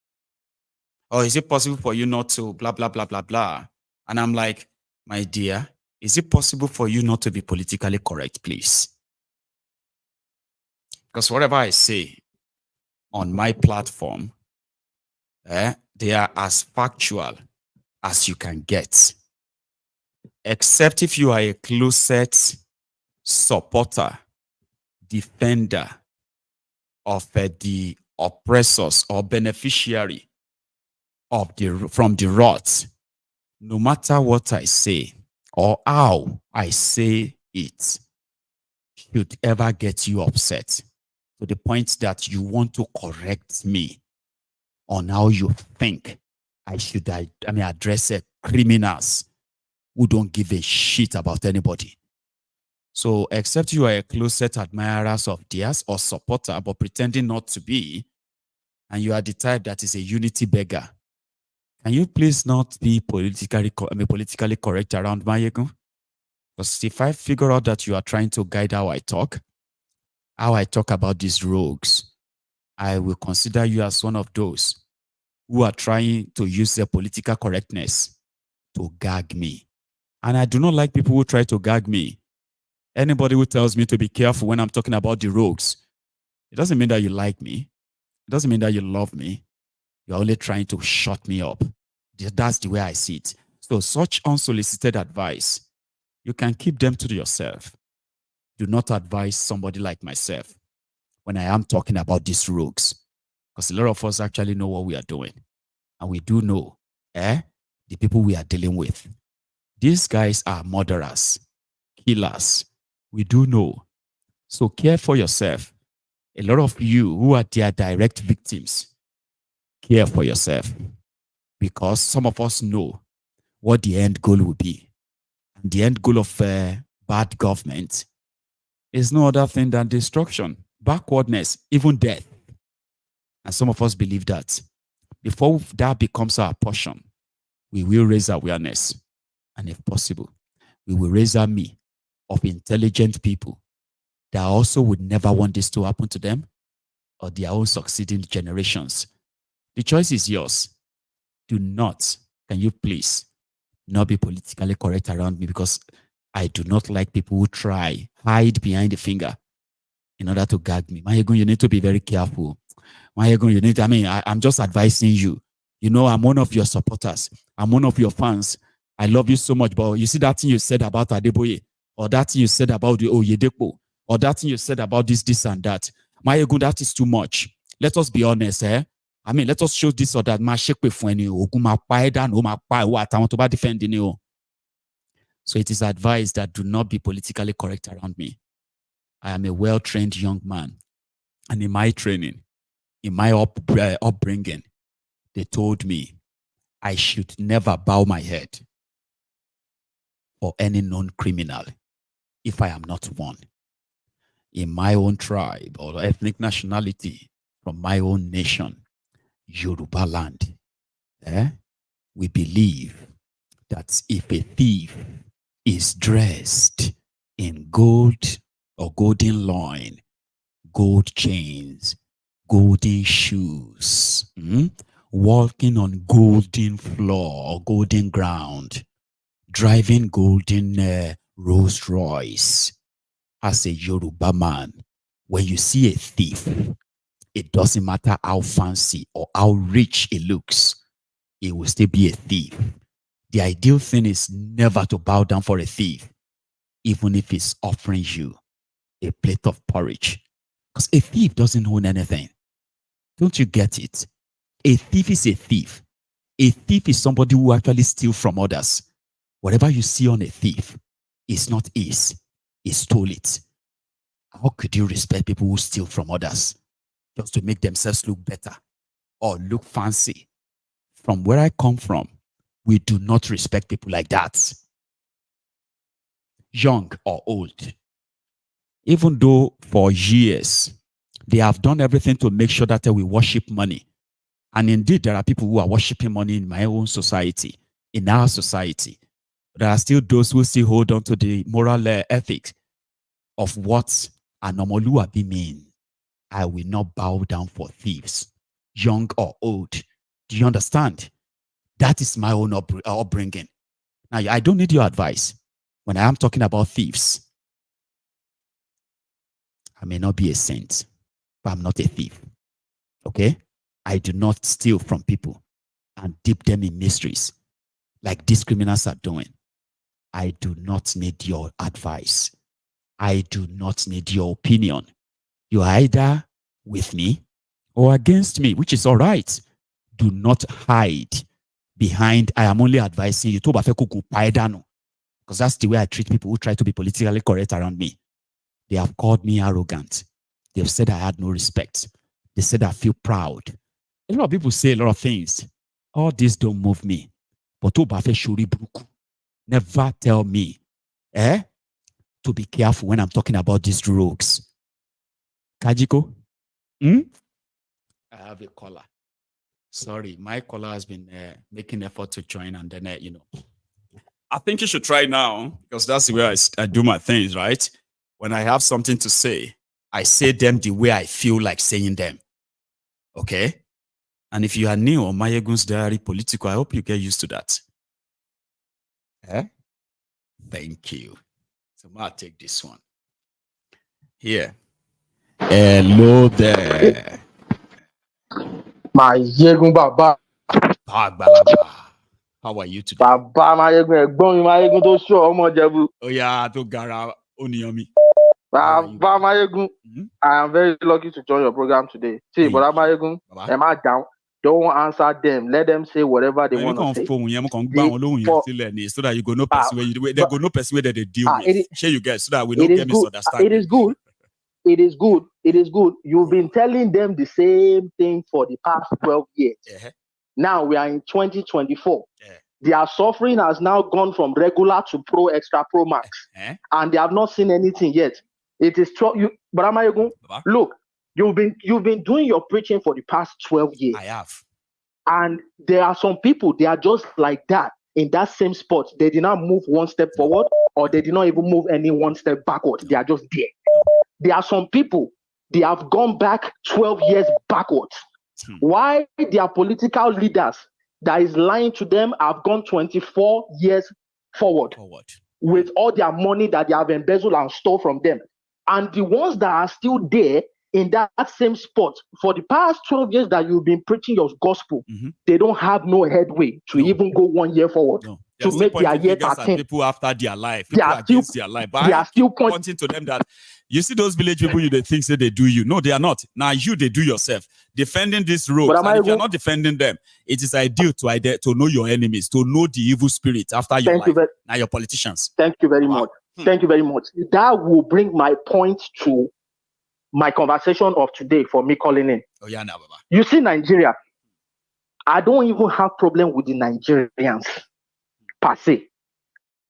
Or is it possible for you not to blah, blah, blah, blah, blah? And I'm like, my dear, is it possible for you not to be politically correct, please? Because whatever I say on my platform, they are as factual as you can get. Except if you are a closet supporter, defender of the oppressors or beneficiary of from the rot. No matter what I say or how I say it should ever get you upset to the point that you want to correct me on how you think I should address criminals who don't give a shit about anybody. So except you are a closet admirers of theirs or supporter, but pretending not to be, and you are the type that is a unity beggar, can you please not be politically correct around Maiyegun? Because if I figure out that you are trying to guide how I talk about these rogues, I will consider you as one of those who are trying to use their political correctness to gag me. And I do not like people who try to gag me. Anybody who tells me to be careful when I'm talking about the rogues, it doesn't mean that you like me. It doesn't mean that you love me. You're only trying to shut me up. That's the way I see it. So such unsolicited advice, you can keep them to yourself. Do not advise somebody like myself when I am talking about these rogues. Because a lot of us actually know what we are doing. And we do know the people we are dealing with. These guys are murderers, killers. We do know. So care for yourself. A lot of you who are their direct victims, care for yourself. Because some of us know what the end goal will be. And the end goal of bad government is no other thing than destruction, backwardness, even death. And some of us believe that. Before that becomes our portion, we will raise awareness. And if possible, we will raise army of intelligent people that also would never want this to happen to them or their own succeeding generations. The choice is yours. Do not, can you please, not be politically correct around me, because I do not like people who hide behind the finger in order to gag me. Maiyegun, you need to be very careful. Maiyegun, I'm just advising you. I'm one of your supporters. I'm one of your fans. I love you so much, but you see that thing you said about Adeboye, or that thing you said about the Oyedepo, or that thing you said about this and that. Maiyegun, that is too much. Let us be honest, let us show this or that. So it is advised that do not be politically correct around me. I am a well-trained young man. And in my training, in my upbringing, they told me I should never bow my head for any known criminal if I am not one. in my own tribe or ethnic nationality from my own nation, Yoruba land, we believe that if a thief is dressed in gold or golden loin, gold chains, golden shoes, walking on golden floor or golden ground, driving golden Rolls Royce, as a Yoruba man, when you see a thief, it doesn't matter how fancy or how rich it looks, it will still be a thief. The ideal thing is never to bow down for a thief, even if he's offering you a plate of porridge. Because a thief doesn't own anything. Don't you get it? A thief is a thief. A thief is somebody who actually steals from others. Whatever you see on a thief is not his. He stole it. How could you respect people who steal from others just to make themselves look better or look fancy? From where I come from, we do not respect people like that. Young or old. Even though for years, they have done everything to make sure that we worship money. And indeed, there are people who are worshiping money in my own society, in our society. There are still those who still hold on to the moral ethics of what an omoluabi means. I will not bow down for thieves, young or old. Do you understand? That is my own upbringing. Now, I don't need your advice when I am talking about thieves. I may not be a saint, but I'm not a thief. Okay? I do not steal from people and dip them in mysteries like these criminals are doing. I do not need your advice. I do not need your opinion. You're either with me or against me, which is all right. Do not hide behind, I am only advising you. Because that's the way I treat people who try to be politically correct around me. They have called me arrogant. They've said I had no respect. They said I feel proud. A lot of people say a lot of things. All this don't move me. But never tell me to be careful when I'm talking about these rogues. Kajiko? I have a caller. Sorry, my caller has been making effort to join, and then, I think you should try now, because that's the way I do my things, right? When I have something to say, I say them the way I feel like saying them. Okay? And if you are new on MaiyegunsDiary Politico, I hope you get used to that. Thank you. So I'll take this one. Here. Hello there. Maiyegun Baba. How are you today? Baba Maiyegun, Maiyegun to show Omo Jebu. Oh yeah, to Gara Oniomi. Baba Maiyegun, I am very lucky to join your program today. See, but Maiyegun, am I down? Don't answer them. Let them say whatever they want to say. So that you go no person where they go no person where they deal with. Share you guys so that we don't get misunderstanding. It is good. It is good. It is good. You've been telling them the same thing for the past 12 years. Now we are in 2024. Their suffering has now gone from regular to pro, extra, pro max. And they have not seen anything yet. It is true. But Maiyegun, look, you've been doing your preaching for the past 12 years. I have. And there are some people, they are just like that in that same spot. They did not move one step forward, or they did not even move any one step backward. They are just there. There are some people, they have gone back 12 years backwards. Why their political leaders that is lying to them have gone 24 years forward with all their money that they have embezzled and stole from them. And the ones that are still there in that same spot for the past 12 years that you've been preaching your gospel, they don't have no headway to even go 1 year forward. To make their year 13. People after their life, people against their life. But they are still pointing to them that you see those village people, they think say they do you. No, they are not. Now they do yourself. Defending these roads. And if you're not defending them, it is ideal to know your enemies, to know the evil spirit after your life. Now your politicians. Thank you very much. Thank you very much. That will bring my point to my conversation of today for me calling in. Oh yeah, now, Baba. You see, Nigeria, I don't even have problem with the Nigerians per se.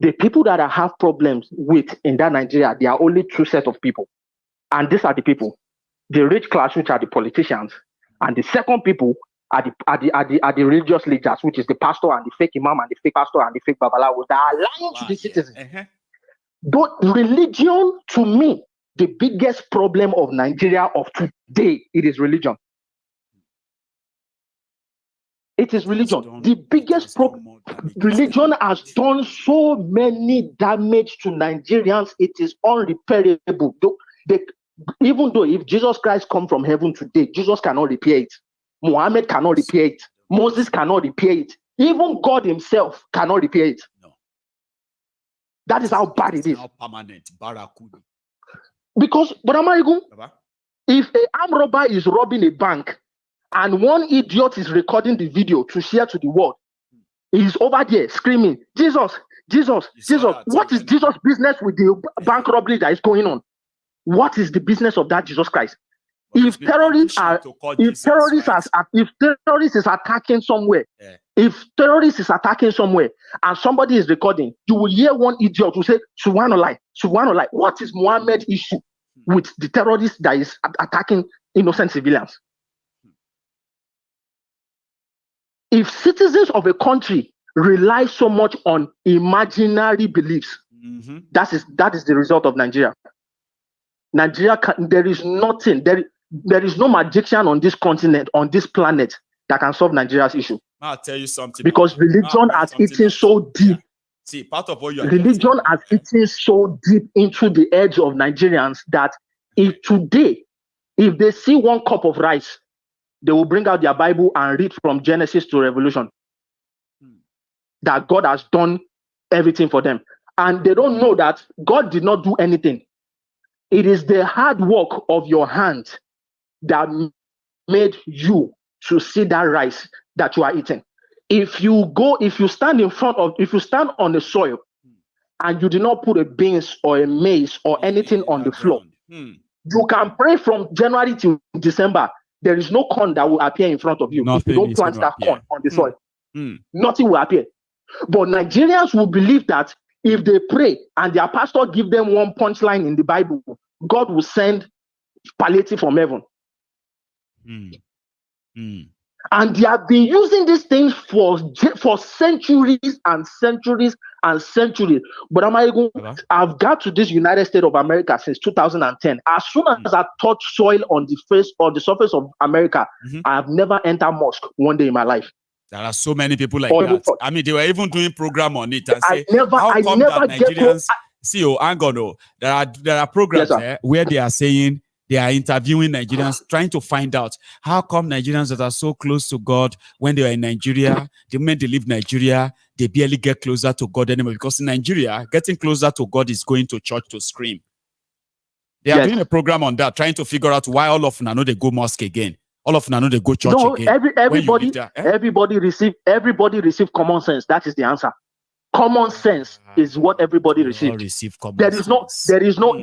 The people that I have problems with in that Nigeria, there are only two sets of people. And these are the people, the rich class, which are the politicians, and the second people are the religious leaders, which is the pastor and the fake imam and the fake pastor and the fake babalawo that are lying to the citizens. But religion, to me, the biggest problem of Nigeria of today, it is religion. It is religion. The biggest problem. Religion has done so many damage to Nigerians. It is unrepairable. Even though if Jesus Christ come from heaven today, Jesus cannot repair it. Muhammad cannot repair it. Moses cannot repair it. Even God himself cannot repair it. No. That is how bad it is. Permanent. Because, but Maiyegun, if an armed robber is robbing a bank and one idiot is recording the video to share to the world, he's over there screaming, Jesus, Jesus, Jesus. What is Jesus' business with the bank robbery that is going on? What is the business of that Jesus Christ? If terrorists is attacking somewhere, if terrorists is attacking somewhere and somebody is recording, you will hear one idiot who say, Subhanallah, Subhanallah. What is Muhammad's issue with the terrorist that is attacking innocent civilians? If citizens of a country rely so much on imaginary beliefs, that is the result of Nigeria. Nigeria, there is nothing, there is no magician on this continent, on this planet, that can solve Nigeria's issue. I'll tell you something. Because religion has eaten so deep. See, part of what you are religion has eaten so deep into the edge of Nigerians that if they see one cup of rice, they will bring out their Bible and read from Genesis to Revelation. That God has done everything for them. And they don't know that God did not do anything. It is the hard work of your hand that made you to see that rice that you are eating. If you stand on the soil and you do not put a beans or a maize or anything on the floor, you can pray from January to December. There is no corn that will appear in front of you. If you don't plant that corn on the soil, nothing will appear. But Nigerians will believe that if they pray and their pastor give them one punchline in the Bible, God will send palliative from heaven. And they have been using these things for centuries and centuries and centuries. But I've got to this United States of America since 2010. As soon as I touch soil on the surface of America, I have never entered mosque one day in my life. There are so many people like that. I mean, they were even doing program on it and say, how come that Nigerians there are programs where they are saying they are interviewing Nigerians, trying to find out how come Nigerians that are so close to God, when they are in Nigeria, the moment they leave Nigeria, they barely get closer to God anymore. Because in Nigeria, getting closer to God is going to church to scream. They are doing a program on that, trying to figure out why all of them know they go mosque again. All of them know they go church again. Everybody receive common sense. That is the answer. Common sense is what everybody receives. There is no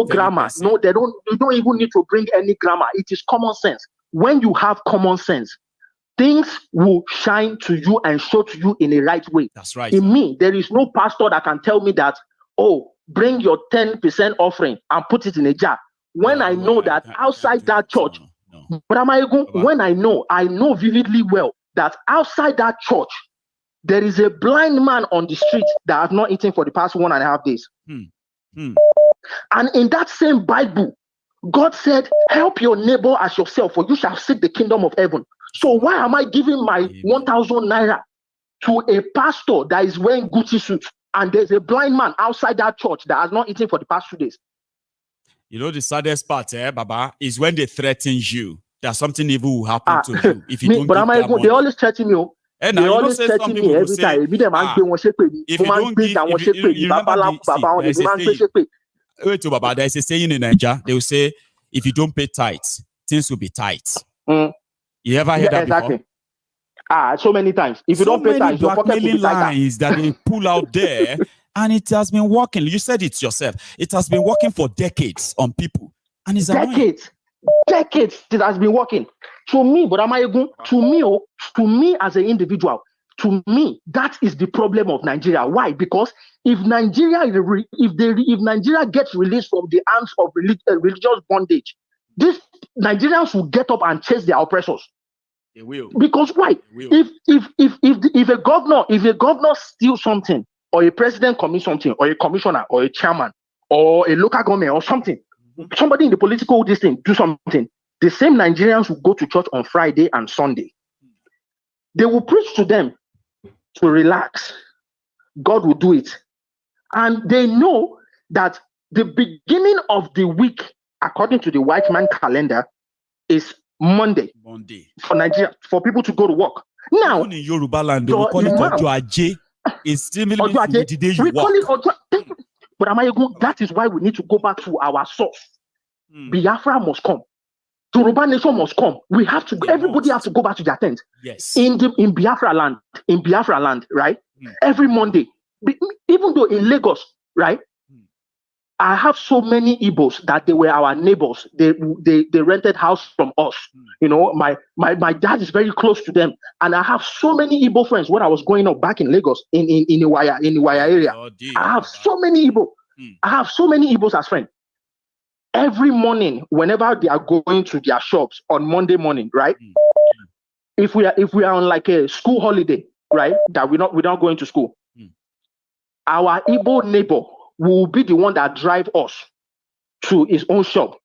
grammar. No, you don't even need to bring any grammar. It is common sense. When you have common sense, things will shine to you and show to you in a right way. That's right. In me, there is no pastor that can tell me that, oh, bring your 10% offering and put it in a jar. When I know that outside that church, but when I know vividly well that outside that church, there is a blind man on the street that has not eaten for the past 1.5 days. And in that same Bible, God said, help your neighbor as yourself, for you shall seek the kingdom of heaven. So why am I giving my 1,000 naira to a pastor that is wearing Gucci suit and there's a blind man outside that church that has not eaten for the past 2 days? You know, the saddest part, Baba, is when they threaten you that something evil will happen to you if you don't give that money. They always threaten me. They always threaten me every time. If you don't give, Baba, there's a saying in Nigeria, they will say, if you don't pay tithes, things will be tight. You ever heard that before? So many times. If you don't pay tithes, your pocket will be lines that they pull out there. And it has been working. You said it yourself. It has been working for decades on people. And it's decades it has been working. To me, but to me as an individual, to me, that is the problem of Nigeria. Why? Because if Nigeria gets released from the arms of religious bondage, these Nigerians will get up and chase their oppressors. They will. Because why? If a governor steals something, or a president commits something, or a commissioner, or a chairman, or a local government, or something, somebody in the political district do something, the same Nigerians will go to church on Friday and Sunday. They will preach to them to relax. God will do it. And they know that the beginning of the week, according to the white man calendar, is Monday. For Nigeria, for people to go to work. Now, even in Yoruba land, we call it Ojo Aje. It's similar to the day you work. But Maiyegun, that is why we need to go back to our source. Biafra must come. Yoruba nation must come. We have to. Everybody has to go back to their tent. Yes. In Biafra land, right? Every Monday, even though in Lagos, right? I have so many Igbos that they were our neighbors. They rented house from us. You know, my dad is very close to them, and I have so many Igbo friends. When I was growing up back in Lagos, in Iwaya area, I have so many Igbo. I have so many Igbos as friends. Every morning, whenever they are going to their shops on Monday morning, right? If we are on like a school holiday, right? That we're not going to school, our Igbo neighbor will be the one that drive us to his own shop.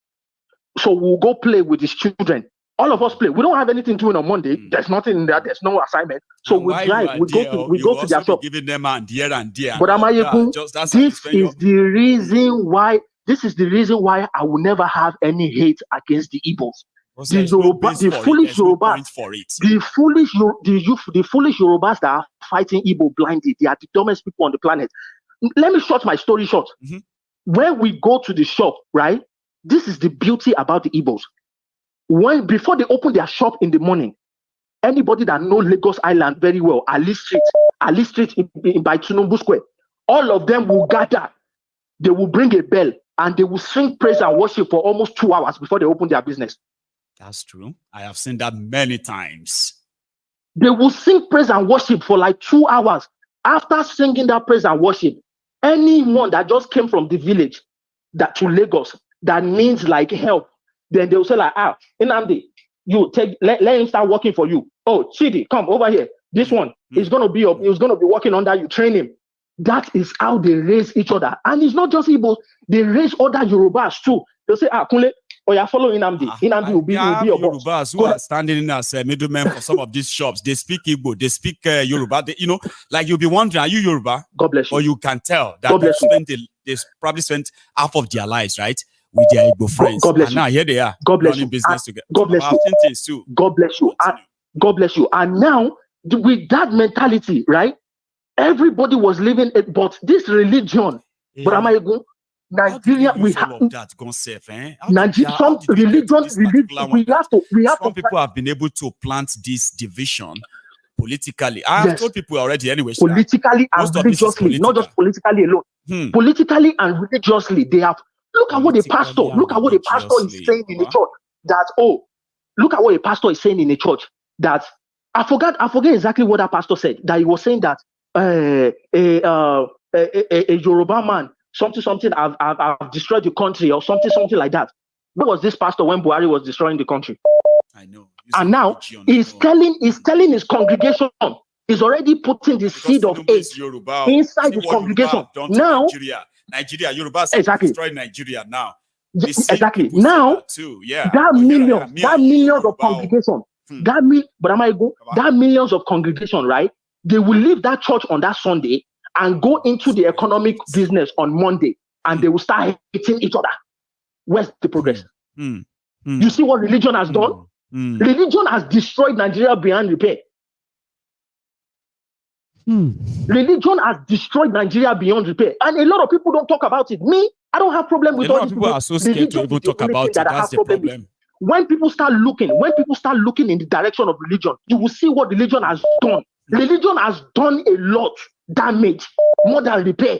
So we'll go play with his children. All of us play. We don't have anything doing on Monday. There's nothing in there. There's no assignment. So we drive. We go to their shop. Giving them and dear and dear. But Maiyegun, this is the reason why. This is the reason why I will never have any hate against the Igbos. The foolish Yorubas that are fighting Igbo blindly. They are the dumbest people on the planet. Let me short my story short. When we go to the shop, right? This is the beauty about the Igbos. Before they open their shop in the morning, anybody that knows Lagos Island very well, Ali Street by Tunumbu Square, all of them will gather. They will bring a bell and they will sing praise and worship for almost 2 hours before they open their business. That's true. I have seen that many times. They will sing praise and worship for like 2 hours. After singing that praise and worship, anyone that just came from the village to Lagos that needs like help, then they will say like, Inamdi, you let him start working for you. Oh, Chidi, come over here. This one is gonna be working under you. Train him. That is how they raise each other. And it's not just Igbo, they raise other Yorubas too. They'll say, Kunle, you follow Inamdi. Inamdi will be your Yorubas boss. who are standing in as middlemen for some of these shops. They speak Igbo, they speak Yoruba. Like you'll be wondering, are you Yoruba? God bless you. Or you can tell that they probably spent half of their lives, right, with their Igbo friends. God bless and you. now here they are, God bless running you. business together. God bless you. Things too. God bless you. God bless you. And now, with that mentality, right? Everybody was living it, but this religion, but Maiyegun, Nigeria, we have that concept, some religion. We have some people have been able to plant this division politically. I have told people already anyway. Politically and religiously, not just politically alone. Politically and religiously, they have. Look at what the pastor is saying in the church. Look at what a pastor is saying in the church. That I forget exactly what that pastor said. That he was saying that a Yoruba man, something, I've destroyed the country or something like that. Where was this pastor when Buhari was destroying the country? I know. And now he's telling his congregation, he's already putting the seed of hate inside his congregation. Now, Nigeria, Yorubas destroying Nigeria now. Exactly. Now, that millions of congregation, that millions of congregation, right? They will leave that church on that Sunday and go into the economic business on Monday, and they will start hating each other. Where's the progress? You see what religion has done? Religion has destroyed Nigeria beyond repair. Religion has destroyed Nigeria beyond repair, and a lot of people don't talk about it. Me, I don't have problem with all these people. Are so scared to even talk about it. That's the problem. When people start looking in the direction of religion, you will see what religion has done. Religion has done a lot damage, more than repair.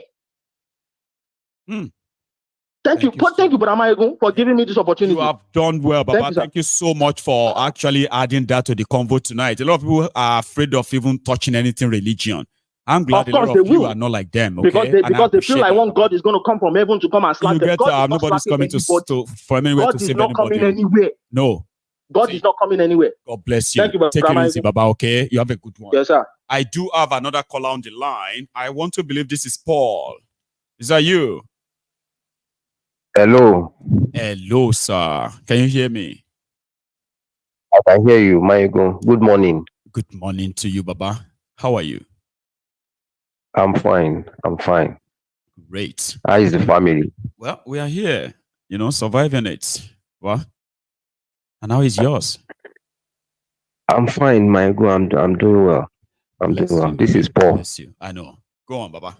Thank you, Brother Maiyegun, for giving me this opportunity. You have done well, Baba. Thank you so much for actually adding that to the convo tonight. A lot of people are afraid of even touching anything religion. I'm glad a lot of you are not like them, okay? Because they feel like one God is going to come from heaven to come and slap them. God nobody's coming to for anywhere to save anybody. God is not coming anywhere. No. God is not coming anywhere. God bless you. Thank you, Take it easy, Baba, okay? You have a good one. Yes, sir. I do have another caller on the line. I want to believe this is Paul. Is that you? Hello. Hello, sir. Can you hear me? I can hear you, Maiyegun. Good morning. Good morning to you, Baba. How are you? I'm fine. Great. How is the family? Well, we are here, surviving it. What? And how is yours? I'm fine, Maiyegun. I'm doing well. I'm doing well. This is Paul. Bless you. I know. Go on, Baba.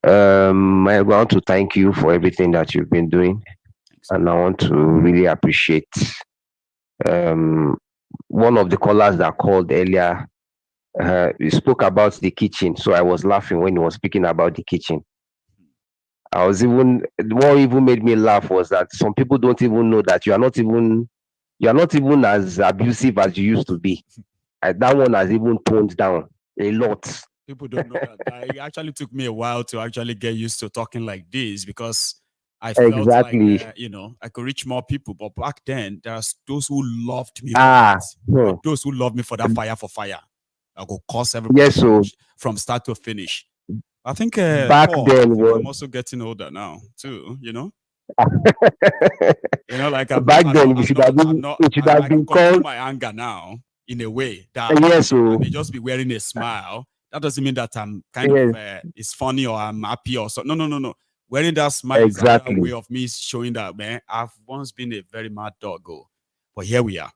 Maiyegun, I want to thank you for everything that you've been doing. Thanks. And I want to really appreciate one of the callers that called earlier. He spoke about the kitchen, so I was laughing when he was speaking about the kitchen. What even made me laugh was that some people don't even know that you are not even as abusive as you used to be. That one has even toned down a lot. People don't know that. It actually took me a while to actually get used to talking like this because I felt like, I could reach more people. But back then, there's those who loved me. Those who loved me for that fire for fire. I could cause everybody from start to finish. I think back then I'm also getting older now too. Like back then, it should have been called my anger now in a way that I may just be wearing a smile. That doesn't mean that I'm kind of it's funny or I'm happy or so. No. Wearing that smile is a way of me showing that, man, I've once been a very mad doggo. But here we are.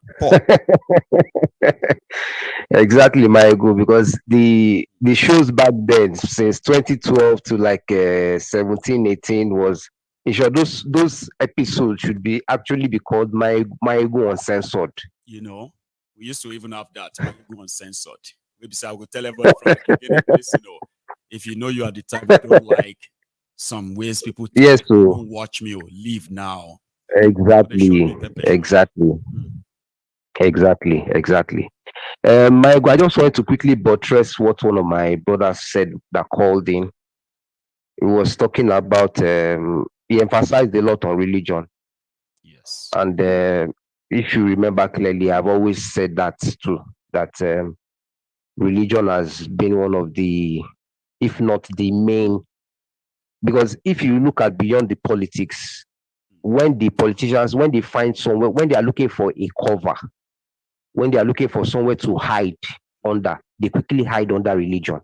Exactly, Maiyegun, because the shows back then, since 2012 to like 17, 18 was, in short, those episodes should actually be called Maiyegun Uncensored. We used to even have that, Maiyegun Uncensored. Maybe I will tell everyone from the beginning, if you know you are the type that don't like some ways people don't watch me or leave now. Exactly. Maiyegun, I just wanted to quickly buttress what one of my brothers said that called in. He was talking about, he emphasized a lot on religion. Yes. And if you remember clearly, I've always said that too, that religion has been one of the, if not the main, because if you look at beyond the politics, when the politicians, when they find somewhere, when they are looking for a cover, when they are looking for somewhere to hide under, they quickly hide under religion.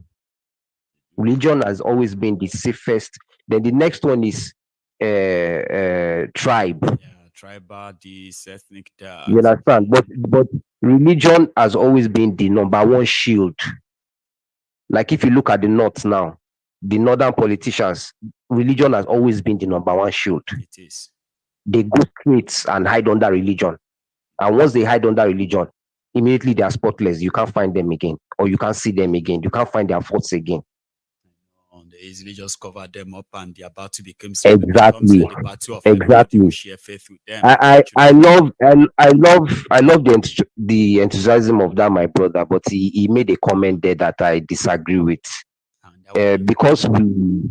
Religion has always been the safest. Then the next one is tribe. Yeah, tribal, this ethnic. You understand? But religion has always been the number one shield. Like if you look at the North now, the northern politicians, religion has always been the number one shield. It is. They go straight and hide under religion. And once they hide under religion, immediately they are spotless. You can't find them again, or you can't see them again. You can't find their faults again. They easily just cover them up and they're about to become exactly. Exactly. Share faith with them. I love the enthusiasm of that, my brother, but he made a comment there that I disagree with. Because we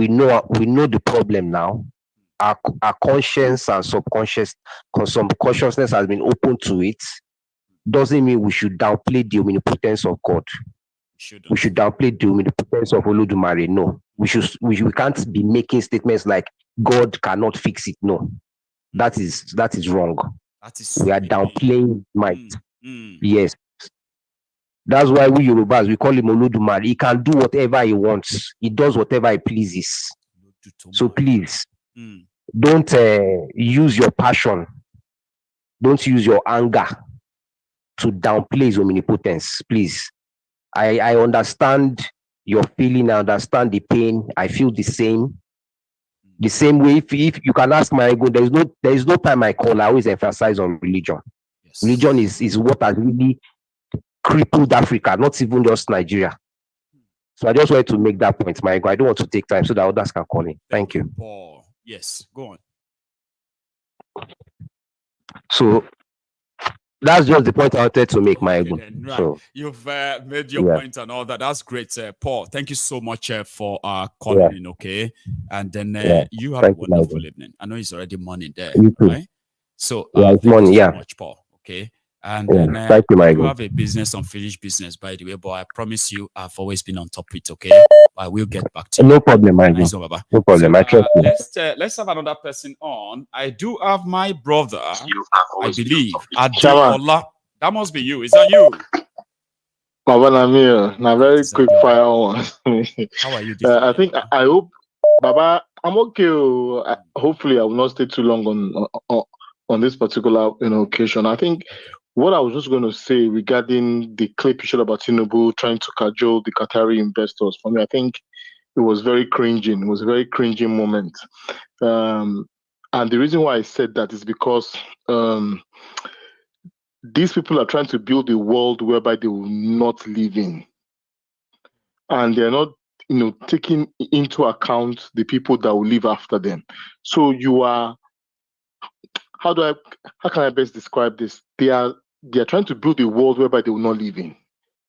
know the problem now. Our conscience and some consciousness has been open to it. Doesn't mean we should downplay the omnipotence of God. We should downplay the omnipotence of Olodumare. No, we can't be making statements like God cannot fix it. No, that is wrong. We are downplaying might. Yes, that's why we Yorubas, we call him Olodumare. He can do whatever he wants. He does whatever he pleases. So please, don't use your passion. Don't use your anger to downplay his omnipotence, please. I understand your feeling. I understand the pain. I feel the same. The same way, if you can ask Maiyegun, there is no time I call. I always emphasize on religion. Yes. Religion is what has really crippled Africa, not even just Nigeria. So I just wanted to make that point, Maiyegun. I don't want to take time so that others can call in. Thank you. Paul. Yes, go on. So that's just the point I wanted to make, Maiyegun. Right. So You've made your point and all that. That's great, Paul. Thank you so much for calling Yeah. in, okay? And then you have Thank a you, wonderful Maiyegun. evening. I know it's already morning there, You too. right? So Yeah, it's thank morning, you so yeah. much, Paul, okay? And Yeah, then thank you, you Maiyegun. have a business, unfinished business, by the way, but I promise you, I've always been on top of it, okay? I will get back to you. No problem, Maiyegun. Nice one, Baba. No problem. So, I trust you. let's have another person on. I do have my brother, I believe, Chairman. Adeola. That must be you. Is that you? Baba Namir, na very quick fire one. How are you this I think I hope, Baba, I'm okay. Hopefully, I will not stay too long on this particular occasion. I think what I was just going to say regarding the clip you showed about Tinubu trying to cajole the Qatari investors, for me, I think it was very cringing. It was a very cringing moment. And the reason why I said that is because these people are trying to build a world whereby they will not live in. And they're not, taking into account the people that will live after them. So you are, how can I best describe this? They are trying to build a world whereby they will not live in.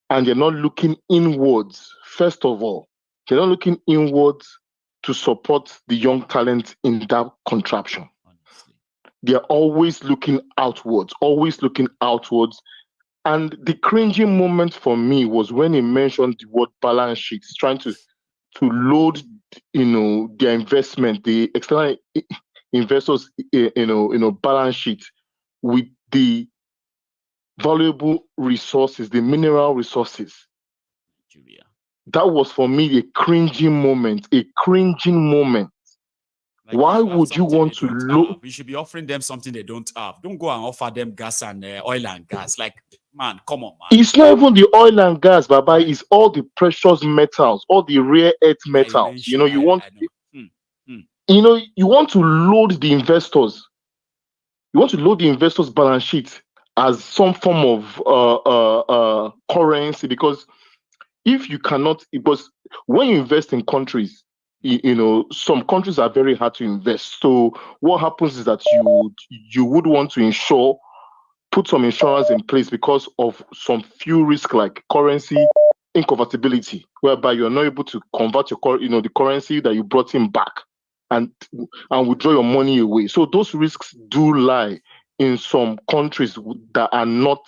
And they're not looking inwards, first of all. They're not looking inwards to support the young talent in that contraption. They're always looking outwards. And the cringing moment for me was when he mentioned the word balance sheets, trying to load, their investment, the external investors, balance sheet with the valuable resources, the mineral resources. That was for me a cringing moment. Like, why would you want to load? You should be offering them something they don't have. Don't go and offer them gas and oil and gas. Like, man, come on, man. It's not even the oil and gas, Baba. It's all the precious metals, all the rare earth metals. You want to load the investors. You want to load the investors' balance sheet as some form of currency, because if you cannot, because when you invest in countries, some countries are very hard to invest. So what happens is that you would want to put some insurance in place because of some few risks like currency inconvertibility, whereby you're not able to convert the currency that you brought in back and withdraw your money away. So those risks do lie in some countries that are not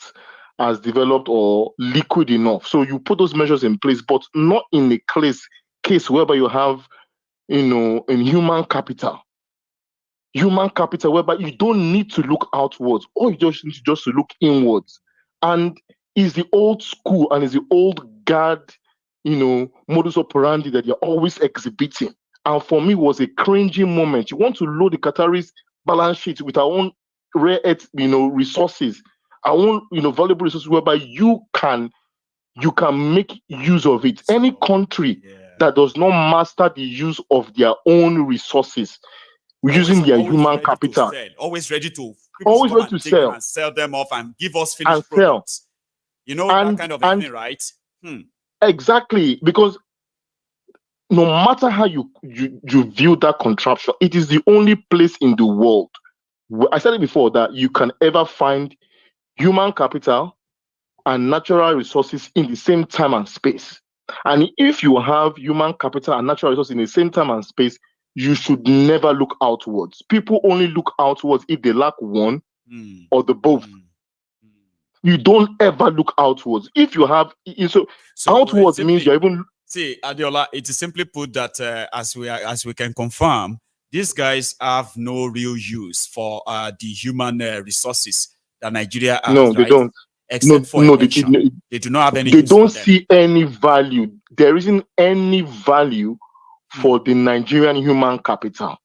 as developed or liquid enough. So you put those measures in place, but not in a case whereby you have, in human capital, whereby you don't need to look outwards, or you just need to look inwards. And it's the old school and it's the old guard, modus operandi that you're always exhibiting. And for me, it was a cringing moment. You want to load the Qataris' balance sheet with our own rare earth, resources, our own, valuable resources, whereby you can make use of it. Any country that does not master the use of their own resources, using their human capital, always ready to sell and sell them off and give us finished products. That kind of thing, right? Exactly, because no matter how you view that contraption, it is the only place in the world, I said it before, that you can ever find human capital and natural resources in the same time and space. And if you have human capital and natural resources in the same time and space, you should never look outwards. People only look outwards if they lack one or the both. You don't ever look outwards. If you have, so outwards means you're even. See, Adeola, it is simply put that as we can confirm, these guys have no real use for the human resources that Nigeria has. No, they don't. Except for election. They do not have any. They don't see any value. There isn't any value for the Nigerian human capital.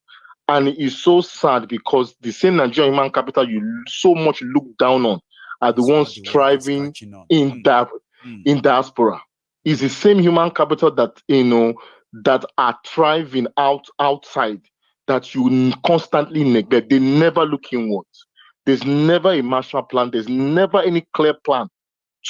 And it is so sad because the same Nigerian human capital you so much look down on are the ones striving in diaspora. It's the same human capital that that are thriving outside that you constantly neglect. They never look inwards. There's never a Marshall Plan. There's never any clear plan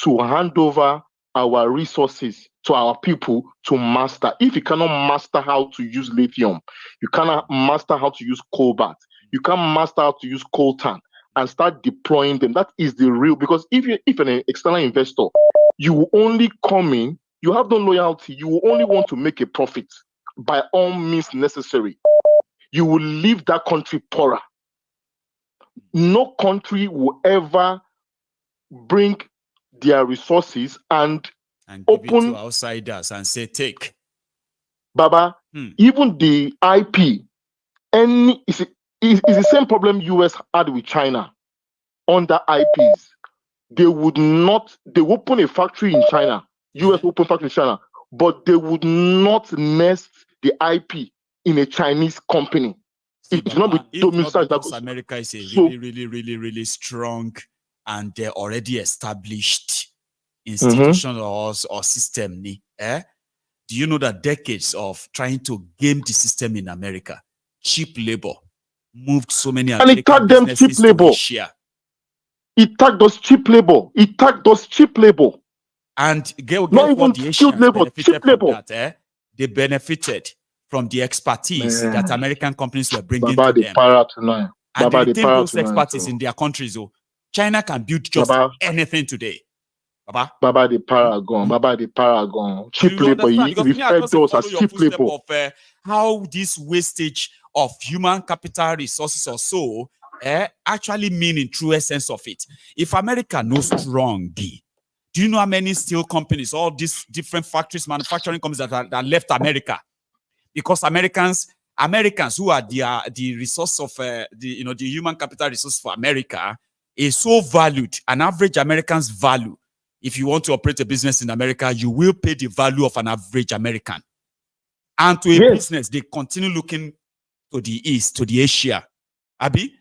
to hand over our resources to our people to master. If you cannot master how to use lithium, you cannot master how to use cobalt, you can't master how to use coltan and start deploying them. That is the real, because if an external investor, you will only come in, you have no loyalty, you will only want to make a profit by all means necessary. You will leave that country poorer. No country will ever bring their resources and give open it to outsiders and say, take. Baba, even the IP, it's the same problem US had with China under IPs. They would open a factory in China, US open factory in China, but they would not nest the IP in a Chinese company. It should not be domiciled. Because America is a really strong and they're already established institution or system. Do you know that decades of trying to game the system in America, cheap labor, moved so many American businesses to Asia? It tagged us cheap labor. And guess not what even the skilled Asians labor, benefited cheap from labor. that? They benefited from the expertise that American companies were bringing Baba, to the them. para tonight. And Baba, they the retain para those tonight. expertise in their countries. China can build just anything today. Baba the paragon. Baba the paragon. Cheap labor. He referred to us as cheap labor. Of how this wastage of human capital resources or so actually mean in true essence of it. If America knows strong, do you know how many steel companies, all these different factories, manufacturing companies that left America? Because Americans who are the resource of the human capital resource for America is so valued. An average American's value, if you want to operate a business in America, you will pay the value of an average American. And to a business, they continue looking to the east, to the Asia. Abi?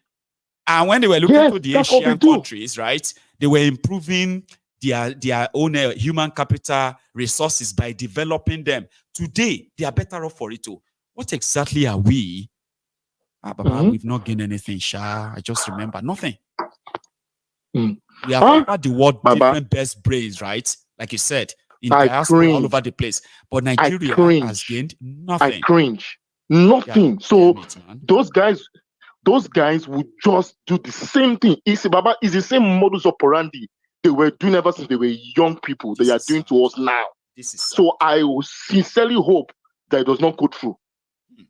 And when they were looking to the Asian countries, right, they were improving their own human capital resources by developing them. Today, they are better off for it too. What exactly are we? Baba, we've not gained anything, Sha. I just remember nothing. We have offered the world different best brains, right? Like you said, in diaspora all over the place. But Nigeria has gained nothing. I cringe. Nothing. So those guys would just do the same thing. It's the same modus operandi they were doing ever since they were young people. They are doing to us now. So I sincerely hope that it does not go through,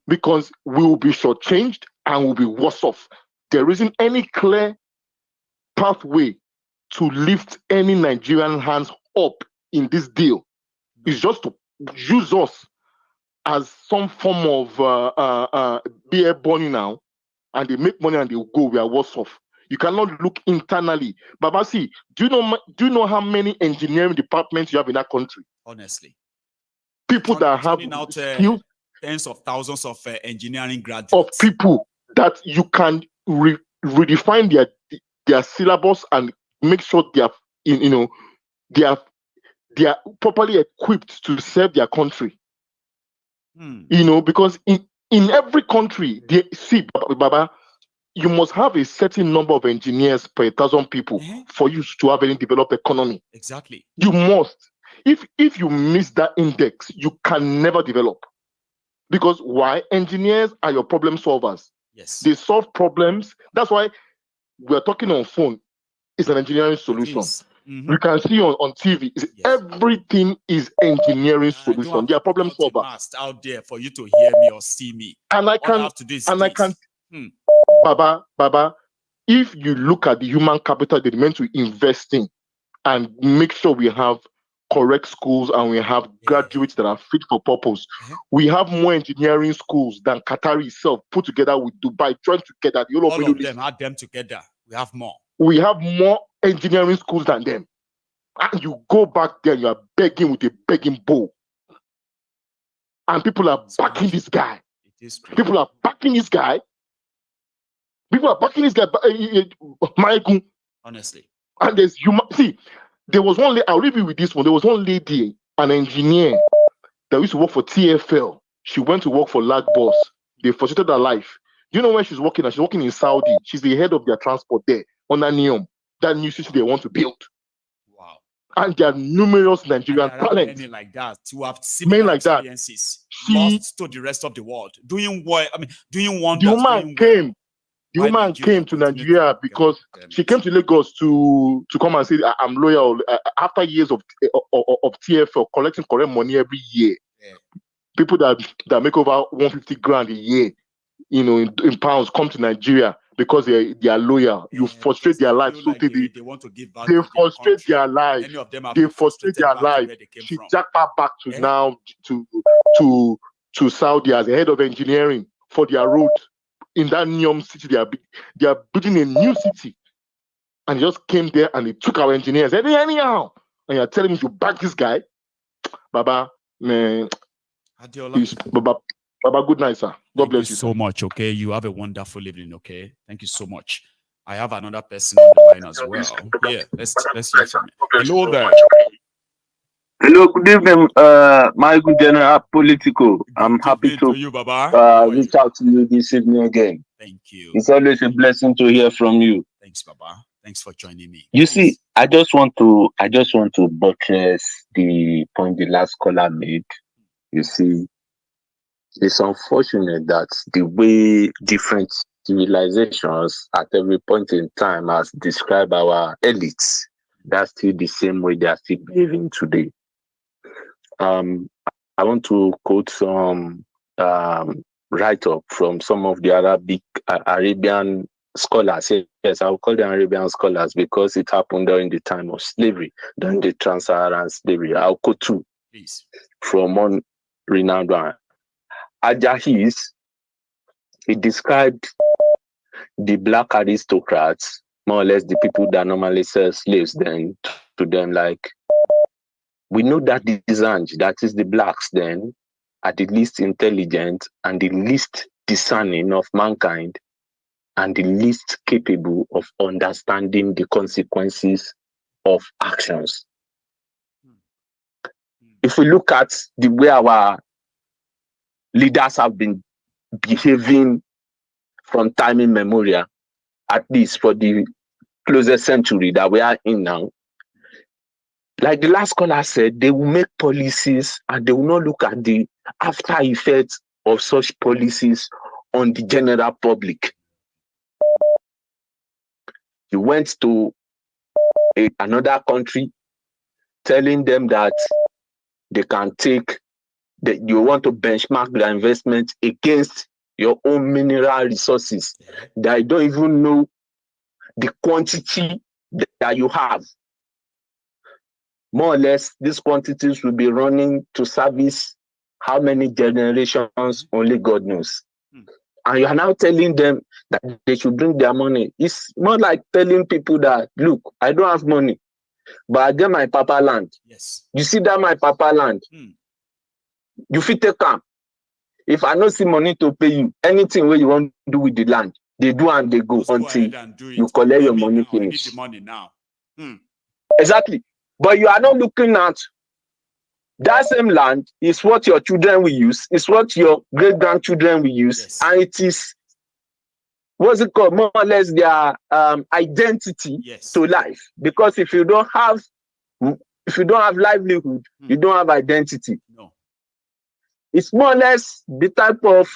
because we will be shortchanged and will be worse off. There isn't any clear pathway to lift any Nigerian hands up in this deal. It's just to use us as some form of beer bunny now, and they make money and they go. We are worse off. You cannot look internally. Baba, see, do you know how many engineering departments you have in that country? Honestly, people that have skills, tens of thousands of engineering graduates, of people that you can redefine their syllabus and make sure they are they are properly equipped to serve their country. Because in every country, Baba, you must have a certain number of engineers per 1,000 people for you to have any developed economy. Exactly. You must. If you miss that index, you can never develop. Because why? Engineers are your problem solvers. Yes. They solve problems. That's why we're talking on phone. It's an engineering solution. You can see on TV, everything is engineering solution. They are problem solvers out there for you to hear me or see me. And I can, Baba, if you look at the human capital they're meant to invest in and make sure we have correct schools and we have graduates that are fit for purpose, we have more engineering schools than Qatar itself put together with Dubai, joined together. All of them add them together. We have more. We have more engineering schools than them. And you go back there, you are begging with a begging bowl. And people are backing this guy. People are backing this guy. Maiyegun. Honestly. And there's there was one lady, I'll leave you with this one. There was one lady, an engineer that used to work for TFL. She went to work for Lagbos. They frustrated her life. Do you know where she's working? She's working in Saudi. She's the head of their transport there on that NEOM, that new city they want to build. Wow. And there are numerous Nigerian talents. Many like that who have Men similar like that. experiences, See, lost to the rest of the world, doing well. I mean, doing wonders. the woman came. The Why woman Nigeria came to Nigeria because she came to Lagos to come and say, I'm loyal. After years of TFL collecting correct money every year, people that make over 150 grand a year, in pounds, come to Nigeria because they are loyal. You frustrate their lives, so like they want to give back they to frustrate their lives. Many of them have They been frustrate their back to lives. where they came She from. jacked her back to now to Saudi as the head of engineering for their road in that Neom city. They are building a new city, and he just came there and they took our engineers. Anyhow, and you're telling me to back this guy, Baba, man. Baba, good night, sir. God bless you so much. Okay, you have a wonderful evening. Okay, thank you so much. I have another person on the line as well. Yeah, let's hear from it. Hello there. Hello, good evening, Maiyegun General Politico. I'm happy to you, Baba. reach out to you this evening again. Thank you. It's always a blessing to hear from you. Thanks, Baba. Thanks for joining me. You see, I just want to buttress the point the last caller made. You see, it's unfortunate that the way different civilizations at every point in time has described our elites, that's still the same way they are still behaving today. I want to quote some write-up from some of the Arabian scholars. Yes, I will call them Arabian scholars because it happened during the time of slavery, during the trans-Saharan slavery. I'll quote two from one renowned one. Ajahis, he described the black aristocrats, more or less the people that normally sell slaves then to them, like, we know that the Zanj, that is the blacks then, are the least intelligent and the least discerning of mankind and the least capable of understanding the consequences of actions. If we look at the way our leaders have been behaving from time immemorial, at least for the closest century that we are in now, like the last caller said, they will make policies and they will not look at the after effects of such policies on the general public. You went to another country telling them that they can take, that you want to benchmark their investment against your own mineral resources that you don't even know the quantity that you have. More or less, these quantities will be running to service how many generations, only God knows. And you are now telling them that they should bring their money. It's more like telling people that, look, I don't have money, but I get my papa land. Yes. You see that my papa land? You fit take am. If I don't see money to pay you, anything where you want to do with the land, they do and they go until you collect your money finish. I need the money now. Exactly. But you are not looking at that same land is what your children will use, is what your great-grandchildren will use, and it is, what's it called, more or less their identity to life. Because if you don't have livelihood, you don't have identity. No. It's more or less the type of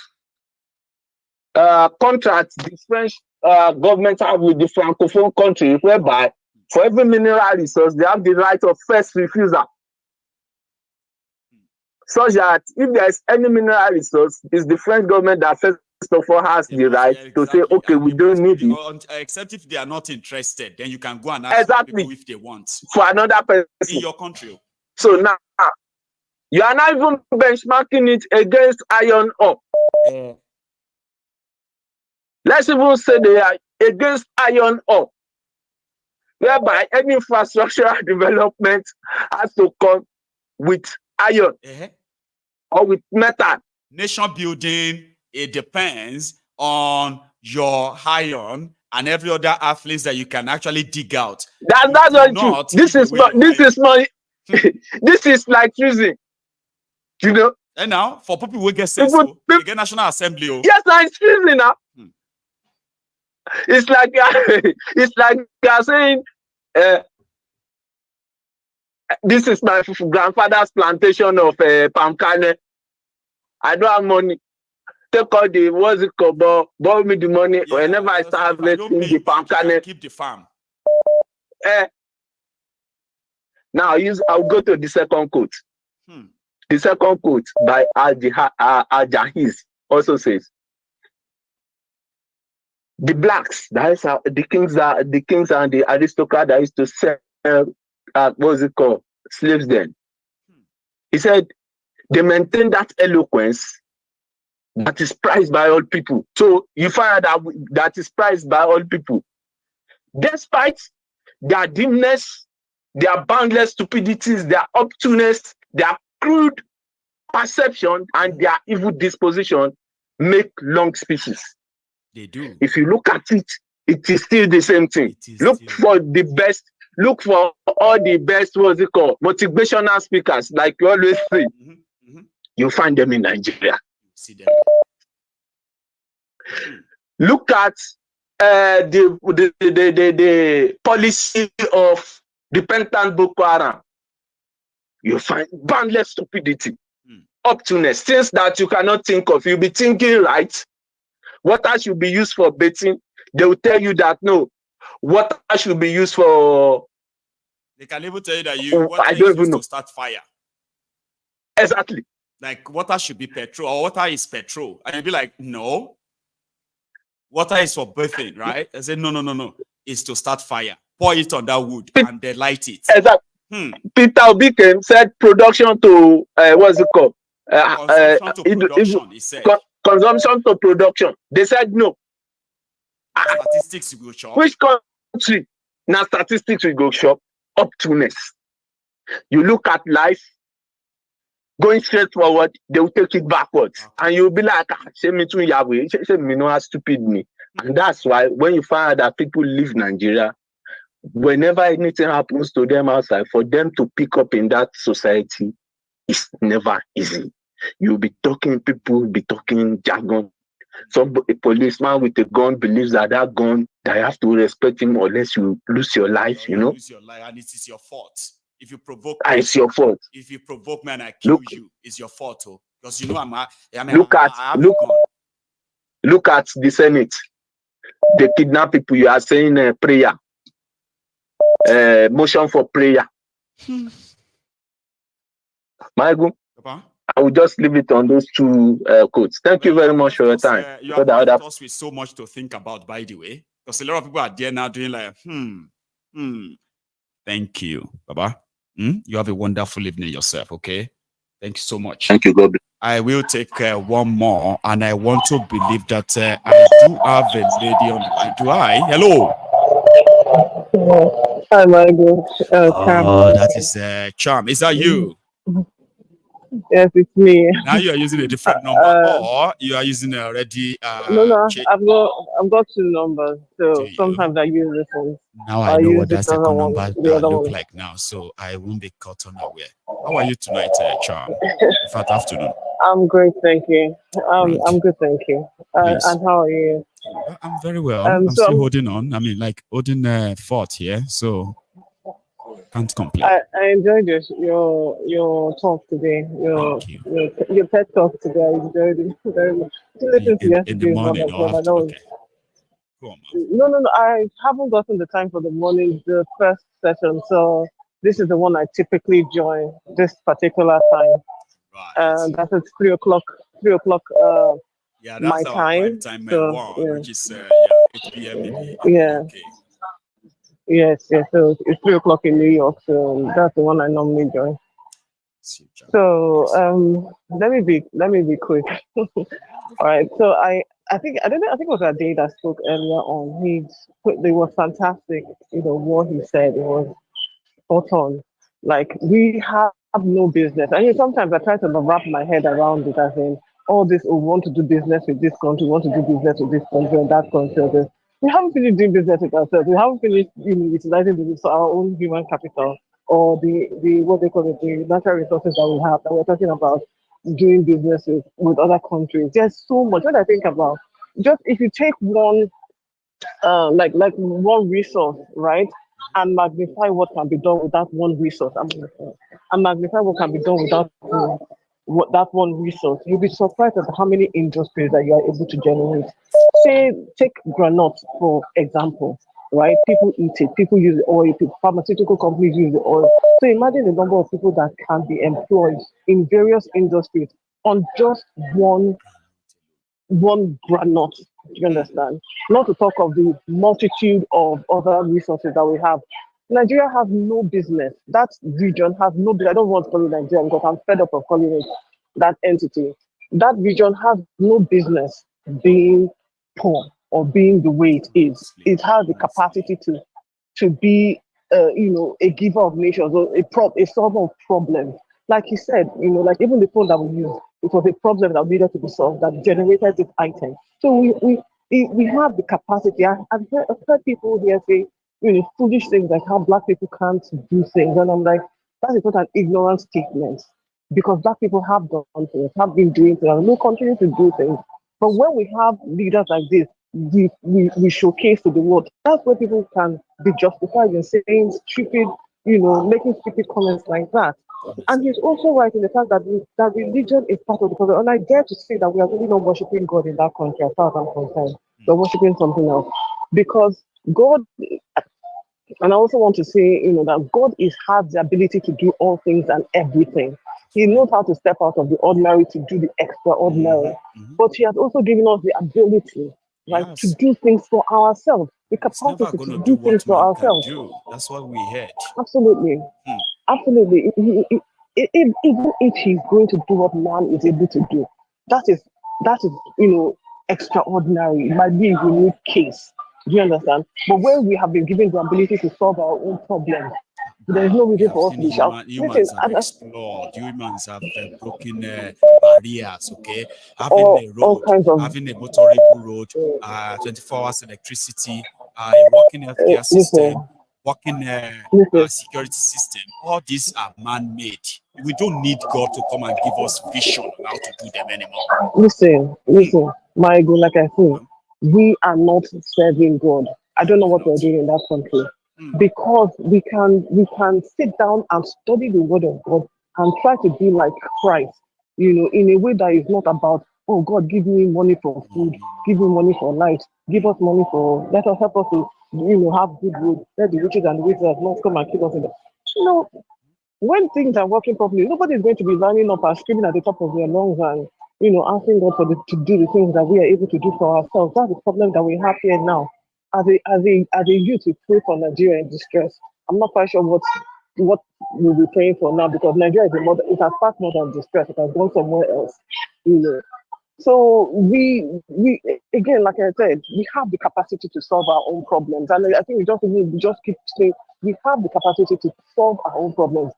contract the French government have with the Francophone country, whereby for every mineral resource, they have the right of first refusal. Such that if there is any mineral resource, it's the French government that first of all has the right to say, okay, we don't need it. Except if they are not interested, then you can go and ask people if they want. For another person. In your country. So now, you are not even benchmarking it against iron ore. Let's even say they are against iron ore, whereby any infrastructural development has to come with iron or with metal. Nation building, it depends on your iron and every other athletes that you can actually dig out. That's not true. This is like treason. You know? And now, for people who get sense, they get National Assembly. Yes, it's treason now. It's like you are saying This is my grandfather's plantation of palm kernel. I don't have money. Take all the, what's it called, borrow me the money. Yeah, whenever I start harvesting the palm kernel. Keep the farm. Now I'll go to the second quote. The second quote by Al-Jahiz also says, the blacks, that is the kings and the aristocrats that used to sell what's it called, slaves then. He said they maintain that eloquence that is prized by all people. So you find that is prized by all people. Despite their dimness, their boundless stupidities, their obtuseness, their crude perception, and their evil disposition make long speeches. They do. If you look at it, it is still the same thing. Look for the best. Look for all the best, what's it called, motivational speakers, like you always say. You find them in Nigeria. See them. Look at the policy of repentant Boko Haram. You find boundless stupidity, obtuseness, things that you cannot think of. You'll be thinking, right, water should be used for bathing. They will tell you that no, water should be used for. They can even tell you that I don't even know. To start fire. Exactly. Like water should be petrol, or water is petrol, and you'll be like, no, water is for birthing, right? I said, no, it's to start fire. Pour it on that wood and then light it. Exactly. Peter Obi said production to what's it called? Consumption to production. He said consumption to production. They said no. Statistics will go shop. Which country? Now statistics will go shop. Obtuseness. You look at life. Going straight forward, they will take it backwards. And you'll be like, say me too, Yahweh. Say me know how stupid me. And that's why when you find out that people leave Nigeria, whenever anything happens to them outside, for them to pick up in that society, it's never easy. You'll be talking, people will be talking jargon. A policeman with a gun believes that gun, that you have to respect him unless you lose your life, you know? Lose your life, and it is your fault. If you provoke me, it's your fault. If you provoke me and I kill you, it's your fault. Oh. Because you know look at the Senate. They kidnap people. You are saying prayer. Motion for prayer. Maiyegun, I will just leave it on those two quotes. Thank you very much for your time. You have left us with so much to think about, by the way. Because a lot of people are there now doing like, Thank you, Baba. You have a wonderful evening yourself, okay? Thank you so much. Thank you, God. I will take one more, and I want to believe that I do have a lady on the line. Do I? Hello. Hi, Maiyegun. That is Charm. Is that you? Yes, it's me. Now you are using a different number, or you are using already. No, I've got two numbers. So sometimes I use this one. Now I know what that second number look like now, so I won't be caught unaware. How are you tonight, Charm? In fact, afternoon. I'm great, thank you. I'm good, thank you. And how are you? I'm very well. I'm still holding on. I mean, like holding fort here, so can't complain. I enjoyed your talk today. Your TED talk today. I enjoyed it very much. In the morning, okay. Go on, No. I haven't gotten the time for the morning, the first session. So this is the one I typically join this particular time. Right. That's at 3 o'clock. 3 o'clock. Yeah, that's my our time. Time so, which is 8 p.m. Yeah. Okay. Yes. So it's 3 o'clock in New York. So that's the one I normally join. So let me be quick. All right. So I think it was a day that spoke earlier on. It was fantastic. What he said, it was spot on. Like, we have no business. And sometimes I try to wrap my head around it as in all this, we want to do business with this country, we want to do business with this country and that country. We haven't finished doing business with ourselves. We haven't finished utilizing our own human capital or the what they call it, the natural resources that we have, that we're talking about doing business with other countries. There's so much. When I think about just if you take one like one resource, right? and magnify what can be done with that one resource. And magnify what can be done with that one resource. You'll be surprised at how many industries that you are able to generate. Say, take granules for example, right? People eat it, people use the oil, pharmaceutical companies use the oil. So imagine the number of people that can be employed in various industries on just one granite. Do you understand? Not to talk of the multitude of other resources that we have. Nigeria has no business. That region has no business. I don't want to call it Nigeria because I'm fed up of calling it that entity. That region has no business being poor or being the way it is. It has the capacity to be, a giver of nations or a solver of problems. Like he said, like even the phone that we use, it was a problem that needed to be solved that generated this item. So we have the capacity. I've heard people here say, foolish things like how black people can't do things, and I'm like, that is not an ignorant statement, because black people have done things, have been doing things, and will continue to do things. But when we have leaders like this, we showcase to the world. That's where people can be justified in saying stupid, making stupid comments like that. And he's also right in the fact that religion is part of the problem. And I dare to say that we are really not worshiping God in that country, as far as I'm concerned. We're worshiping something else. Because God, and I also want to say, that God has the ability to do all things and everything. He knows how to step out of the ordinary to do the extraordinary. But he has also given us the ability, right, to do things for ourselves. The capacity to do things for ourselves. That's what we heard. Absolutely. Absolutely. Even if he's going to do what man is able to do, that is, extraordinary. It might be a unique case. Do you understand? But when we have been given the ability to solve our own problems, there is no reason for us to be shouting. Humans have explored. Humans have broken barriers. Okay, having a road, having a motorable road, 24 hours electricity, a working healthcare system, working security system. All these are man-made. We don't need God to come and give us vision on how to do them anymore. Listen, Maiyegun, like I say, we are not serving God. I don't know what we're doing in that country. Because we can sit down and study the word of God and try to be like Christ, in a way that is not about, oh God, give me money for food, give me money for light, give us money let us help us to, have good roads, let the riches and the wizards not come and kill us in the. When things are working properly, nobody is going to be lining up and screaming at the top of their lungs and, asking God to do the things that we are able to do for ourselves. That's the problem that we have here now. As a youth, we pray for Nigeria in distress. I'm not quite sure what we'll be praying for now, because Nigeria it has passed more than distress. It has gone somewhere else, So we again, like I said, we have the capacity to solve our own problems, and I think we just keep saying we have the capacity to solve our own problems.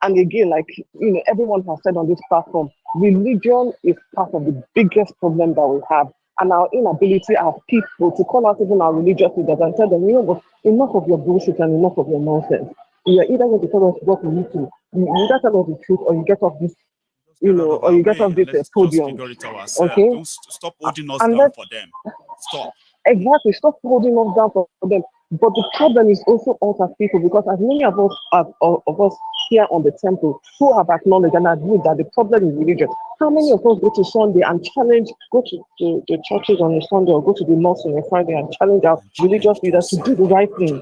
And again, like everyone has said on this platform, religion is part of the biggest problem that we have. And our inability as people to call out even our religious leaders and tell them, what, enough of your bullshit and enough of your nonsense. You're either going to tell us what we need to. You either tell us the truth, or you get off this, or you get off this podium. Okay? Don't stop holding us down for them. Stop. Exactly. Stop holding us down for them. But the problem is also us as people, because as many of us here on the temple who have acknowledged and admit that the problem is religion, how many of us go to Sunday and go to the churches on a Sunday, or go to the mosque on a Friday and challenge our religious leaders to do the right thing?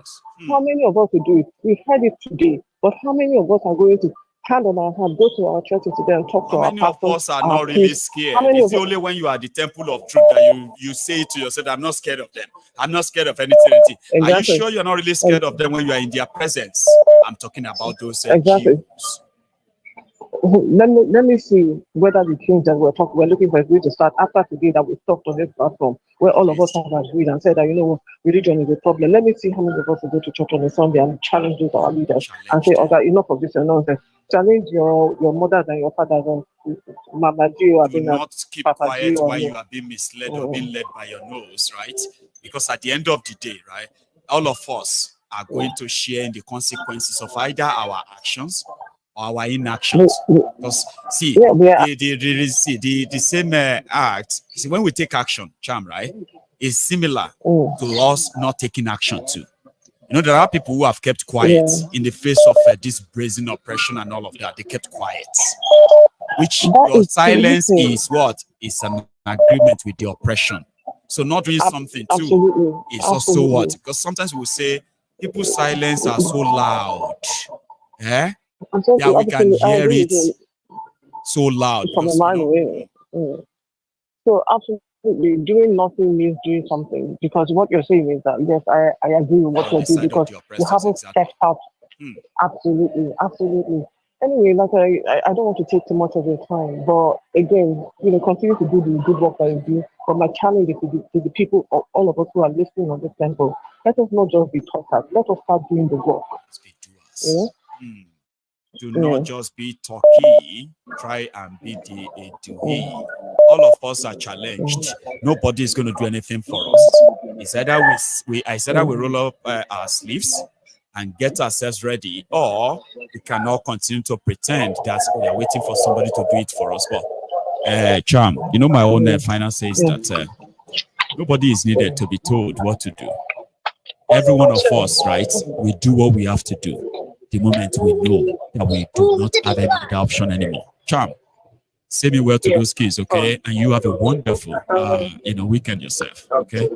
How many of us will do it? We heard it today, but how many of us are going to hand on our heart, go to our churches today and talk to our pastors? How many of us are not really scared? It's only when you are the temple of truth that you say to yourself, I'm not scared of them. I'm not scared of anything. Exactly. Are you sure you're not really scared of them when you are in their presence? I'm talking about those Jews. Let me see whether the change that we're looking for is going to start after today that we talked on this platform, where all of us have agreed and said that, religion is a problem. Let me see how many of us will go to church on a Sunday and challenge those our leaders and say, okay, enough of this nonsense. Challenge your mothers and your fathers and Mama Gio. Do not keep quiet while you are being misled or being led by your nose, right? Because at the end of the day, right, all of us are going to share in the consequences of either our actions or our inactions. Because the same act, see, when we take action, right, is similar to us not taking action too. You know, there are people who have kept quiet in the face of this brazen oppression and all of that. They kept quiet. Which your silence is what? Is an agreement with the oppression. So not doing something too is also what? Because sometimes we will say people's silence are so loud. Yeah, we can hear it so loud. From a mile away. So absolutely, doing nothing means doing something. Because what you're saying is that yes, I agree with what you're doing because you haven't stepped out. Absolutely. Anyway, like I don't want to take too much of your time, but again, continue to do the good work that you do. But my challenge is to the people, all of us who are listening on this temple, let us not just be talkers. Let us start doing the work. Do not just be talky, try and be the doing. All of us are challenged. Nobody is going to do anything for us. It's either we roll up our sleeves and get ourselves ready, or we cannot continue to pretend that we are waiting for somebody to do it for us. But Charm, my own final says that nobody is needed to be told what to do. Every one of us, right, we do what we have to do the moment we know that we do not have any other option anymore. Charm, say me well to those kids, okay? And you have a wonderful weekend yourself, okay?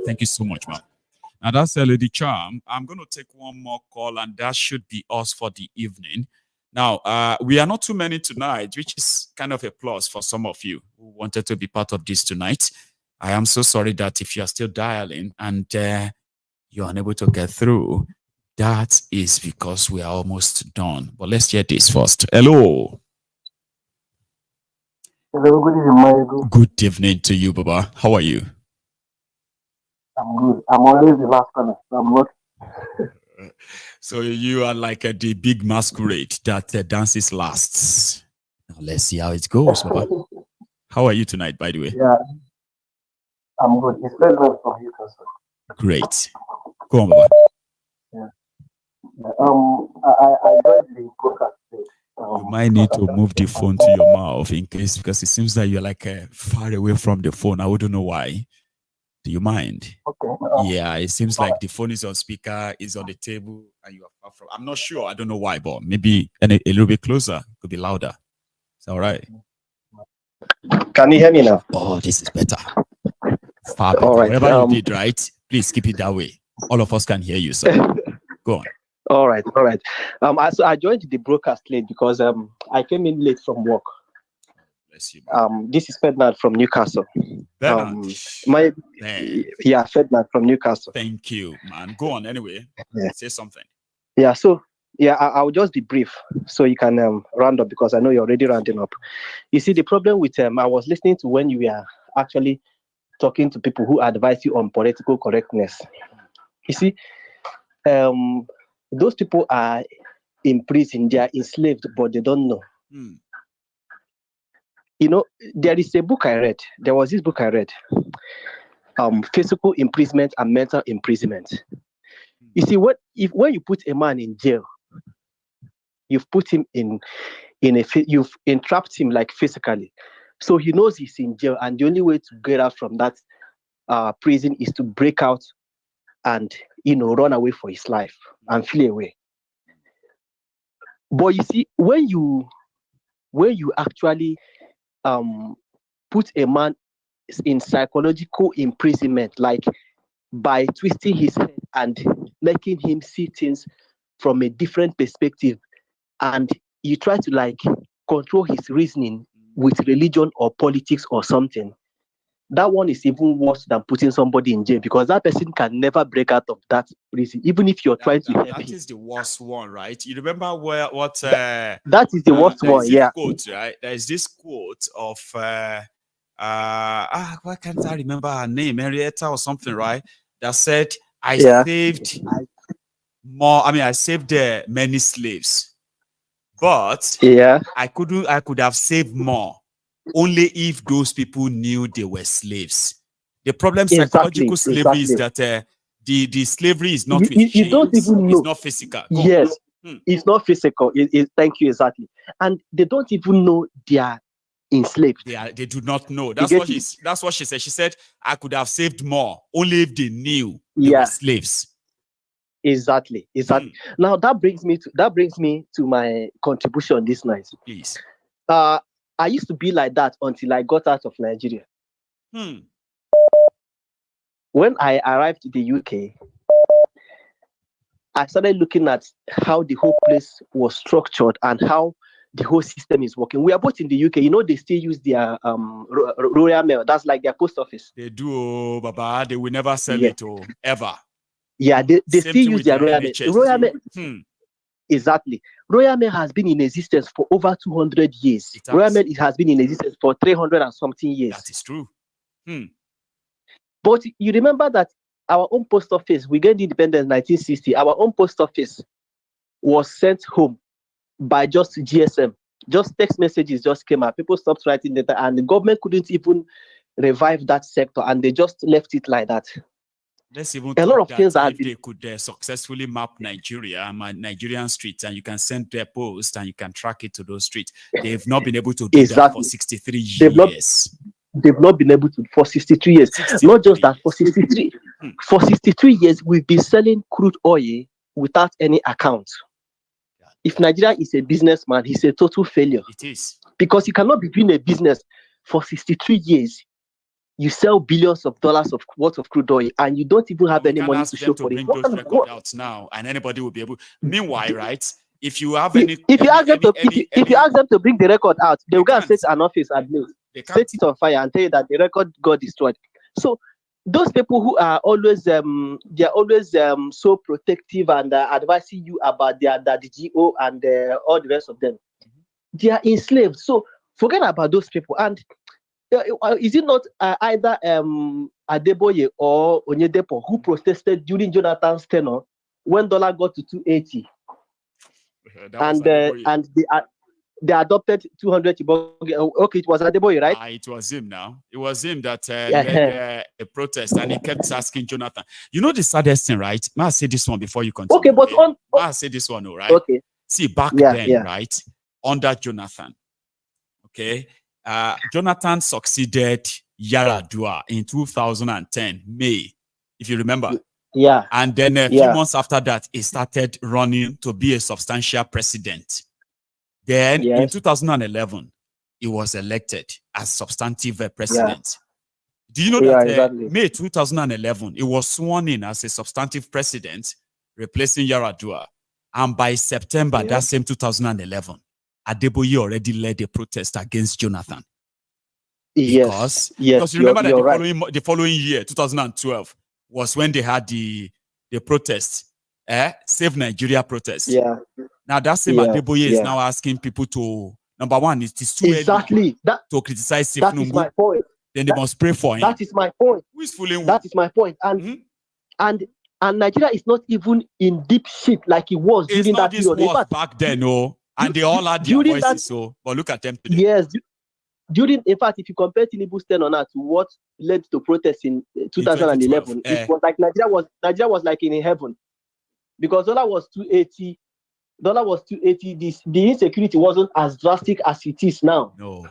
Thank you so much, man. Now that's Lady Charm. I'm going to take one more call, and that should be us for the evening. Now, we are not too many tonight, which is kind of a plus for some of you who wanted to be part of this tonight. I am so sorry that if you are still dialing and you're unable to get through, that is because we are almost done. But let's hear this first. Hello. Hello, good evening, Maiyegun. Good evening to you, Baba. How are you? I'm good. I'm always the last one, so I'm not. So you are like the big masquerade that dances last. Now let's see how it goes, Baba. How are you tonight, by the way? Yeah, I'm good. It's very well from you, sir. Great. Go on, Baba. Yeah. I joined the broadcast today. You might need to move the phone to your mouth in case, because it seems that you're like far away from the phone. I wouldn't know why. Do you mind? Okay. Yeah, it seems like the phone is on speaker, is on the table, and you are far from. I'm not sure. I don't know why, but maybe a little bit closer. Could be louder. It's all right. Can you hear me now? Oh, this is better. Far better. All right. Whatever you did, right? Please keep it that way. All of us can hear you, sir. Go on. All right. So I joined the broadcast late because I came in late from work. Bless you. This is Ferdinand from Newcastle. Ferdinand from Newcastle. Thank you, man. Go on anyway. Yeah. Say something. Yeah. So I'll just be brief so you can round up because I know you're already rounding up. You see, the problem with I was listening to when you were actually talking to people who advise you on political correctness. You see, those people are in prison, they are enslaved, but they don't know. You know, there is a book I read. There was this book I read, Physical Imprisonment and Mental Imprisonment. You see, when you put a man in jail, you've put him you've entrapped him like physically. So he knows he's in jail, and the only way to get out from that prison is to break out and run away for his life and flee away. But you see, when you actually put a man in psychological imprisonment, like by twisting his head and making him see things from a different perspective, and you try to control his reasoning with religion or politics or something, that one is even worse than putting somebody in jail, because that person can never break out of that prison, even if you're trying to help him. That is the worst one, right? You remember what that is the worst one, yeah. Quote, right? There is this quote of why can't I remember her name? Henrietta or something, right? That said, I saved many slaves, but I could have saved more only if those people knew they were slaves. The problem, psychological slavery, is that the slavery is not with chains. You don't even know. It's not physical. Yes, it's not physical. Thank you, exactly. And they don't even know they are enslaved. They do not know. That's what she said. She said, I could have saved more only if they knew they were slaves. Exactly. Now that brings me to my contribution this night. Please. I used to be like that until I got out of Nigeria. When I arrived in the UK, I started looking at how the whole place was structured and how the whole system is working. We are both in the UK. You know, they still use their Royal Mail. That's like their post office. They do, Baba. They will never sell it, ever. Yeah, they still use their Royal Mail. Royal Mail. Exactly. Royal Mail has been in existence for over 200 years. Royal Mail has been in existence for 300 and something years. That is true. But you remember that our own post office, we get independence in 1960. Our own post office was sent home by just GSM. Just text messages just came out. People stopped writing data, and the government couldn't even revive that sector, and they just left it like that. Let's even a lot of things that if they could successfully map Nigeria, Nigerian streets, and you can send their post and you can track it to those streets. They've not been able to do that for 63 years. They've not been able to for 63 years. Not just that, for 63 years, we've been selling crude oil without any account. If Nigeria is a businessman, he's a total failure. It is. Because you cannot be doing a business for 63 years. You sell billions of dollars of worth of crude oil, and you don't even have any money to show for it. Bring those records out now, and anybody will be able. Meanwhile, right? If you have any, if you ask them to bring the record out, they will go and set an office admin, set it on fire, and tell you that the record got destroyed. So those people who are always they are always so protective and advising you about the GO and all the rest of them, they are enslaved. So forget about those people. And is it not either Adeboye or Onyedepo who protested during Jonathan's tenure when dollar got to 280, and they adopted 200? Okay, it was Adeboye, right? It was him. Now it was him that led a protest, and he kept asking Jonathan. You know the saddest thing, right? May I say this one before you continue? Okay, but may I say this one, all right? Okay. See, back then, right, under Jonathan, okay. Jonathan succeeded Yaradua in 2010, May, if you remember. Yeah. And then a few months after that, he started running to be a substantial president. Then in 2011, he was elected as substantive president. Do you know that May 2011, he was sworn in as a substantive president, replacing Yaradua. And by September, that same 2011, Adeboye already led a protest against Jonathan. Because you remember that the following year, 2012, was when they had the protest, Save Nigeria protest. Yeah. Now that same Adeboye is now asking people to, number one, it is too early to criticize Sif That is my point. Then they must pray for him. That is my point. Who is fooling? That is my point. And Nigeria is not even in deep shit like it was during that period. Was back then, no. And they all had their voices, but look at them today. Yes. In fact, if you compare Tinubu's tenure to what led to protests in 2011, it was like Nigeria was like in heaven. Because dollar was 280. The insecurity wasn't as drastic as it is now. No.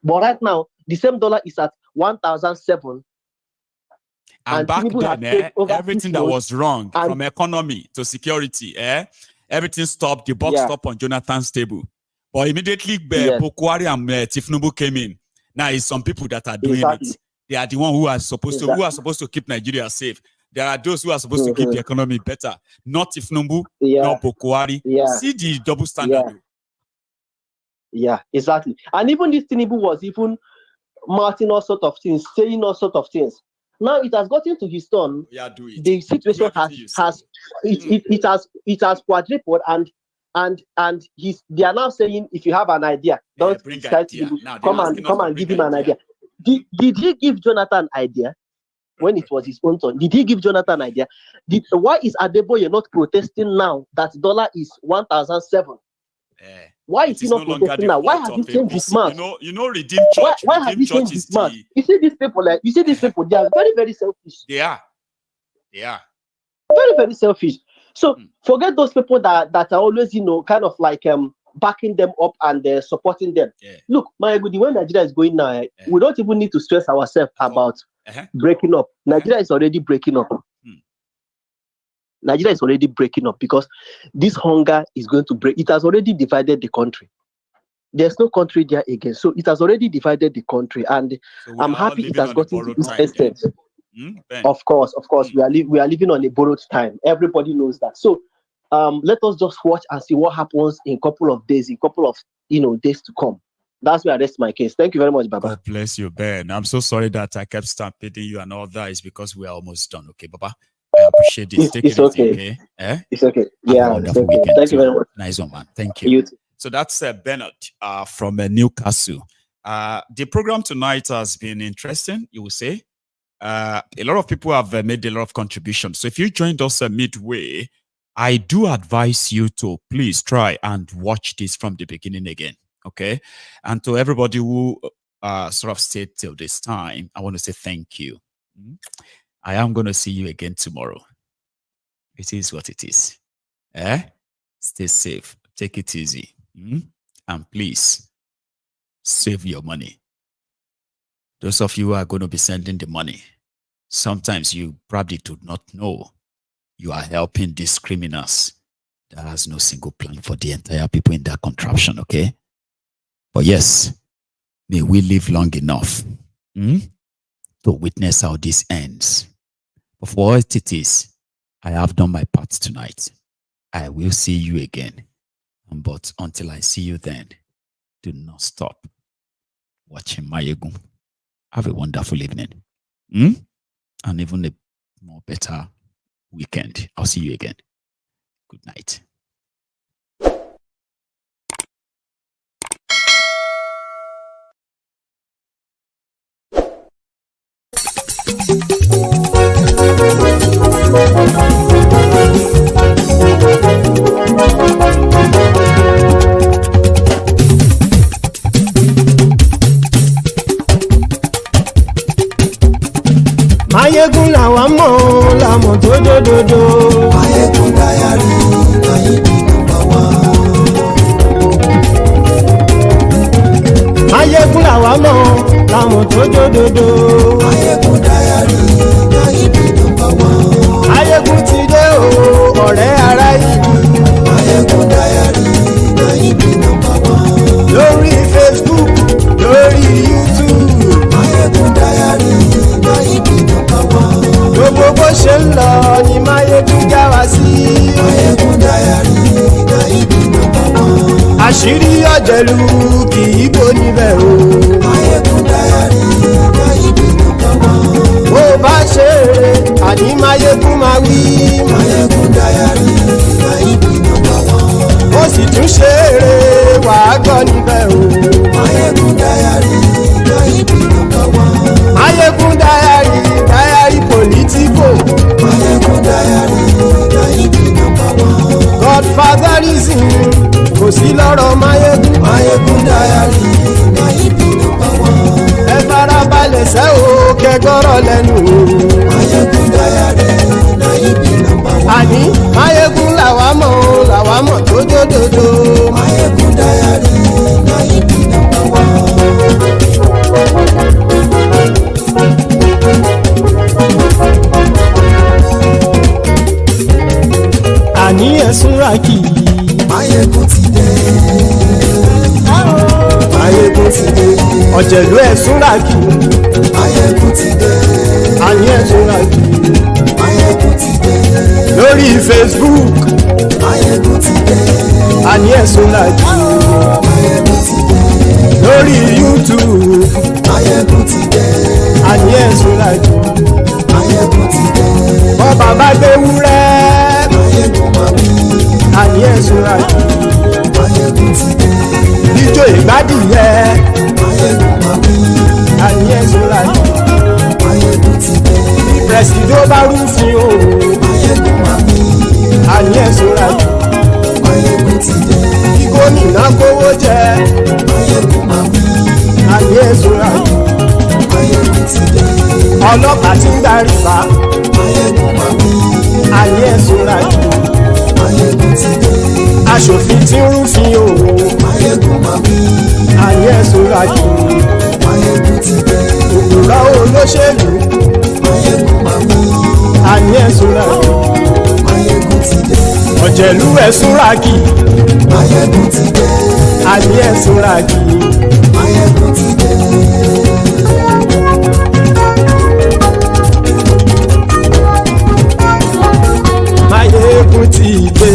But right now, the same dollar is at 1,007. And back then, everything that was wrong, from economy to security, everything stopped. The box stopped on Jonathan's table. But immediately, Bokwari and Tifnubu came in. Now, it's some people that are doing it. They are the one who are supposed to keep Nigeria safe. There are those who are supposed to keep the economy better. Not Tifnubu, not Bokwari. See the double standard. Yeah, exactly. And even this Tinubu was even marking all sorts of things, saying all sorts of things. Now it has gotten to his turn. The situation has quadrupled, and they are now saying, if you have an idea, don't come and give him an idea. Did he give Jonathan an idea when it was his own turn? Did he give Jonathan an idea? Why is Adeboye not protesting now that dollar is 1,007? Why is he not protesting now? Why has he changed his mind? You know, Redeem Church. Why has he changed his mind? You see these people, they are very, very selfish. They are. Very, very selfish. So forget those people that are always, kind of like backing them up and supporting them. Look, Maiyegun, the way Nigeria is going now, we don't even need to stress ourselves about breaking up. Nigeria is already breaking up. Nigeria is already breaking up because this hunger is going to break. It has already divided the country. There's no country there again. So it has already divided the country. And So I'm happy it has gotten to this time extent. Ben? Of course. We are living on a borrowed time. Everybody knows that. So let us just watch and see what happens in a couple of days, days to come. That's where I rest my case. Thank you very much, Baba. God bless you, Ben. I'm so sorry that I kept stampeding you and all that. It's because we are almost done. Okay, Baba. I appreciate this. It's okay. It's okay. Yeah, it's okay. Thank you very much. Nice one, man. Thank you. You too. So that's Bernard from Newcastle. The program tonight has been interesting, you will say. A lot of people have made a lot of contributions. So if you joined us midway, I do advise you to please try and watch this from the beginning again. Okay, and to everybody who sort of stayed till this time, I want to say thank you. I am going to see you again tomorrow. It is what it is. Stay safe. Take it easy. And please save your money. Those of you who are going to be sending the money, sometimes you probably do not know you are helping these criminals that has no single plan for the entire people in that contraption. Okay. But yes, may we live long enough to witness how this ends. But for what it is, I have done my part tonight. I will see you again. But until I see you then, do not stop watching Maiyegun. Have a wonderful evening. And even a more better weekend. I'll see you again. Good night. Maiyegun làwa mọ̀ làmọ̀ tó dòdòdò. Maiyegun Diary Maiyegun number 1. Maiyegun làwa mọ̀ làmọ̀ tó dòdòdò. Maiyegun Diary Maiyegun number 1. Maiyegun ti dé o ọ̀rẹ́ ará ìlú. Maiyegun Diary Maiyegun number 1. Lórí Facebook lórí YouTube. Maiyegun Diary Maiyegun number 1. Gbogbo bó ṣe ń lọ ni Maiyegun já wa sí. Maiyegun Diary Maiyegun number 1. Àṣírí ọ̀jẹ̀lú kì í bò níbẹ̀ o. Maiyegun Diary Maiyegun number 1. Bó bá ṣe eré àní Maiyegun máa wí. Maiyegun Diary Maiyegun number 1. Ó sì tún ṣe eré wàá gbọ́ níbẹ̀ o. Maiyegun Diary Maiyegun number 1. Maiyegun Diary Politico. Maiyegun Diary Maiyegun number 1. Godfatherism kò sí lọ́rọ̀ Maiyegun. Maiyegun Diary Maiyegun number 1. Ẹ farabalẹ̀ sẹ́ o kẹgọ́rọ̀ lẹ́nu. Maiyegun Diary Maiyegun number 1. Àní Maiyegun làwa mọ̀ tó dòdòdò. Maiyegun Diary Maiyegun number 1. Àní ẹ̀sùn rákì. Maiyegun ti dé. Maiyegun ti dé. Ọ̀jẹ̀lú ẹ̀sùn rákì. Maiyegun ti dé. Àní ẹ̀sùn rákì. Maiyegun ti dé. Lórí Facebook. Maiyegun ti dé. Àní ẹ̀sùn rákì. Maiyegun ti dé. Lórí YouTube. Maiyegun ti dé. Àní ẹ̀sùn rákì. Maiyegun ti dé. Bọ́ bàbá gbé wúrẹ́. Maiyegun máa wí. Àní ẹ̀sùn rákì. Maiyegun ti dé. Ijó ìgbádìyẹ. Maiyegun máa wí. Àní ẹ̀sùn rákì. Maiyegun ti dé. Pẹ̀sìdó bá rúfin o. Maiyegun máa wí. Àní ẹ̀sùn rákì. Maiyegun ti dé. Kí gómìnà kówó jẹ. Maiyegun máa wí. Àní ẹ̀sùn rákì. Maiyegun ti dé. Ọlọ́pàá ti ń darí bá. Maiyegun máa wí. Àní ẹ̀sùn rákì. Maiyegun ti dé. Aṣòfin tí ń rúfin o. Maiyegun máa wí. Àní ẹ̀sùn rákì. Maiyegun ti dé. Òkúra olóṣèlú. Maiyegun máa wí. Àní ẹ̀sùn rákì. Maiyegun ti dé. Ọ̀jẹ̀lú ẹ̀sùn ràkì. Maiyegun ti dé. Àní ẹ̀sùn ràkì. Maiyegun ti dé. Maiyegun ti dé.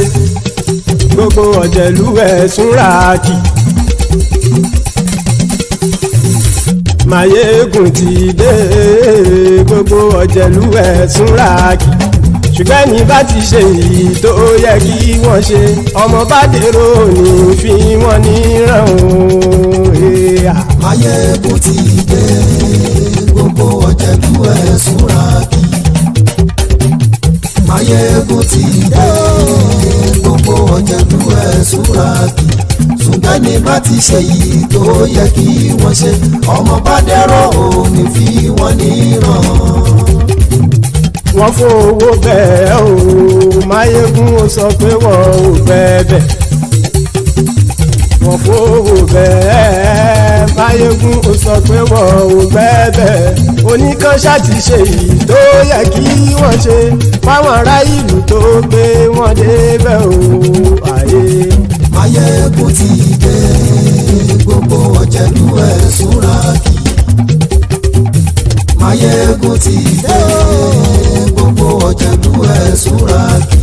Gbogbo ọ̀jẹ̀lú ẹ̀sùn ràkì. Maiyegun ti dé. Gbogbo ọ̀jẹ̀lú ẹ̀sùn ràkì. Ṣùgbọ́n ní bá ti ṣe èyí tó yẹ kí wọ́n ṣe, ọmọ bá dèrò ní fi wọ́n níran o. Maiyegun ti dé. Gbogbo ọ̀jẹ̀lú ẹ̀sùn ràkì. Maiyegun ti dé. Gbogbo ọ̀jẹ̀lú ẹ̀sùn ràkì. Ṣùgbọ́n ní bá ti ṣe èyí tó yẹ kí wọ́n ṣe, ọmọ bá dèrò ní fi wọ́n níran. Wọ́n fowó bẹ́ẹ̀ o, Maiyegun ó sọ pé wọ́n ò bẹ́ẹ̀. Wọ́n fowó bẹ́ẹ̀, Maiyegun ó sọ pé wọ́n ò bẹ́ẹ̀. Oníkan ṣáàtì ṣe èyí tó yẹ kí wọ́n ṣe, fáwọn ará ìlú tó gbé wọn débẹ̀ o. Maiyegun ti dé. Gbogbo ọ̀jẹ̀lú ẹ̀sùn ràkì. Maiyegun ti dé. Gbogbo ọ̀jẹ̀lú ẹ̀sùn ràkì.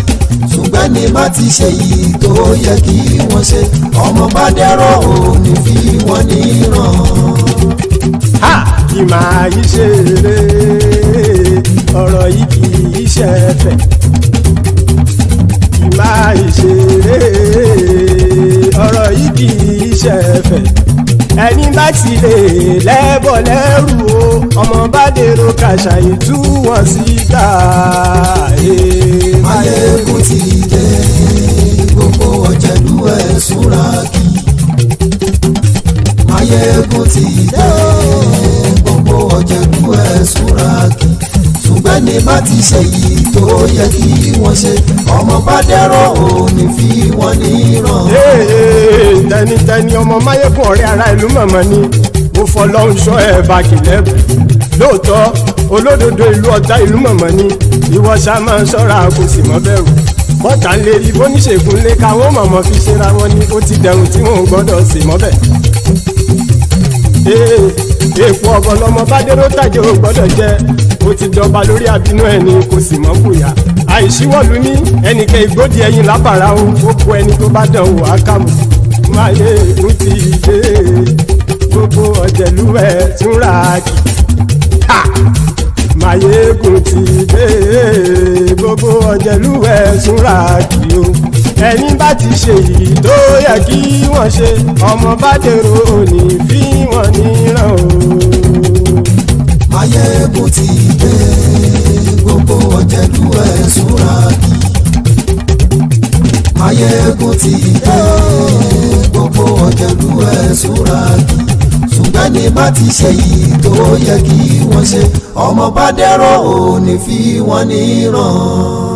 Ṣùgbọ́n ní bá ti ṣe yìí tó yẹ kí wọ́n ṣe, ọmọ bá dẹ́rọ̀ òní fi wọ́n níran. Kì máa yí ṣeré, ọ̀rọ̀ yìí kì í ṣẹ̀fẹ̀. Kì máa yí ṣeré, ọ̀rọ̀ yìí kì í ṣẹ̀fẹ̀. Ẹni bá ti lè lẹ́bọ̀ lẹ́rù o, ọmọ bá dèrò kàṣàyè tú wọn síta. Maiyegun ti dé. Gbogbo ọ̀jẹ̀lú ẹ̀sùn ràkì. Maiyegun ti dé. Gbogbo ọ̀jẹ̀lú ẹ̀sùn ràkì. Ṣùgbọ́n ní bá ti ṣe yìí tó yẹ kí wọ́n ṣe, ọmọ bá dẹ́rọ̀ òní fi wọ́n níran. Tẹnitẹni ọmọ Maiyegun ọ̀rẹ́ ara ìlú mọ̀mọ́ ni mo fọlọ́run ṣọ́ ẹ̀ bá kìlẹ́bù. Lóòótọ́ olódodo ìlú ọ̀tá ìlú mọ̀mọ́ ni ìwọ ṣá máa ń ṣọ́ra kò sì mọ́ bẹ̀rù. Bọ́tà ń lè rí bóníṣègùn lé káwọn mọ̀mọ́ fi ṣera wọn ni ó ti dẹrùn tí wọn ò gbọ́dọ̀ sì mọ́bẹ̀. Èèpo ọ̀bọ lọmọ bá dérò tàjẹ́ ò gbọ́dọ̀ jẹ́, ó ti dọba lórí àbínú ẹni kò sì mọ́ bùyà. Àìsíwọ́lú ní ẹnìkẹ́ ìgbódì ẹyin lábàrá o, ó kó ẹni tó bá dán o àkàmù. Maiyegun ti dé. Gbogbo ọ̀jẹ̀lú ẹ̀sùn ràkì. Maiyegun ti dé. Gbogbo ọ̀jẹ̀lú ẹ̀sùn ràkì o. Ẹni bá ti ṣe èyí tó yẹ kí wọ́n ṣe, ọmọ bá dèrò òní fi wọ́n níran o. Maiyegun ti dé. Gbogbo ọ̀jẹ̀lú ẹ̀sùn ràkì. Maiyegun ti dé. Gbogbo ọ̀jẹ̀lú ẹ̀sùn ràkì. Ṣùgbọ́n ní bá ti ṣe yìí tó yẹ kí wọ́n ṣe, ọmọ bá dẹ́rọ̀ òní fi wọ́n níran.